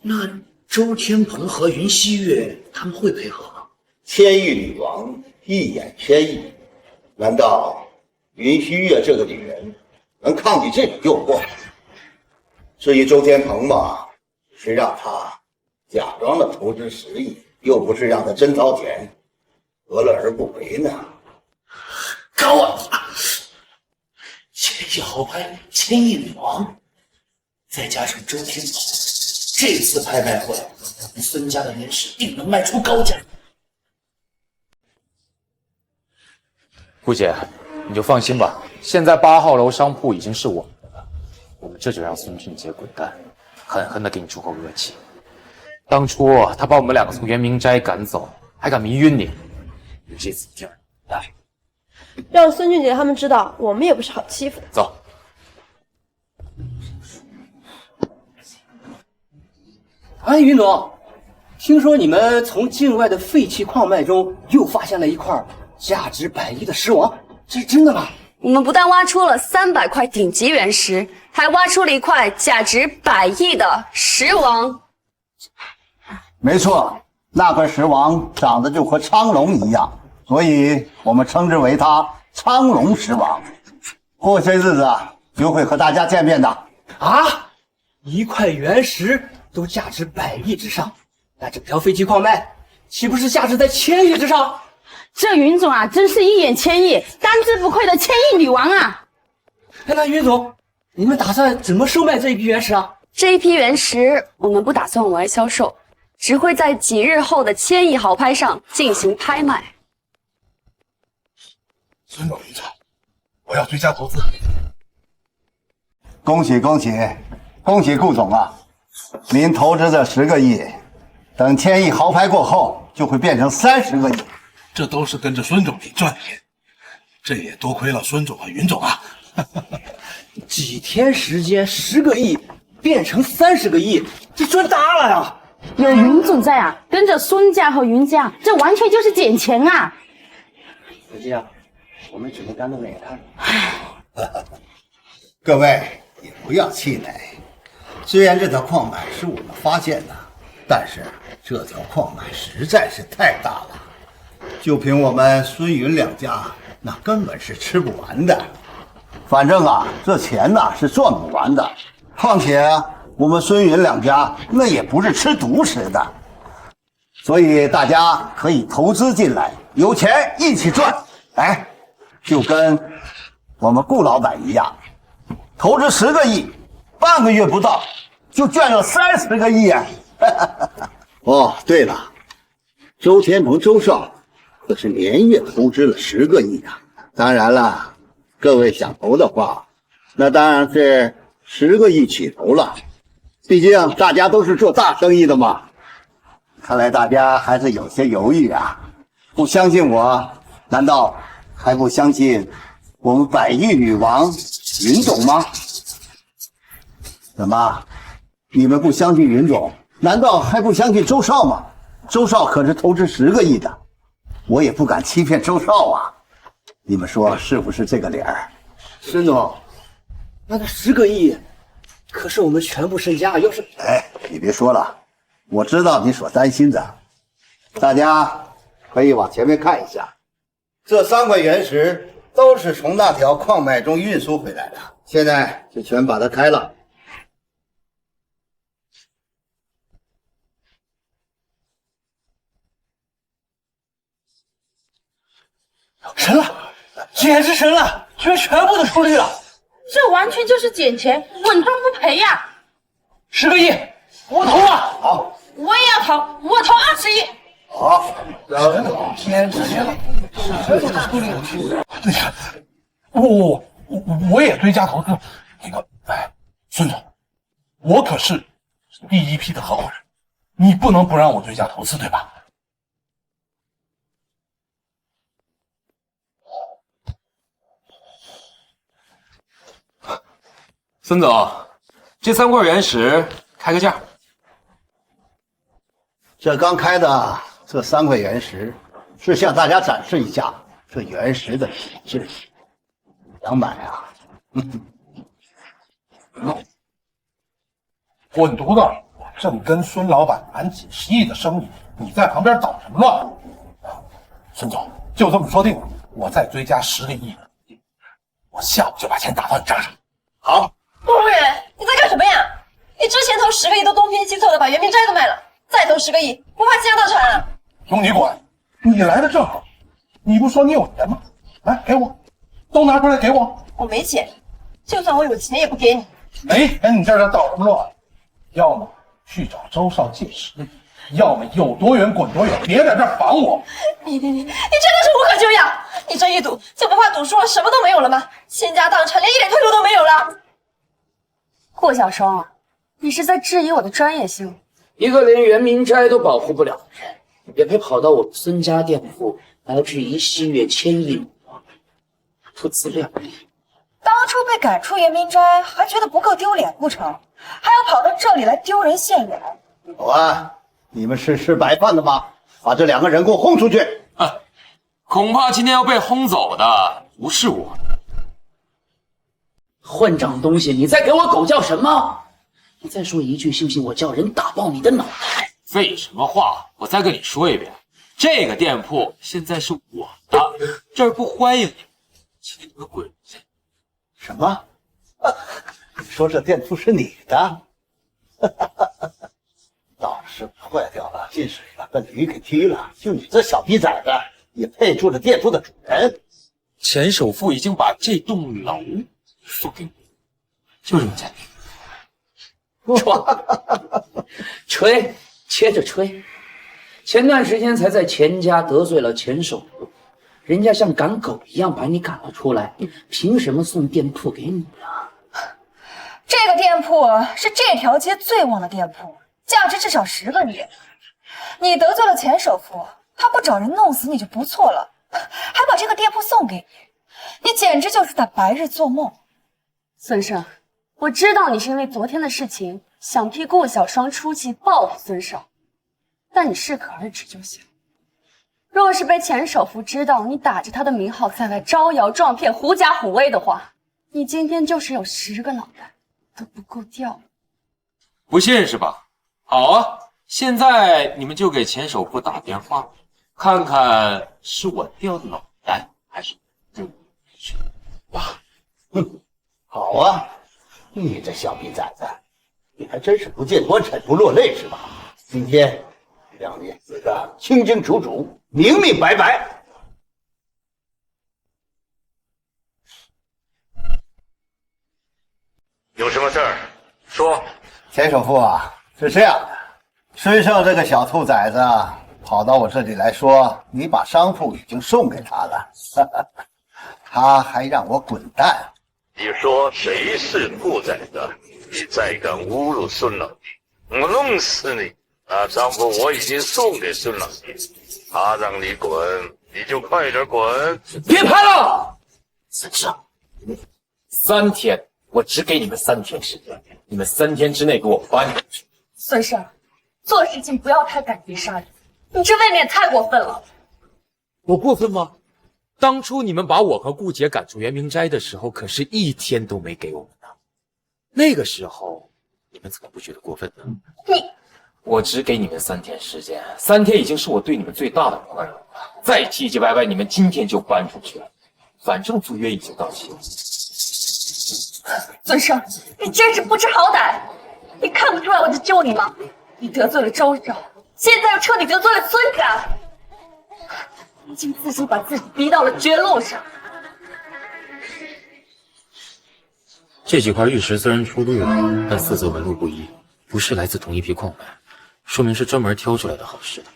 那周天鹏和云溪月他们会配合吗？1000亿女王一眼1000亿，难道云虚月这个女人能抗拒这种诱惑？至于周天鹏嘛，是让他假装的投资10亿，又不是让他真掏钱，何乐而不为呢？高啊！1000亿豪拍，1000亿女王，再加上周天鹏，这次拍卖会，我们孙家的原石定能卖出高价。顾姐，你就放心吧，现在8号楼商铺已经是我们的了，我们这就让孙俊杰滚蛋，狠狠地给你出口恶气。当初他把我们2个从圆明斋赶走，还敢迷晕你，你这次一定来。让孙俊杰他们知道，我们也不是好欺负的。走。哎，云总，听说你们从境外的废弃矿脉中又发现了一块价值100亿的石王，这是真的吗？我们不但挖出了300块顶级原石，还挖出了一块价值100亿的石王。没错，那块石王长得就和苍龙一样，所以我们称之为它苍龙石王。过些日子就会和大家见面的。啊，一块原石都价值100亿之上，那整条废弃矿脉岂不是价值在1000亿之上？这云总啊，真是一眼1000亿，当之无愧的1000亿女王啊！那云总，你们打算怎么收买这一批原石啊？这一批原石我们不打算往外销售，只会在几日后的1000亿豪拍上进行拍卖。孙总，我要追加投资。恭喜恭喜恭喜顾总啊！您投资这10个亿，等1000亿豪拍过后，就会变成30个亿。这都是跟着孙总你赚钱，这也多亏了孙总和云总啊！几天时间10个亿变成30个亿，这赚大了呀！有云总在啊，跟着孙家和云家，这完全就是捡钱啊！可惜啊，我们只能干瞪眼看。各位也不要气馁，虽然这条矿脉是我们发现的，但是这条矿脉实在是太大了，就凭我们孙云2家，那根本是吃不完的。反正这钱是赚不完的。况且我们孙云2家那也不是吃独食的，所以大家可以投资进来，有钱一起赚。哎，就跟我们顾老板一样，投资10个亿，半个月不到就赚了30个亿啊！哦，对了，周天鹏、周少可是连月投资了10个亿啊！当然了，各位想投的话，那当然是10个亿起投了，毕竟大家都是做大生意的嘛。看来大家还是有些犹豫啊，不相信我，难道还不相信我们100亿女王云总吗？怎么，你们不相信云总，难道还不相信周少吗？周少可是投资10个亿的，我也不敢欺骗周少啊！你们说是不是这个理儿？孙总，那个10个亿，可是我们全部身家，要是……哎，你别说了，我知道你所担心的。大家可以往前面看一下，这3块原石都是从那条矿脉中运输回来的，现在就全把它开了。神了，简直神了，居然全部都出力了！这完全就是捡钱，稳赚不赔呀！10个亿，我投了。好，我也要投，我投20亿。好，简直了，全部都出力了。对呀，我也追加投资。那个，孙总，我可是第一批的合伙人，你不能不让我追加投资，对吧？孙总，这3块原石开个价。这刚开的这3块原石，是向大家展示一下这原石的品质。想买啊？滚犊子！我正跟孙老板谈几10亿的生意，你在旁边捣什么乱？孙总，就这么说定了，我再追加10个亿，我下午就把钱打到你账上。好。顾委员，你在干什么呀？你之前投10个亿都东拼西凑的把圆明斋都卖了，再投10个亿，不怕倾家荡产啊？用你管！你来的正好，你不说你有钱吗？来，给我，都拿出来给我。我没钱，就算我有钱也不给你。没钱，你这是捣什么乱？要么去找周少借10个亿，要么有多远滚多远，别在这儿烦我。你真的是无可救药！你这一赌就不怕赌输了什么都没有了吗？倾家荡产，连一点退路都没有了。顾小双，你是在质疑我的专业性？一个连圆明斋都保护不了的人，也配跑到我们孙家店铺来质疑西岳千亿母王？出资料！当初被赶出圆明斋，还觉得不够丢脸不成？还要跑到这里来丢人现眼？保安，你们是吃白饭的吗？把这2个人给我轰出去！恐怕今天要被轰走的不是我。混账东西，你在给我狗叫什么？你再说一句，信不信我叫人打爆你的脑袋？废什么话！我再跟你说一遍，这个店铺现在是我的，这儿不欢迎你，请你们滚去！什么？你说这店铺是你的？老师傅坏掉了，进水了，把驴给踢了。就你这小逼崽子，也配做这店铺的主人？钱首富已经把这栋楼送给你，就这么简单。吹，接着吹。前段时间才在钱家得罪了钱首富，人家像赶狗一样把你赶了出来，凭什么送店铺给你啊？这个店铺是这条街最旺的店铺，价值至少10个亿。你得罪了钱首富，他不找人弄死你就不错了，还把这个店铺送给你，你简直就是在白日做梦。孙胜，我知道你是因为昨天的事情想替顾小双出气报复孙少，但你适可而止就行。若是被钱首富知道你打着他的名号在外招摇撞骗、狐假虎威的话，你今天就是有10个脑袋都不够掉。不信是吧？好啊，现在你们就给钱首富打电话，看看是我掉的脑袋，还是你去吧。好啊，你这小逼崽子，你还真是不见棺材不落泪是吧？今天让你死的清清楚楚、明明白白。有什么事儿说。钱首富啊，是这样的，孙胜这个小兔崽子跑到我这里来说，你把商铺已经送给他了，他还让我滚蛋。你说谁是兔崽子？你再敢侮辱孙老弟，我弄死你！那商铺我已经送给孙老弟，他让你滚，你就快点滚！别拍了！孙胜，3天，我只给你们3天时间，你们3天之内给我搬出去。孙胜，做事情不要太赶尽杀人，你这未免太过分了。我过分吗？当初你们把我和顾姐赶出圆明斋的时候，可是1天都没给我们呢。那个时候，你们怎么不觉得过分呢？我只给你们3天时间，3天已经是我对你们最大的宽容了。再唧唧歪歪，你们今天就搬出去了。反正租约已经到期了。孙胜，你真是不知好歹！你看不出来我在救你吗？你得罪了周芷，现在又彻底得罪了孙家，已经自己把自己逼到了绝路上。这几块玉石虽然出绿了，但四则纹路不一，不是来自同一批矿脉，说明是专门挑出来的好石头。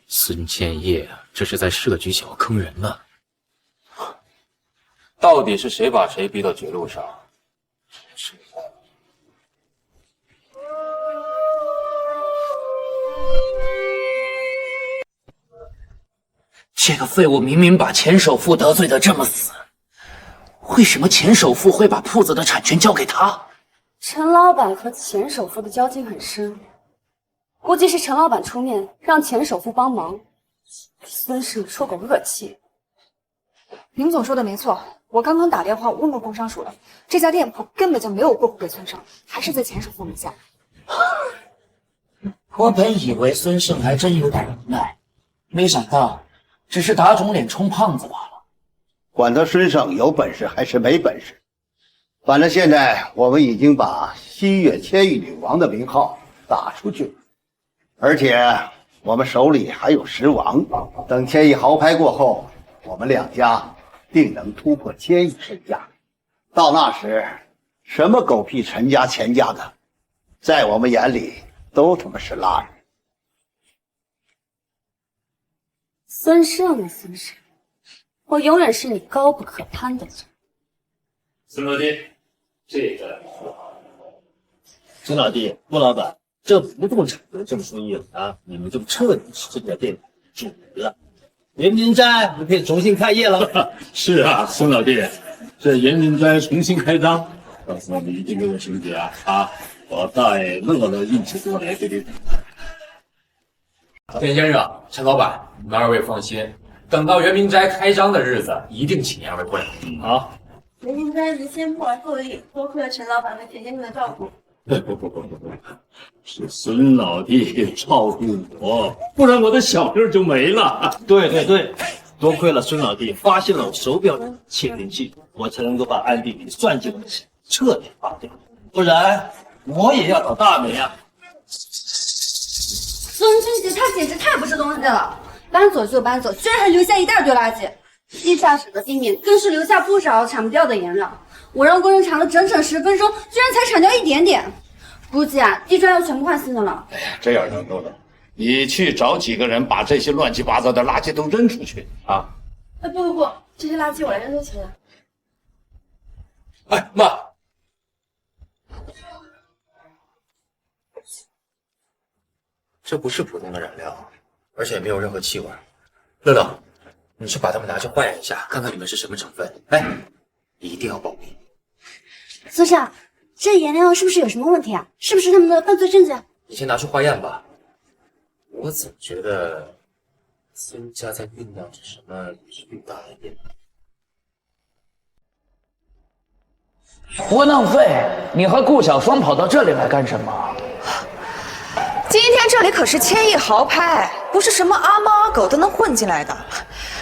孙千叶，这是在设局想要坑人呢。到底是谁把谁逼到绝路上？这个废物明明把钱首富得罪得这么死，为什么钱首富会把铺子的产权交给他？陈老板和钱首富的交情很深，估计是陈老板出面让钱首富帮忙。孙胜出口恶气。林总说的没错，我刚刚打电话问过工商署了，这家店铺根本就没有过户给孙胜，还是在钱首富名下。我本以为孙胜还真有点能耐，没想到只是打肿脸充胖子罢了。管他孙胜有本事还是没本事，反正现在我们已经把西岳千亿女王的名号打出去了，而且我们手里还有石王，等千亿豪拍过后，我们两家定能突破1000亿身价。到那时，什么狗屁陈家钱家的，在我们眼里都他妈是垃圾。孙胜啊，孙胜，我永远是你高不可攀的人。孙老弟，这个孙老弟、郭老板，这不动产的这么生意啊，你们就彻底是这家店主了。延津斋，你可以重新开业了。是啊，孙老弟，这延津斋重新开张，到时候你一定给我兄弟我带乐乐一起过来给你。田先生、陈老板，你们二位放心，等到圆明斋开张的日子，一定请二位过来。好。圆明斋人先不来受益，多亏了陈老板和田先生的照顾。不，是孙老弟照顾我，不然我的小命就没了。对，多亏了孙老弟发现了我手表的窃听器，我才能够把暗地里算计我的钱彻底拔掉，不然我也要倒大霉啊！孙清杰他简直太不是东西了，搬走就搬走，居然还留下一大堆垃圾。地下室的地面更是留下不少铲不掉的颜料，我让工人铲了整整10分钟，居然才铲掉一点点。估计地砖要全部换新的了。哎呀，这样能够的，你去找几个人把这些乱七八糟的垃圾都扔出去啊！不，这些垃圾我来扔就行了。哎妈！这不是普通的染料，而且没有任何气味。乐乐，你去把它们拿去化验一下，看看里面是什么成分。哎，一定要保密。孙少，这颜料是不是有什么问题啊？是不是他们的犯罪证据？你先拿去化验吧。我总觉得孙家在酝酿着什么巨大的阴谋。窝囊废！你和顾小双跑到这里来干什么？今天这里可是1000亿豪拍，不是什么阿猫阿狗都能混进来的。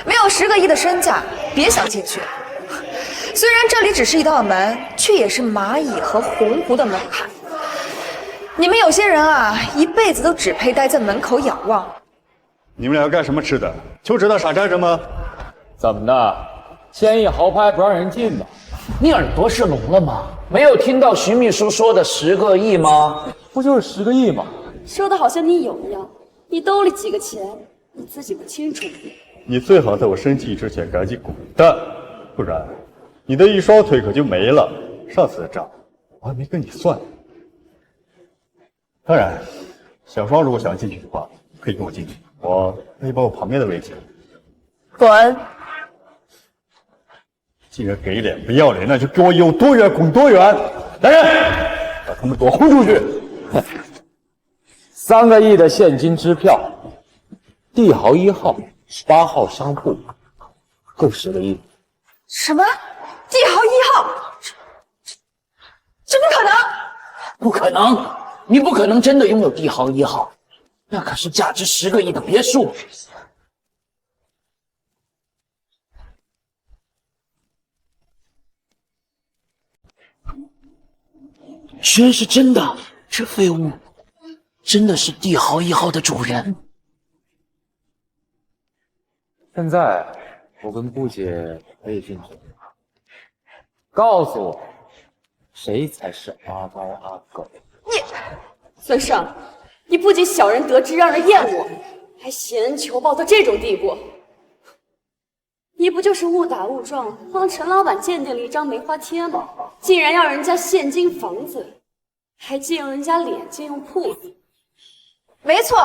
没有10个亿的身价，别想进去。虽然这里只是一道门，却也是蚂蚁和鸿鹄的门槛。你们有些人啊，一辈子都只配待在门口仰望。你们俩要干什么吃的？就知道傻站着吗？怎么的？1000亿豪拍不让人进吗？你耳朵是聋了吗？没有听到徐秘书说的10个亿吗？不就是10个亿吗？说的好像你有一样，你兜里几个钱，你自己不清楚吗？你最好在我生气之前赶紧滚蛋，不然你的一双腿可就没了。上次的账我还没跟你算。当然，小双如果想进去的话，可以跟我进去，我可以把我旁边的位置。滚！既然给脸不要脸，那就给我有多远滚多远！来人，把他们给我轰出去！3个亿的现金支票，帝豪1号、8号商铺，共10个亿。什么？帝豪1号？这不可能！不可能！你不可能真的拥有帝豪1号，那可是价值10个亿的别墅。居然是真的！这废物真的是帝豪1号的主人。现在我跟顾姐可以进去了，告诉我，谁才是阿猫阿狗？孙胜，你不仅小人得志让人厌恶，还挟恩求报到这种地步。你不就是误打误撞帮陈老板鉴定了一张梅花贴吗？竟然要人家现金房子，还借用人家脸借用铺子。没错，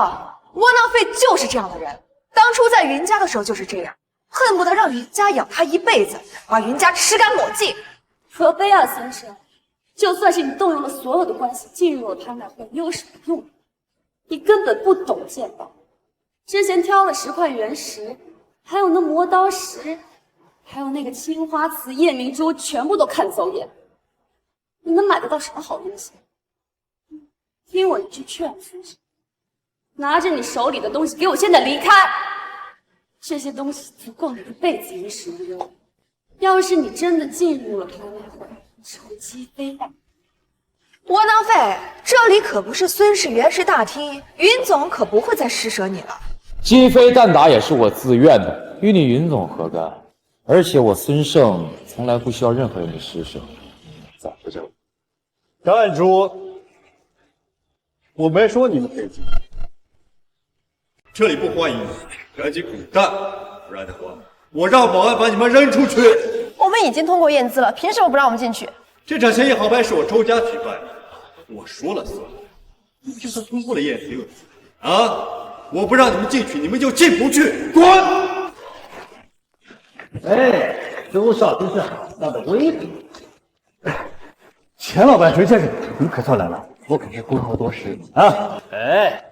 窝囊废就是这样的人。当初在云家的时候就是这样，恨不得让云家养他一辈子，把云家吃干抹净。可悲啊，先生！就算是你动用了所有的关系进入了拍卖会，又有什么用？你根本不懂鉴宝。之前挑了10块原石，还有那磨刀石，还有那个青花瓷、夜明珠，全部都看走眼。你能买得到什么好东西？听我一句劝，先生，拿着你手里的东西，给我现在离开！这些东西足够你一辈子衣食无忧。要是你真的进入了拍卖会，只会鸡飞蛋打。窝囊废，这里可不是孙氏原石大厅，云总可不会再施舍你了。鸡飞蛋打也是我自愿的，与你云总何干？而且我孙胜从来不需要任何人的施舍，咋不着？站住！我没说你们可以进，这里不欢迎你，赶紧滚蛋，不然的话，我让保安把你们扔出去。我们已经通过验资了，凭什么不让我们进去？这场千亿豪拍是我周家举办的，我说了算。你们就算通过了验资啊，我不让你们进去，你们就进不去，滚！哎，周少真是好大的威力！钱老板、陈先生，你可算来了，我可是功劳多时啊！哎，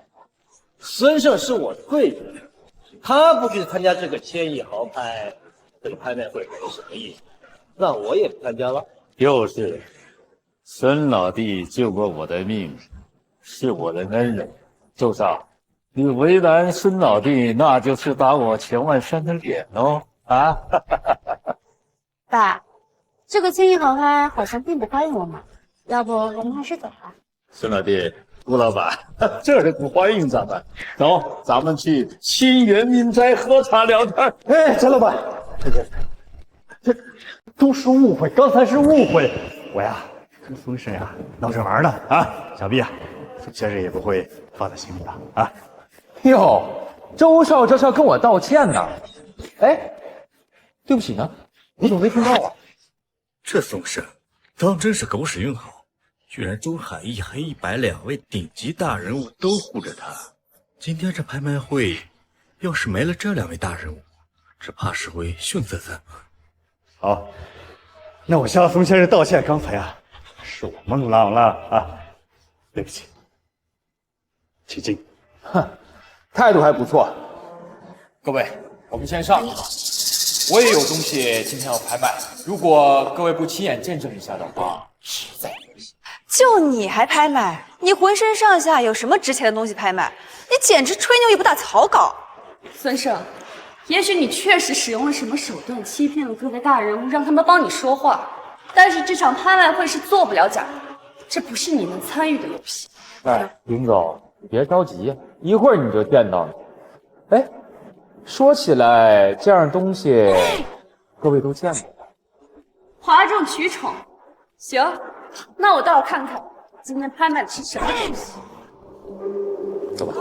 孙胜是我的贵人，他不去参加这个千亿豪拍，这个拍卖会有什么意思？那我也不参加了。就是，孙老弟救过我的命，是我的恩人。周少，你为难孙老弟，那就是打我钱万山的脸哦！啊，爸，这个千亿豪拍好像并不欢迎我们，要不我们还是走吧。孙老弟，顾老板，这是不欢迎咱们。走，咱们去清源民斋喝茶聊天。哎，陈老板，这都是误会，刚才是误会。我呀，跟孙婶呀闹着玩呢啊，想必啊，孙先生也不会放在心里的啊。哟，周少这是要跟我道歉呢？哎，对不起呢，我怎么没听到啊？这宋胜当真是狗屎运好，居然周海义还102位顶级大人物都护着他。今天这拍卖会，要是没了这2位大人物，只怕是会逊色3分。好，那我向宋先生道歉，刚才啊是我孟浪了啊，对不起，请进。哼，态度还不错。各位，我们先上。我也有东西今天要拍卖，如果各位不亲眼见证一下的话，实在可惜。就你还拍卖？你浑身上下有什么值钱的东西拍卖？你简直吹牛也不打草稿。孙胜，也许你确实使用了什么手段欺骗了各位大人物，让他们帮你说话，但是这场拍卖会是做不了假的，这不是你能参与的游戏。哎，林总，你别着急呀，一会儿你就见到了。哎，说起来，这样东西各位都见过吧？哗众取宠，行，那我倒要看看今天拍卖的是什么东西。走吧。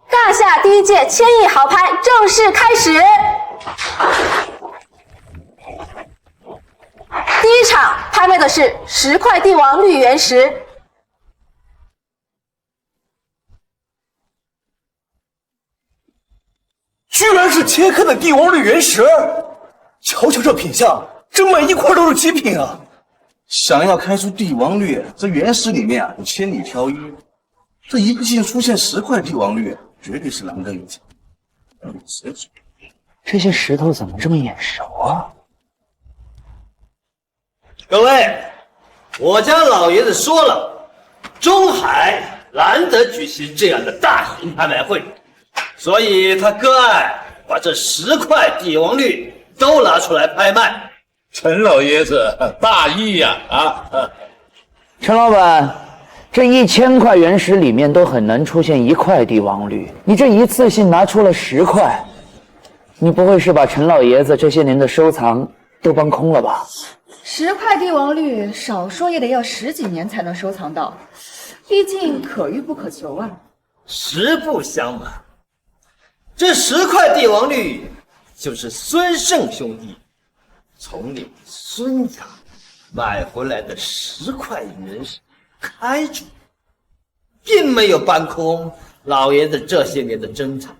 大夏第一届千亿豪拍正式开始。第一场拍卖的是10块帝王绿原石。居然是切克的帝王绿原石！瞧瞧这品相，这每一块都是极品啊！想要开出帝王绿，这原石里面啊有千里挑一，这一个劲出现10块帝王绿，绝对是难得有奖。这些石头怎么这么眼熟啊？各位，我家老爷子说了，中海难得举行这样的大型拍卖会，所以他割爱把这10块帝王绿都拿出来拍卖。陈老爷子大义呀！陈老板，这1000块原石里面都很难出现1块帝王绿，你这一次性拿出了10块，你不会是把陈老爷子这些年的收藏都搬空了吧？10块帝王绿，少说也得要10几年才能收藏到，毕竟可遇不可求啊。实不相瞒，这10块帝王绿就是孙胜兄弟从你孙家买回来的10块原石开出，并没有搬空老爷子这些年的珍藏。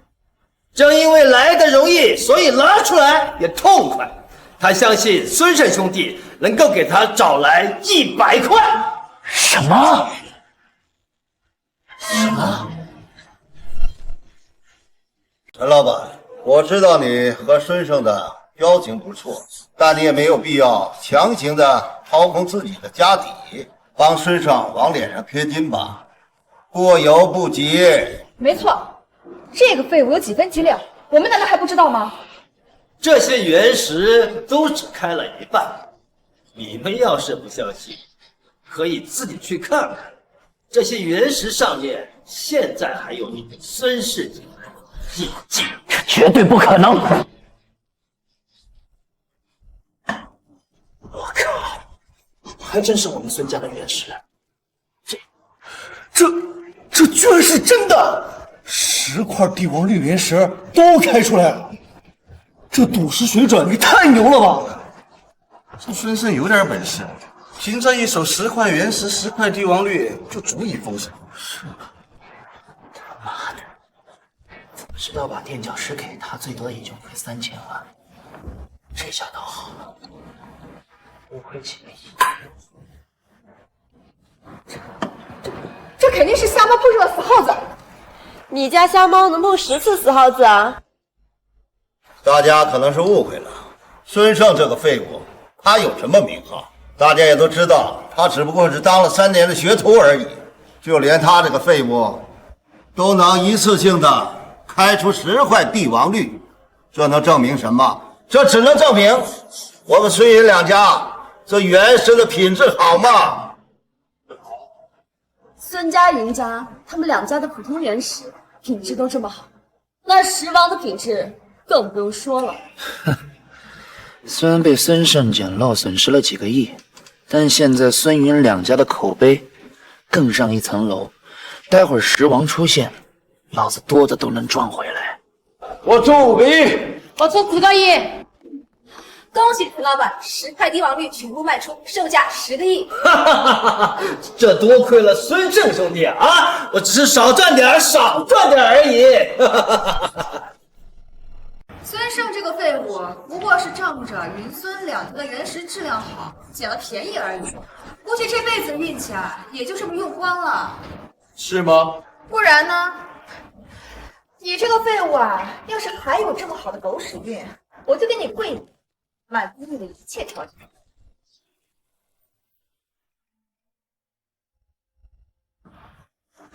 正因为来的容易，所以拿出来也痛快。他相信孙胜兄弟能够给他找来100块。什么？陈老板，我知道你和孙胜的交情不错，但你也没有必要强行的掏空自己的家底，帮孙胜往脸上贴金吧，过犹不及。没错，这个废物有几分几两，我们难道还不知道吗？这些原石都只开了一半，你们要是不相信，可以自己去看看。这些原石上面现在还有你孙氏家的印记，这绝对不可能！我靠，还真是我们孙家的原石，这居然是真的！10块帝王绿原石都开出来了，这赌石水准也太牛了吧！这孙胜有点本事，凭这一手10块原石、10块帝王绿就足以封神。是吗？他妈的，知道把垫脚石给他，最多也就亏3000万。这下倒好了，不亏几个亿。这肯定是瞎猫碰上了死耗子。你家瞎猫能碰10次死耗子啊？大家可能是误会了，孙胜这个废物，他有什么名号？大家也都知道，他只不过是当了3年的学徒而已。就连他这个废物，都能一次性的开出10块帝王绿，这能证明什么？这只能证明我们孙云两家这原石的品质好吗？孙家、云家，他们2家的普通原石品质都这么好，那石王的品质更不用说了。虽然被孙胜捡漏损失了几个亿，但现在孙云两家的口碑更上一层楼。待会儿石王出现，老子多的都能赚回来。我出5个亿，我出10个亿。恭喜陈老板，10块帝王绿全部卖出，售价10个亿。这多亏了孙胜兄弟啊！我只是少赚点而已。孙胜这个废物，不过是仗着云孙两家的原石质量好，捡了便宜而已。估计这辈子的运气啊，也就这么用光了。是吗？不然呢？你这个废物啊，要是还有这么好的狗屎运，我就给你跪你，满足你的一切条件。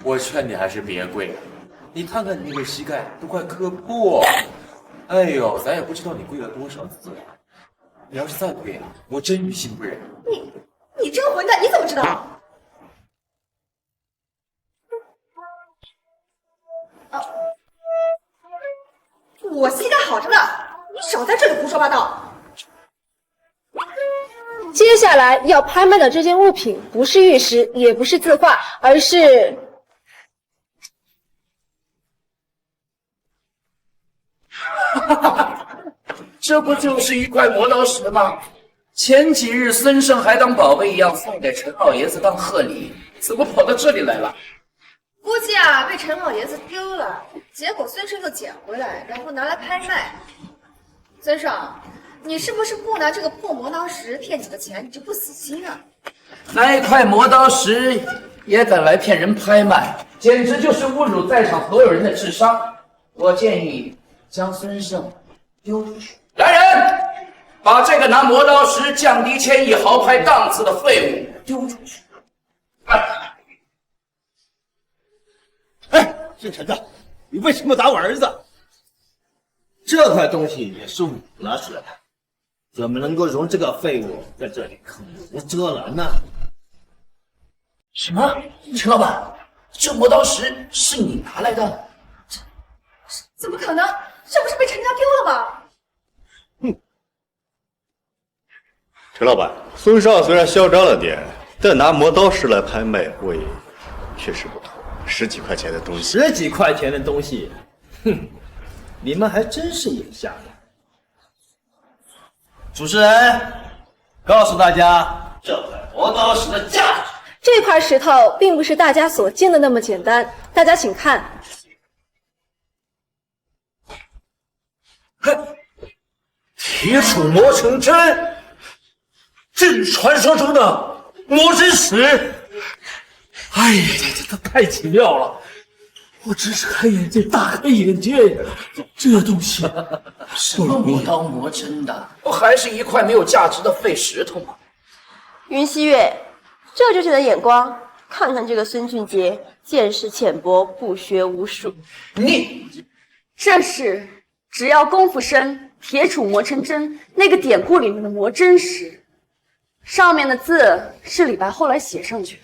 我劝你还是别跪了，你看看你那个膝盖都快磕破。哎呦，咱也不知道你跪了多少次了。你要是再跪了，我真于心不忍。你这个混蛋，你怎么知道？啊，我膝盖好着呢，你少在这里胡说八道。接下来要拍卖的这件物品不是玉石，也不是字画，而是这不就是一块磨刀石吗？前几日孙胜还当宝贝一样送给陈老爷子当贺礼，怎么跑到这里来了？估计啊被陈老爷子丢了，结果孙胜又捡回来，然后拿来拍卖。孙胜，你是不是不拿这个破磨刀石骗你的钱，你就不死心啊？那一块磨刀石也敢来骗人拍卖，简直就是侮辱在场所有人的智商。我建议将孙胜丢出去。来人，把这个拿磨刀石降低千亿豪拍档次的废物丢出去！哎，姓陈的，你为什么打我儿子？这块东西也是我拿出来的，怎么能够容这个废物在这里口无遮拦呢？什么？陈老板，这磨刀石是你拿来的？怎么可能？这不是被陈家丢了吗？陈老板，孙少虽然嚣张了点，但拿磨刀石来拍卖会确实不妥。10几块钱的东西，10几块钱的东西，哼，你们还真是眼瞎了。主持人，告诉大家这块磨刀石的价值。这块石头并不是大家所见的那么简单，大家请看。铁杵磨成针，这是传说中的磨针石。哎呀，这太奇妙了！我真是开眼界，大开眼界呀！这东西什么磨刀磨针的，不还是一块没有价值的废石头吗？云溪月，这就是你的眼光。看看这个孙俊杰，见识浅薄，不学无术。这是只要功夫深，铁杵磨成针那个典故里面的磨针石，上面的字是李白后来写上去的。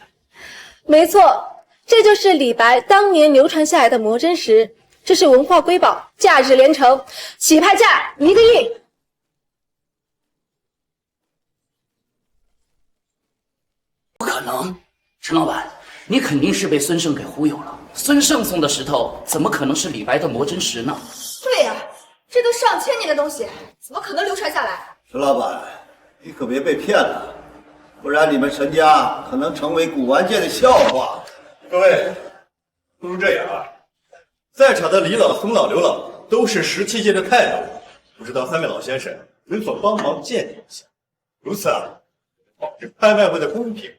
没错，这就是李白当年流传下来的磨针石，这是文化瑰宝，价值连城，起拍价1个亿。不可能，陈老板，你肯定是被孙胜给忽悠了。孙胜送的石头怎么可能是李白的磨针石呢？对呀，这都上千年的东西，怎么可能流传下来？陈老板，你可别被骗了，不然你们陈家可能成为古玩界的笑话。各位，不如这样啊，在场的李老、孙老、刘老都是17届的泰斗，不知道3位老先生能否帮忙鉴定一下？如此啊，保证拍卖会的公平，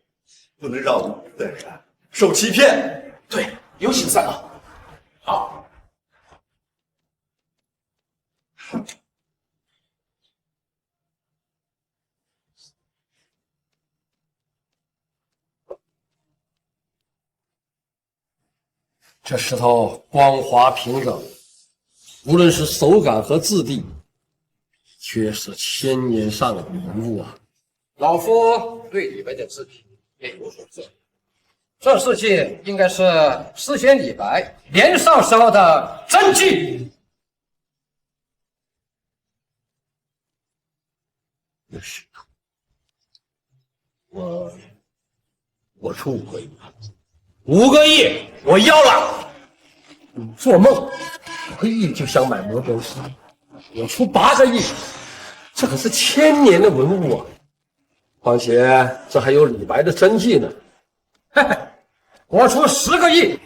不能让无辜的人受欺骗。对，有请3老。好。这石头光滑平整，无论是手感和质地，却是千年上的文物啊！老夫对李白的制品也有所证，这事情应该是诗仙李白年少时候的真迹。那石头，我出5个亿，5个亿，我要了！你做梦！5个亿就想买磨针石，我出8个亿，这可是1000年的文物啊！况且这还有李白的真迹呢。嘿嘿，我出10个亿。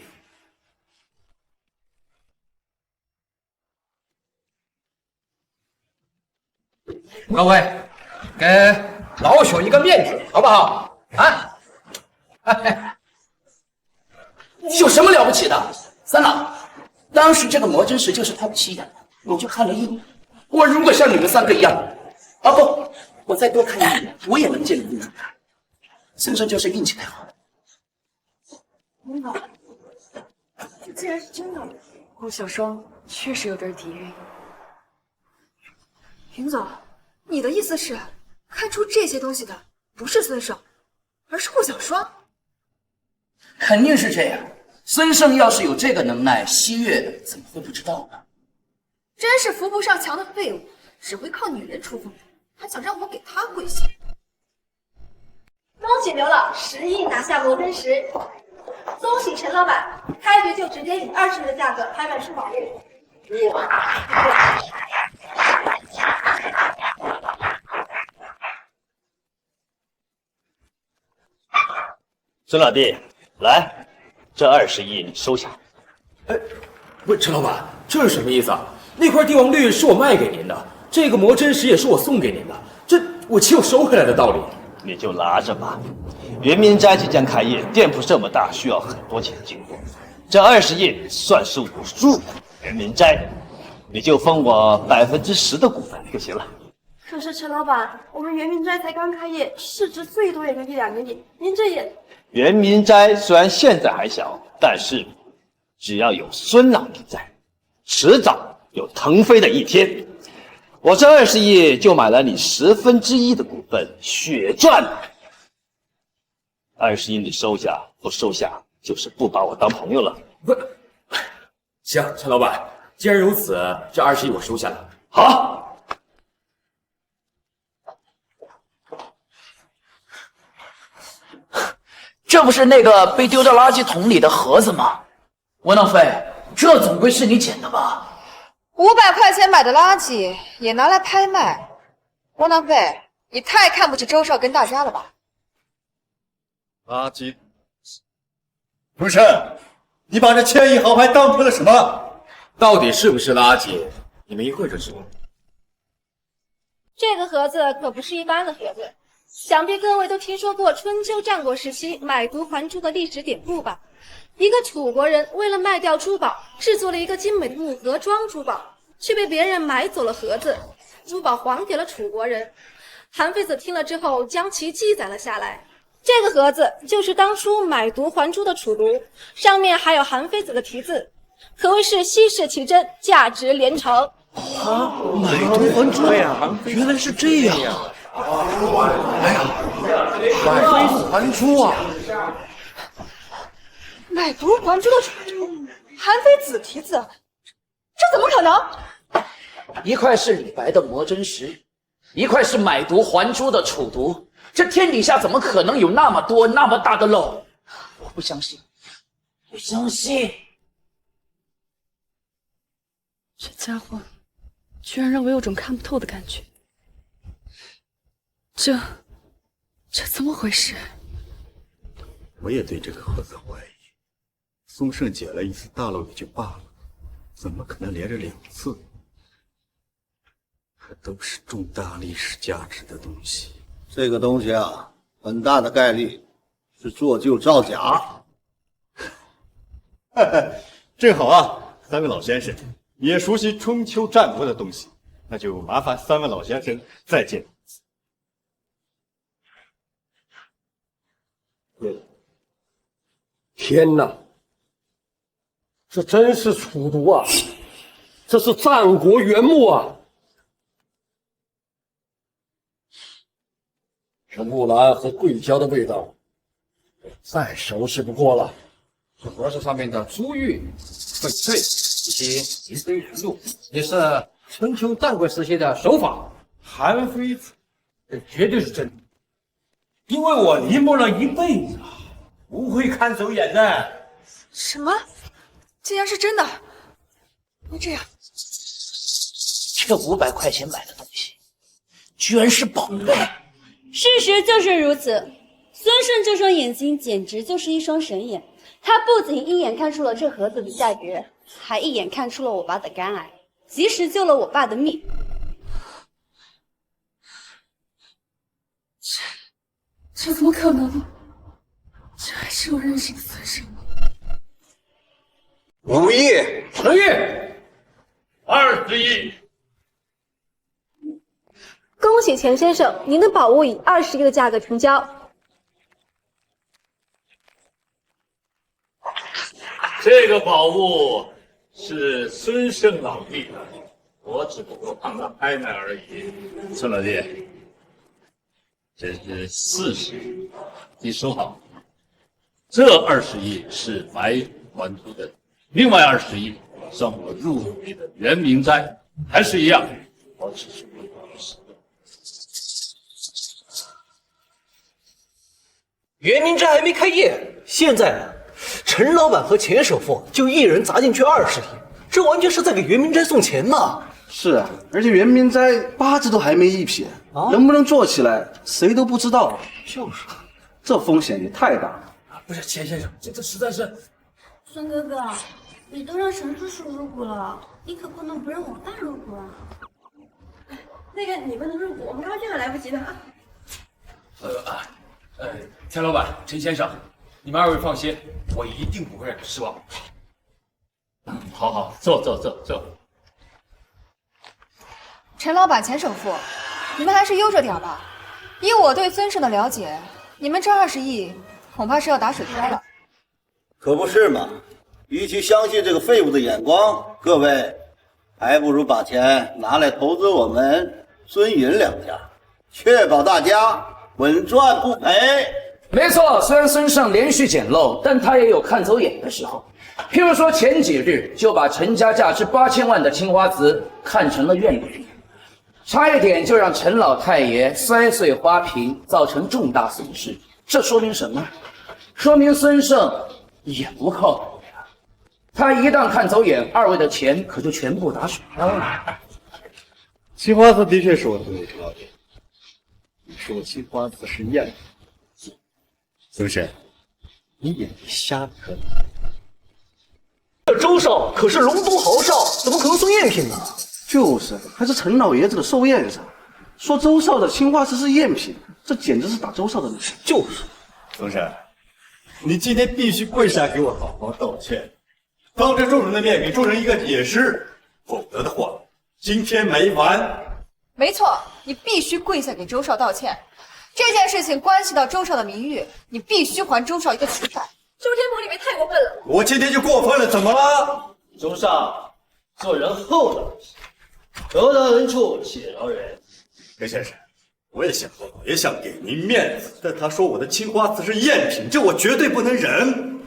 各位，给老朽一个面子，好不好？啊！有什么了不起的？3老，当时这个磨针石就是他不起眼的，我就看了一眼。我如果像你们3个一样，啊不，我再多看一眼，我也能鉴定出来。孙胜就是运气太好。云总，这竟然是真的。顾小双确实有点底蕴。云总，你的意思是，看出这些东西的不是孙胜，而是顾小双？肯定是这样。孙胜要是有这个能耐，西岳怎么会不知道呢？真是扶不上墙的废物，只会靠女人出风头，还想让我给他跪下。恭喜刘老10亿拿下磨针石，恭喜陈老板，开局就直接以20亿的价格拍卖出宝物。孙老弟，来，这20亿你收下。不，陈老板，这是什么意思啊？那块帝王绿是我卖给您的，这个磨针石也是我送给您的，这我岂有收回来的道理？你就拿着吧。元明斋即将开业，店铺这么大，需要很多钱进货。这20亿算是我入股元明斋，你就分我10%的股份就行了。可是陈老板，我们元明斋才刚开业，市值最多也就1-2个亿，您这也……元明斋虽然现在还小，但是只要有孙老弟在，迟早有腾飞的一天。我这20亿就买了你1/10的股份，血赚！20亿你收下，不收下就是不把我当朋友了。不，行，陈老板，既然如此，这20亿我收下了。好。这不是那个被丢到垃圾桶里的盒子吗？窝囊废，这总归是你捡的吧？500块钱买的垃圾也拿来拍卖，窝囊废，你太看不起周少跟大家了吧？垃圾，不是，你把这千亿豪牌当成了什么？到底是不是垃圾？你们一会儿就知道。这个盒子可不是一般的盒子，想必各位都听说过春秋战国时期买椟还珠的历史典故吧？一个楚国人为了卖掉珠宝，制作了一个精美的木盒装珠宝，却被别人买走了盒子，珠宝还给了楚国人。韩非子听了之后，将其记载了下来。这个盒子就是当初买椟还珠的楚毒，上面还有韩非子的题字，可谓是稀世奇珍，价值连城。买椟还珠呀，原来是这样啊！哎呀，买椟还珠啊！买椟还珠的楚毒，韩非子题字，这怎么可能？一块是李白的魔真石，一块是买椟还珠的楚毒，这天底下怎么可能有那么多那么大的漏？我不相信，不相信！这家伙居然让我有种看不透的感觉，这怎么回事？我也对这个盒子怀疑。宗盛捡了一次大漏也就罢了，怎么可能连着2次？还都是重大历史价值的东西。这个东西啊，很大的概率是做旧造假。正好啊，3位老先生也熟悉春秋战国的东西，那就麻烦3位老先生再见。天哪！这真是楚毒啊！这是战国原木啊！这木兰和桂胶的味道，再熟悉不过了。这盒子上面的珠玉、翡翠以及一堆人物，也是春秋战国时期的手法。韩非子，这绝对是真的，因为我临摹了一辈子，不会看走眼的。什么？竟然是真的？那这样，这500块钱买的东西，居然是宝贝！事实就是如此，孙胜这双眼睛简直就是一双神眼，他不仅一眼看出了这盒子的价值，还一眼看出了我爸的肝癌，及时救了我爸的命。这怎么可能？这还是我认识的孙胜吗5亿10亿20亿。恭喜钱先生，您的宝物以20亿的价格成交。这个宝物是孙胜老弟的，我只不过帮他拍卖而已。孙老弟，这是40亿，你收好。这20亿是买椟还珠的，另外20亿算我入股你的圆明斋，还是一样，我只是不同意使用。圆明斋还没开业，现在呢，陈老板和钱首富就一人砸进去20亿，这完全是在给圆明斋送钱嘛！是啊，而且圆明斋八字都还没一撇，能不能做起来，谁都不知道。就是，这风险也太大了。不是钱先生，这实在是……孙哥哥，你都让神之叔入股了，你可不能不让我爸入股啊！那个你们能入股，我们高兴还来不及呢啊！钱老板、陈先生，你们2位放心，我一定不会让你失望。好，坐。陈老板、钱首富，你们还是悠着点吧。以我对孙胜的了解，你们这20亿恐怕是要打水漂了。可不是嘛！与其相信这个废物的眼光，各位还不如把钱拿来投资我们孙云两家，确保大家稳赚不赔。没错，虽然孙胜连续捡漏，但他也有看走眼的时候。譬如说前几日就把陈家价值8000万的青花瓷看成了怨品，差一点就让陈老太爷摔碎花瓶，造成重大损失。这说明什么？说明孙胜也不靠谱呀。他一旦看走眼，二位的钱可就全部打水漂了。青花瓷的确是我的位置老爹，你说青花瓷是赝品。孙婶，你眼睛瞎了可？这周少可是龙都豪少，怎么可能送赝品呢？就是，还是陈老爷子的寿宴上，说周少的青花瓷是赝品，这简直是打周少的脸。就是，孙婶，你今天必须跪下给我好好道歉，当着众人的面给众人一个解释，否则的话，今天没完。没错，你必须跪下给周少道歉。这件事情关系到周少的名誉，你必须还周少一个清白。周天鹏，你别太过分了！我今天就过分了，怎么了？周少，做人厚道一些，得饶人处且饶人。裴先生，我也想给您面子，但他说我的青花瓷是赝品，这我绝对不能忍。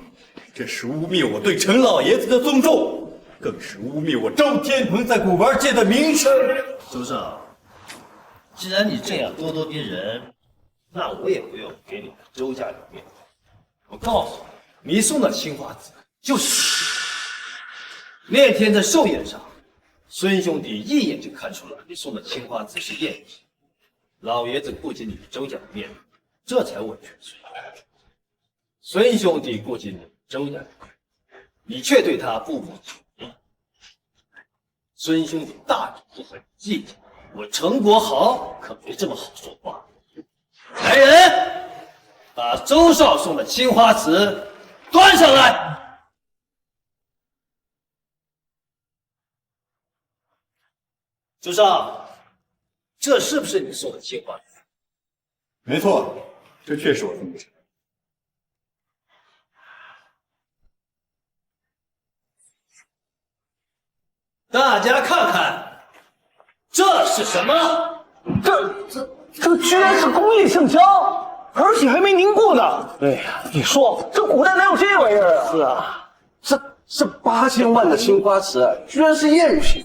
这是污蔑我对陈老爷子的尊重，更是污蔑我周天鹏在古玩界的名声。周少，既然你这样咄咄逼人，那我也不用给你们周家留面子。我告诉你，你送的青花瓷就是那天在寿宴上，孙兄弟一眼就看出了你送的青花瓷是赝品。老爷子顾及你们周家的面子，这才委屈孙孙兄弟顾及你们周家的面子，你却对他不满足。孙兄弟大人不很计较，我陈国豪可没这么好说话。来人，把周少送的青花瓷端上来。周少，这是不是你送的青花瓷？没错，这确是我送的。大家看看，这是什么？这居然是工业橡胶，而且还没凝固呢。哎呀，你说这古代哪有这玩意儿啊？是啊，这8000万的青花瓷居然是赝品。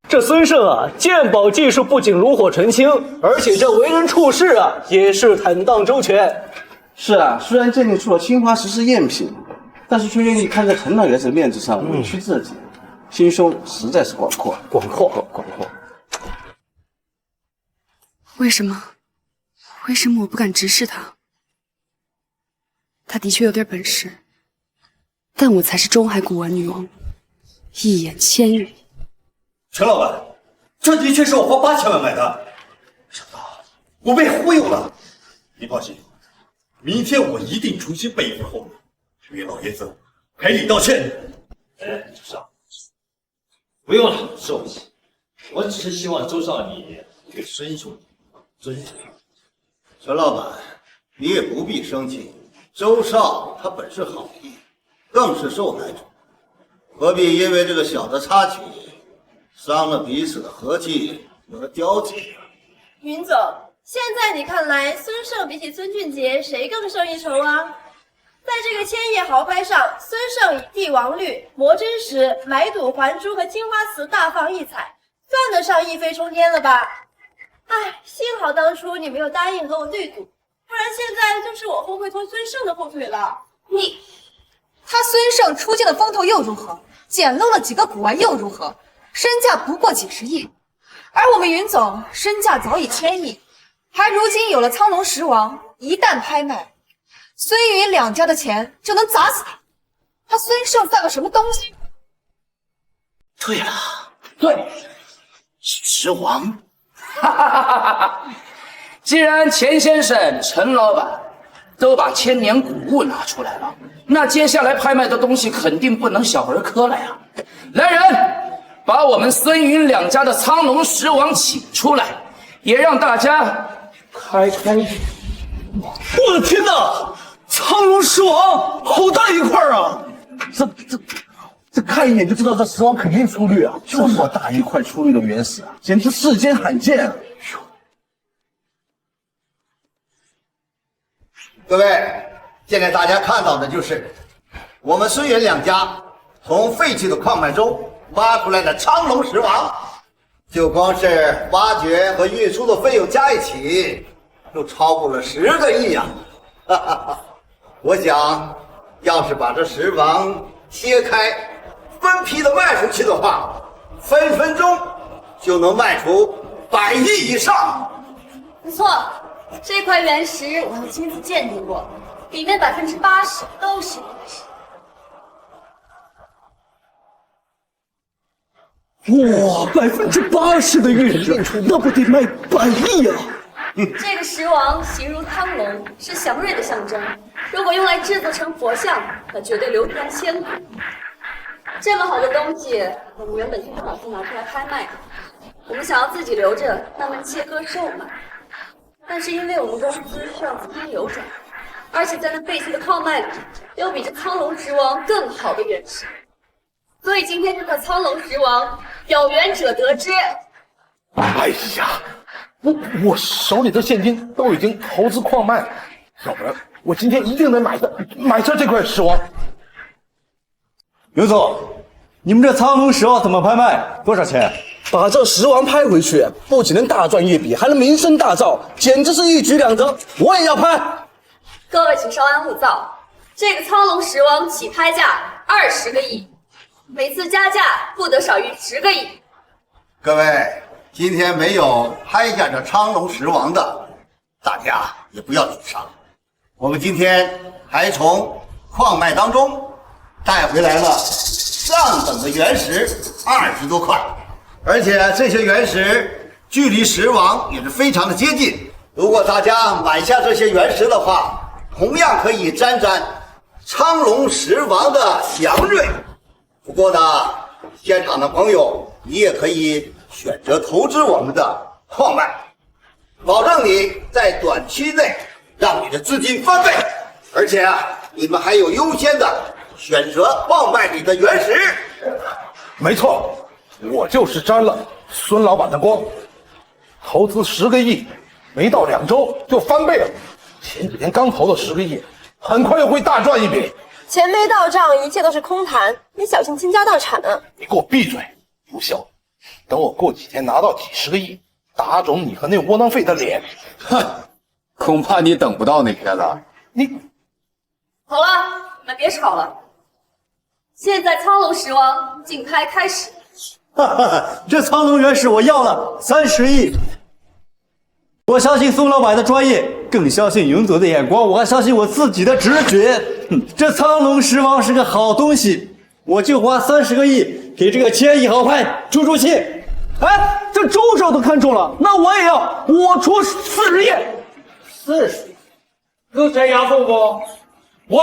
这孙胜啊，鉴宝技术不仅炉火纯青，而且这为人处事啊也是坦荡周全。是啊，虽然鉴定出了青花瓷是赝品，但是却愿意看在陈老爷子的面子上委屈自己，心胸实在是广阔。为什么我不敢直视他？他的确有点本事，但我才是中海古玩女王，一眼千里。陈老板，这的确是我花8000万买的，没想到我被忽悠了。你放心，明天我一定重新备一份后面，给老爷子赔礼道歉。哎，周少，不用了，受不起。我只是希望周少你对孙兄弟尊重。陈老板，你也不必生气，周少他本是好意，更是受害者，何必因为这个小的插曲伤了彼此的和气和交情啊？云总，现在你看来，孙胜比起孙俊杰，谁更胜一筹啊？在这个千叶豪拍上，孙胜以帝王绿、磨真石、买赌还珠和青花瓷大放异彩，算得上一飞冲天了吧？哎，幸好当初你没有答应和我对赌，不然现在就是我后悔拖孙胜的后腿了。他孙胜出尽了风头又如何？捡漏了几个古玩又如何？身价不过几十亿，而我们云总身价早已1000亿，还如今有了苍龙石王，一旦拍卖，孙云两家的钱就能砸死他。他孙胜算个什么东西？对了，对，石王。既然钱先生、陈老板都把千年古物拿出来了，那接下来拍卖的东西肯定不能小儿科了呀！来人，把我们孙云两家的苍龙石王请出来，也让大家开开眼。我的天哪，苍龙石王好大一块啊！这看一眼就知道这石王肯定出绿啊！这么大一块出绿的原石啊，简直世间罕见啊！各位，现在大家看到的就是我们孙袁两家从废弃的矿脉中挖出来的苍龙石王，就光是挖掘和运输的费用加一起，就超过了10个亿呀！哈哈哈！我想，要是把这石王切开、分批的卖出去的话，分分钟就能卖出100亿以上。不错，这块原石我还亲自鉴定过，里面80%都是原石。哇，80%的玉石，那不得卖100亿啊！这个石王形如苍龙，是祥瑞的象征。如果用来制作成佛像，那绝对流传千古。这么好的东西，我们原本是不打算拿出来拍卖的，我们想要自己留着，慢慢切割售卖。但是因为我们公司需要资金流转，而且在那废弃的矿脉里，有比这苍龙石王更好的原石，所以今天这块苍龙石王，有缘者得之。哎呀，我手里的现金都已经投资矿脉了，要不然我今天一定能买下这块石王。刘总，你们这苍龙石王怎么拍卖？多少钱？把这石王拍回去，不仅能大赚一笔，还能名声大噪，简直是一举两得。我也要拍。各位请稍安勿躁，这个苍龙石王起拍价20个亿，每次加价不得少于10个亿。各位，今天没有拍下这苍龙石王的，大家也不要沮丧。我们今天还从矿脉当中带回来了上等的原石20多块，而且这些原石距离石王也是非常的接近。如果大家买下这些原石的话，同样可以沾沾苍龙石王的祥瑞。不过呢，现场的朋友，你也可以选择投资我们的矿脉，保证你在短期内让你的资金翻倍，而且你们还有优先的选择矿脉里的原石。没错，我就是沾了孙老板的光，投资10个亿，没到2周就翻倍了。前几天刚投了10个亿，很快又会大赚一笔。钱没到账，一切都是空谈，你小心倾家荡产啊！你给我闭嘴，不孝！等我过几天拿到几10个亿，打肿你和那窝囊废的脸！哼，恐怕你等不到那天了。好了，你们别吵了。现在苍龙石王竞拍开始。哈哈，这苍龙原石我要了30亿。我相信宋老板的专业，更相信云总的眼光，我还相信我自己的直觉。这苍龙石王是个好东西，我就花30个亿给这个千亿豪拍出气。哎，这周少都看中了，那我也要，我出40亿。40亿，有谁压服不？我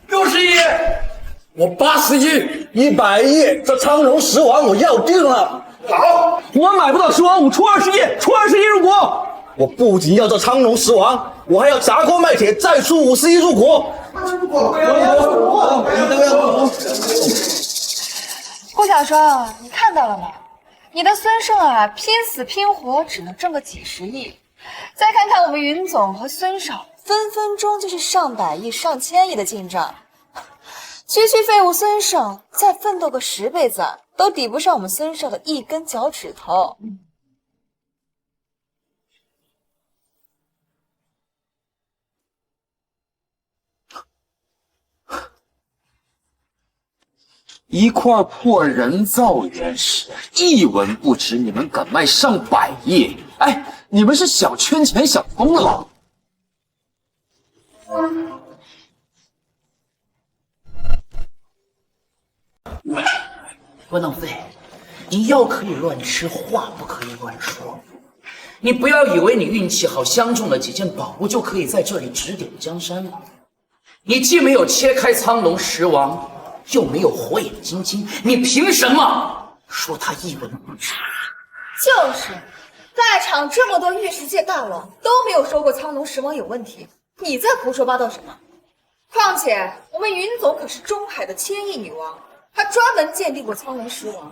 60亿，我80亿，100亿，这苍龙石王我要定了。好，我买不到石王，我出20亿，出20亿入股。我不仅要这苍龙石王，我还要砸锅卖铁，再出50亿入股。顾小双，你看到了吗？你的孙胜啊，拼死拼活只能挣个几10亿，再看看我们云总和孙少，分分钟就是上百亿、上千亿的进账。区区废物孙胜，再奋斗个10辈子，都抵不上我们孙少的一根脚趾头。一块破人造原石，一文不值，你们敢卖上百亿？哎，你们是想圈钱想疯了？窝囊废，你药可以乱吃，话不可以乱说。你不要以为你运气好，相中了几件宝物就可以在这里指点江山了。你既没有切开苍龙石王，又没有火眼金睛，你凭什么说他一文不值？就是，在场这么多玉石界大佬都没有说过苍龙石王有问题，你在胡说八道什么？况且我们云总可是中海的千亿女王，还专门鉴定过苍龙石王。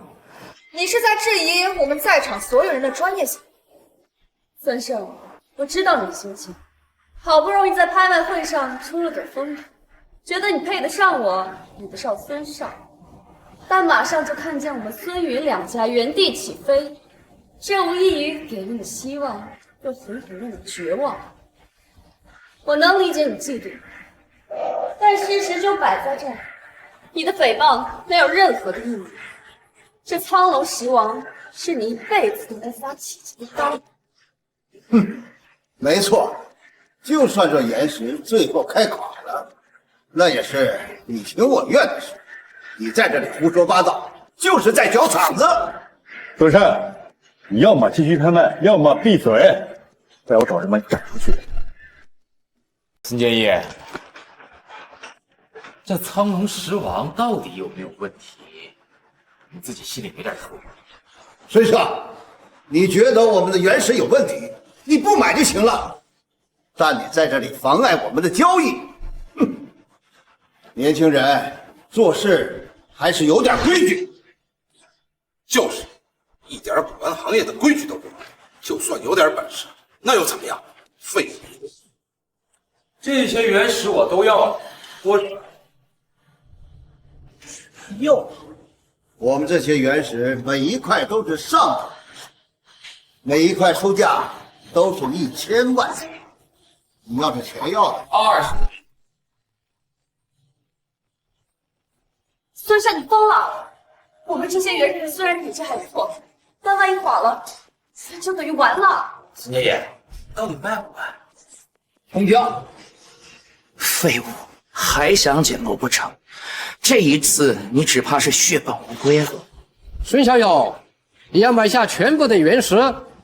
你是在质疑我们在场所有人的专业性？孙胜，我知道你的心情，好不容易在拍卖会上出了点风头，觉得你配得上我，比得上孙少，但马上就看见我们孙云两家原地起飞，这无异于给了你希望，又狠狠让你绝望。我能理解你嫉妒，但事实就摆在这儿，你的诽谤没有任何的意义。这苍龙石王是你一辈子都无法企及的刀。没错，就算这岩石最后开垮了，那也是你情我愿的事。你在这里胡说八道，就是在搅场子。孙胜，你要么继续拍卖，要么闭嘴，不然我找人把你赶出去。孙建义，这苍龙石王到底有没有问题？你自己心里没点数？孙胜，你觉得我们的原石有问题，你不买就行了，但你在这里妨碍我们的交易。年轻人做事还是有点规矩。就是，一点古玩行业的规矩都不懂，就算有点本事，那又怎么样？废物！这些原石我都要了，我哟，我们这些原石每一块都是上等，每一块出价都是1000万。你要是全要的20。孙胜，你疯了！我们这些原石虽然品质还不错，但万一垮了，咱就等于完了。孙建业，到底卖不卖？红标，废物，还想捡漏不成？这一次你只怕是血本无归了。孙小友，你要买下全部的原石，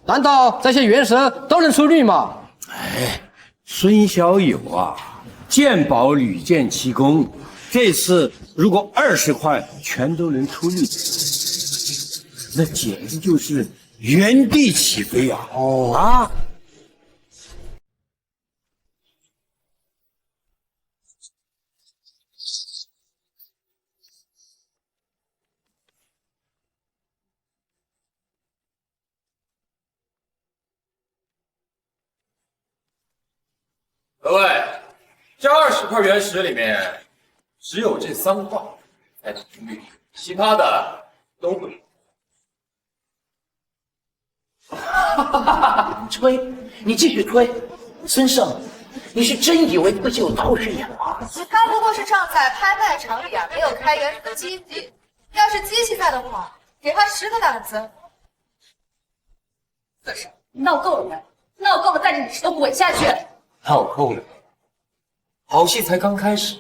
难道这些原石都能出绿吗？哎，孙小友啊，鉴宝屡见奇功。这次如果20块全都能出绿，那简直就是原地起飞啊！各位，这20块原石里面，只有这3块才能出绿，其他的都不能。你吹，你继续吹。孙胜，你是真以为自己有透视眼吗？他不过是站在拍卖场里没有开原石的机器，要是机器在的话，给他10个胆子。孙胜，你闹够了没？闹够了，带着你石头滚下去！闹够了，好戏才刚开始。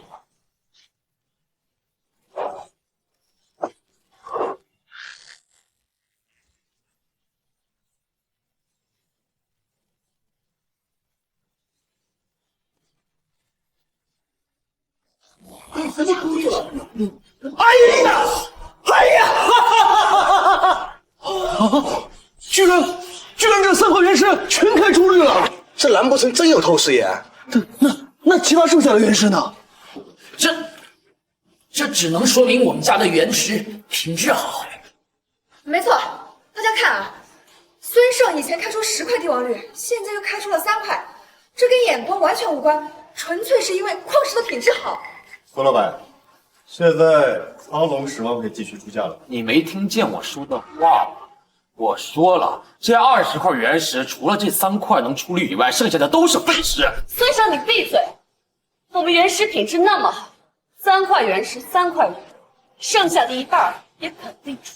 哎呀！哎呀！居然这3块原石全开出绿了！这难不成真有透视眼？那其他剩下的原石呢？这只能说明我们家的原石品质好。没错，大家看啊，孙胜以前开出10块帝王绿，现在又开出了3块，这跟眼光完全无关，纯粹是因为矿石的品质好。孙老板，现在苍龙石王可以继续出价了。你没听见我说的话吗？我说了，这20块原石除了这3块能出绿以外，剩下的都是废石。孙胜，你闭嘴！我们原石品质那么好，3块原石3块绿，剩下的一半也肯定出。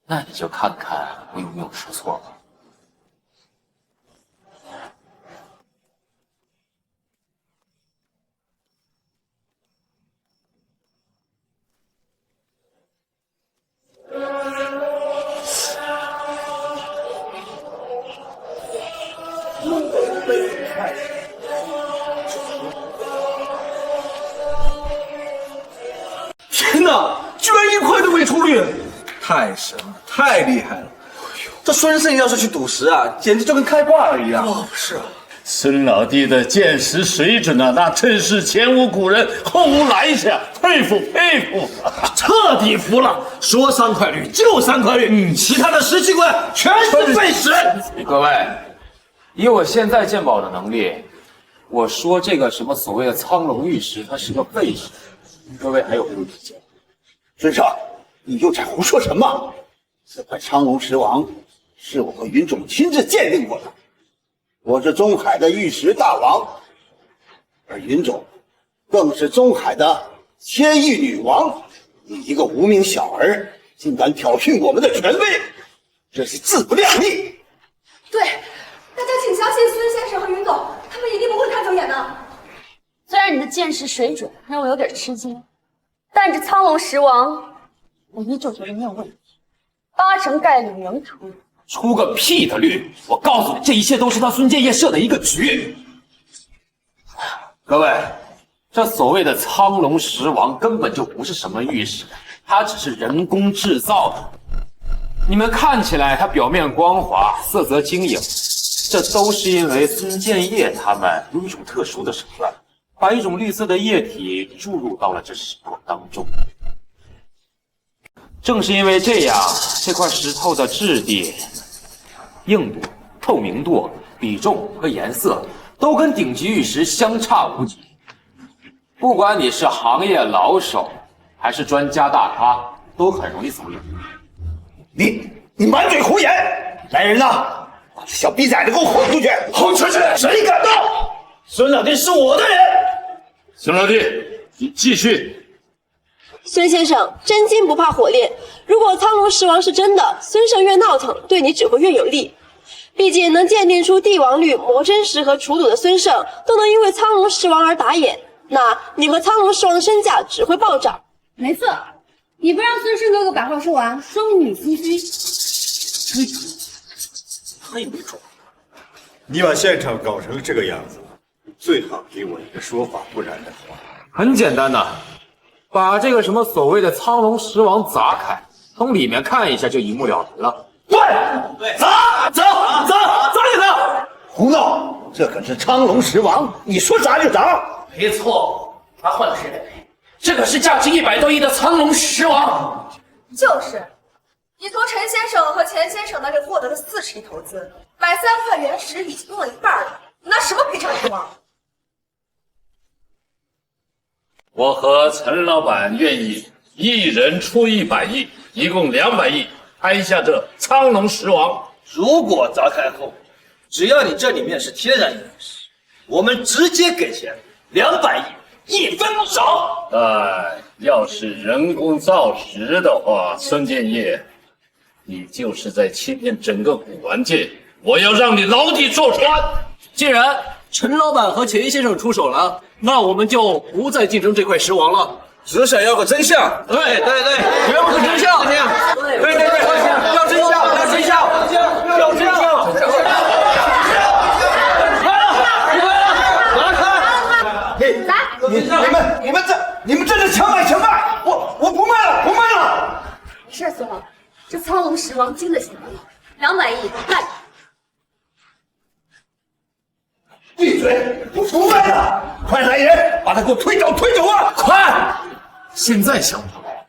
那你就看看我有没有说错吧。天哪，居然1块都没出绿！太神了，太厉害了！这孙胜要是去赌石啊，简直就跟开挂了一样。是啊，孙老弟的见识水准啊，那真是前无古人后无来者，佩服佩服，彻底服了。说3块绿就3块绿，其他的17块全是废纸。各位，以我现在鉴宝的能力，我说这个什么所谓的苍龙玉石，它是个废石，各位还有没有意见？孙胜，你又在胡说什么？这块苍龙石王是我和云总亲自鉴定过的。我是中海的玉石大王，而云总更是中海的千亿女王。你一个无名小儿，竟敢挑衅我们的权威，这是自不量力。对，大家请相信孙先生和云总，他们一定不会看走眼的。虽然你的见识水准让我有点吃惊，但这苍龙石王，我依旧觉得没有问题，80%概率能出。出个屁的绿！我告诉你，这一切都是他孙建业设的一个局。各位，这所谓的苍龙石王根本就不是什么玉石，它只是人工制造的。你们看起来它表面光滑，色泽晶莹，这都是因为孙建业他们有一种特殊的手段，把一种绿色的液体注入到了这石头当中。正是因为这样，这块石头的质地、硬度、透明度、比重和颜色都跟顶级玉石相差无几。不管你是行业老手还是专家大咖，都很容易走眼。你满嘴胡言！来人呐，把这小逼崽子给我轰出去！轰出去！谁敢动？孙老弟是我的人。孙老弟，你继续。孙先生，真金不怕火炼。如果苍龙石王是真的，孙胜越闹腾，对你只会越有利。毕竟能鉴定出帝王绿、魔真石和楚赌的孙胜，都能因为苍龙石王而打眼，那你和苍龙石王的身价只会暴涨。没错，你不让孙胜哥哥把话说完，说明你心虚。他也没错。你把现场搞成这个样子，最好给我一个说法，不然的话，很简单的，把这个什么所谓的苍龙石王砸开，从里面看一下就一目了然了。对，砸你的！胡闹！这可是苍龙石王，你说砸就砸。没错，他换了谁来赔？这可是价值100多亿的苍龙石王。就是，你从陈先生和钱先生那里获得了40亿投资，买3块原石已经用了一半了，你拿什么赔偿金啊？我和陈老板愿意一人出100亿，一共200亿，拍下这苍龙石王。如果砸开后，只要你这里面是天然原石，我们直接给钱，200亿，一分不少。但要是人工造石的话，孙建业，你就是在欺骗整个古玩界，我要让你牢底坐穿。既然陈老板和钱先生出手了，那我们就不再竞争这块石王了，只想要个真相。对，要个真相。对，要真相，要真相，要真相。你们这是强买强卖！我不卖了，不卖了！没事，孙老，这苍龙石王经得起200亿，卖。闭嘴！我不卖了！快来人，把他给我推走啊！快！现在想不来，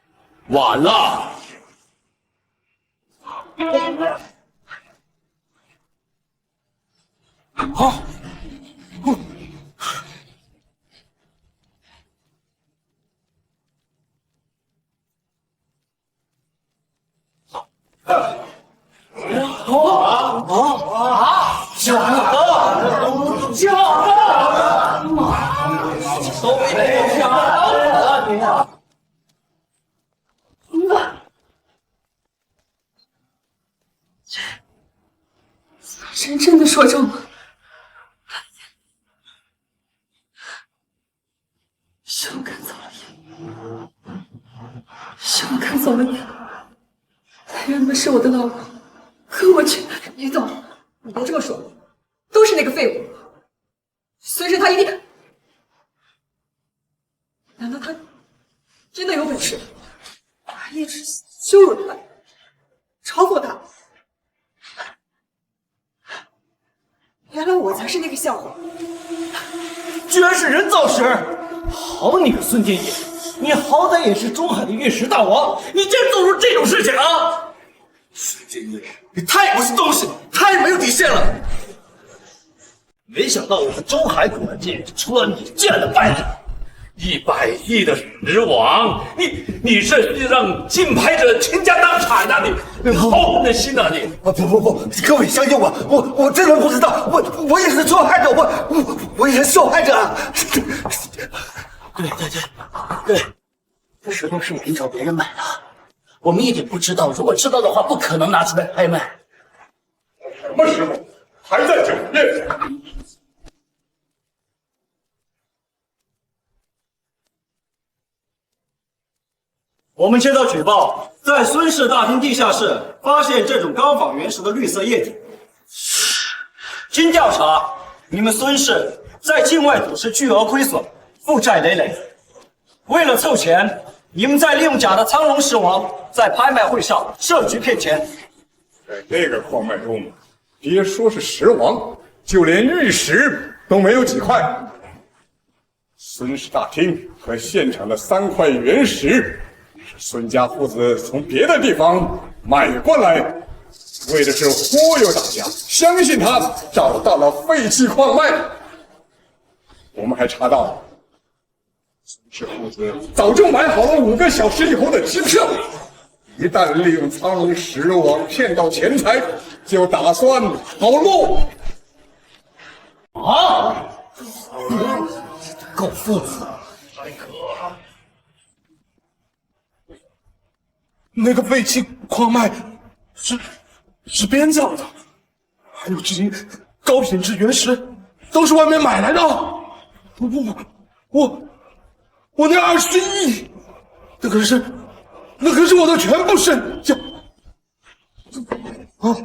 晚了。好。人真的说中了，想看走了眼，想看走了眼。他原本是我的老公，可我却……于总，你别这么说，都是那个废物孙胜，他一定……难道他真的有本事？还一直羞辱他，嘲讽他？原来我才是那个笑话。居然是人造石！好你个孙建业，你好歹也是中海的玉石大王，你竟然做出这种事情啊！孙建业，你太不是东西了，太没有底线了！没想到我们中海古玩界出了你这样的败类！100亿的石王，你这是让竞拍者倾家荡产呐！你好狠的心呐！你不，各位相信我，我真的不知道，我也是受害者，我也是受害者。对，这石头是我们找别人买的，我们一点不知道，如果知道的话，不可能拿出来拍卖。什么时候还在狡辩？我们接到举报，在孙氏大厅地下室发现这种钢仿原石的绿色液体。经调查，你们孙氏在境外赌石巨额亏损，负债累累。为了凑钱，你们在利用假的苍龙石王在拍卖会上设局骗钱。在这个矿脉中，别说是石王，就连玉石都没有几块。孙氏大厅和现场的3块原石，是孙家父子从别的地方买过来，为的是忽悠大家相信他找到了废弃矿脉。我们还查到，孙氏父子早就买好了5个小时以后的机票，一旦利用苍龙石王骗到钱财，就打算跑路。啊！狗父子！那个废弃矿脉是编造的，还有这些高品质原石都是外面买来的。我那20亿，那可是我的全部身家。啊！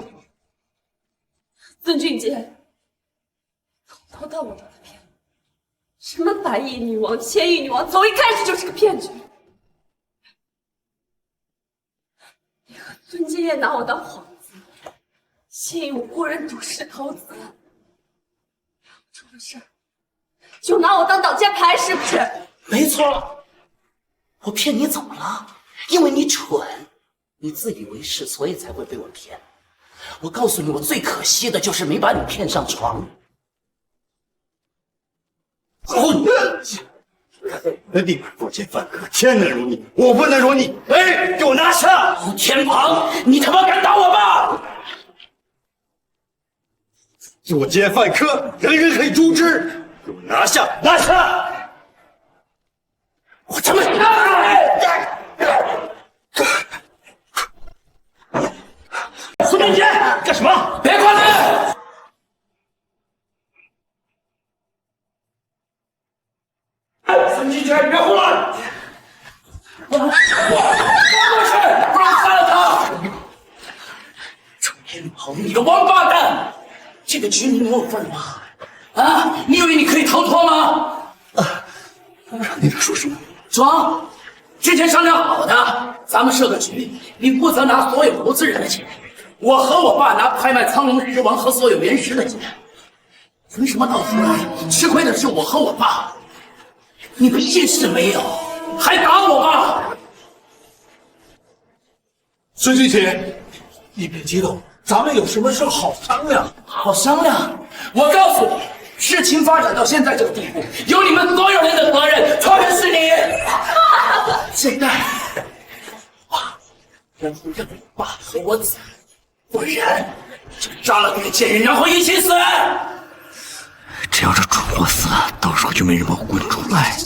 孙俊杰，从头到尾都在骗我，什么100亿女王、1000亿女王，从一开始就是个骗局。你和孙建业拿我当幌子，吸引无辜人赌石投资，出了事儿就拿我当挡箭牌，是不是？没错，我骗你怎么了？因为你蠢，你自以为是，所以才会被我骗。我告诉你，我最可惜的就是没把你骗上床。那地方作奸犯科，天能容你，我不能容你！哎，给我拿下！天庞，你他妈敢打我吗？作奸犯科，人人可以诛之。给我拿下！拿下！我他妈！孙俊杰，干什么？别过来！孙俊杰，别胡乱！我过去，不然杀了他！楚天鹏，你个王八蛋！这个局你没有份吗？啊！你以为你可以逃脱吗？你在说什么？装！之前商量好的，咱们设个局，你负责拿所有投资人的钱，我和我爸拿拍卖苍龙石王和所有原石的钱。为什么到头来吃亏的是我和我爸？你们意识没有？还打我吗？孙俊杰，你别激动，咱们有什么事好商量。好商量！我告诉你，事情发展到现在这个地步，有你们所有人的责任，特别是你。现在，然后让我爸和我走，不然就杀了这个贱人，然后一起死。只要这蠢货死了，到时候就没人把我滚出来。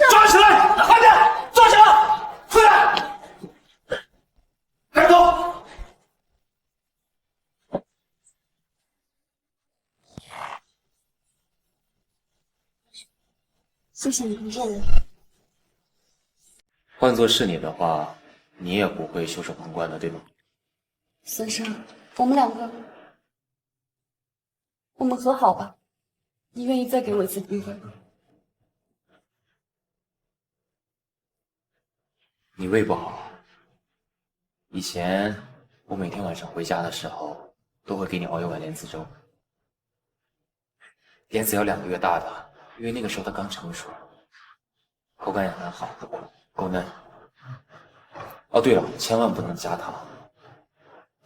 抓起来！快点，抓起来！快点！带走！谢谢你的认了。换做是你的话，你也不会袖手旁观的，对吗？孙生，我们2个，我们和好吧？你愿意再给我一次机会？你胃不好。以前我每天晚上回家的时候，都会给你熬一碗莲子粥。莲子要2个月大的，因为那个时候它刚成熟，口感也很好，够嫩。哦，对了，千万不能加糖。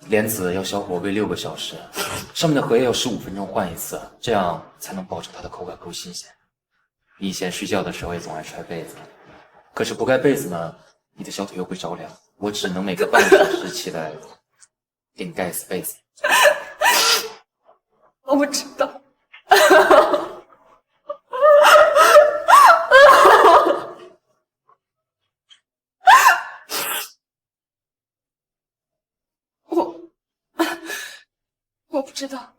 莲子要小火煨6个小时，上面的荷叶要15分钟换一次，这样才能保证它的口感够新鲜。你以前睡觉的时候也总爱踹被子，可是不盖被子呢，你的小腿又会着凉，我只能每隔半个小时起来给你盖一次被子。我不知道。我不知道，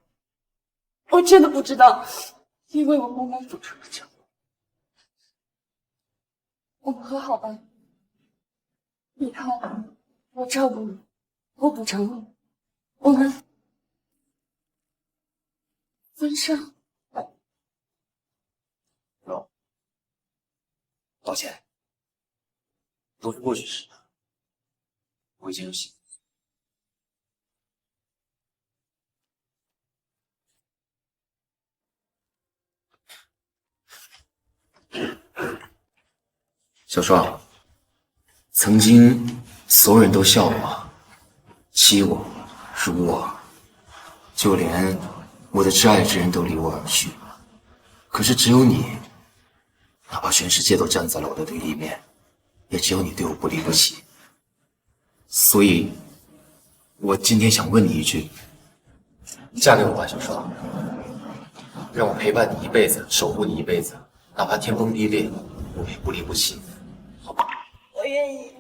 我真的不知道，因为我默默付出了这么多。我们和好吧，以后我照顾你，我补偿你，我们分手。抱歉，都是过去式，我已经有心。小双，曾经所有人都笑我、欺我、辱我，就连我的挚爱之人都离我而去。可是只有你，哪怕全世界都站在了我的对立面，也只有你对我不离不弃。所以，我今天想问你一句：嫁给我吧，小双，让我陪伴你一辈子，守护你一辈子，哪怕天崩地裂，我也不离不弃。我愿意。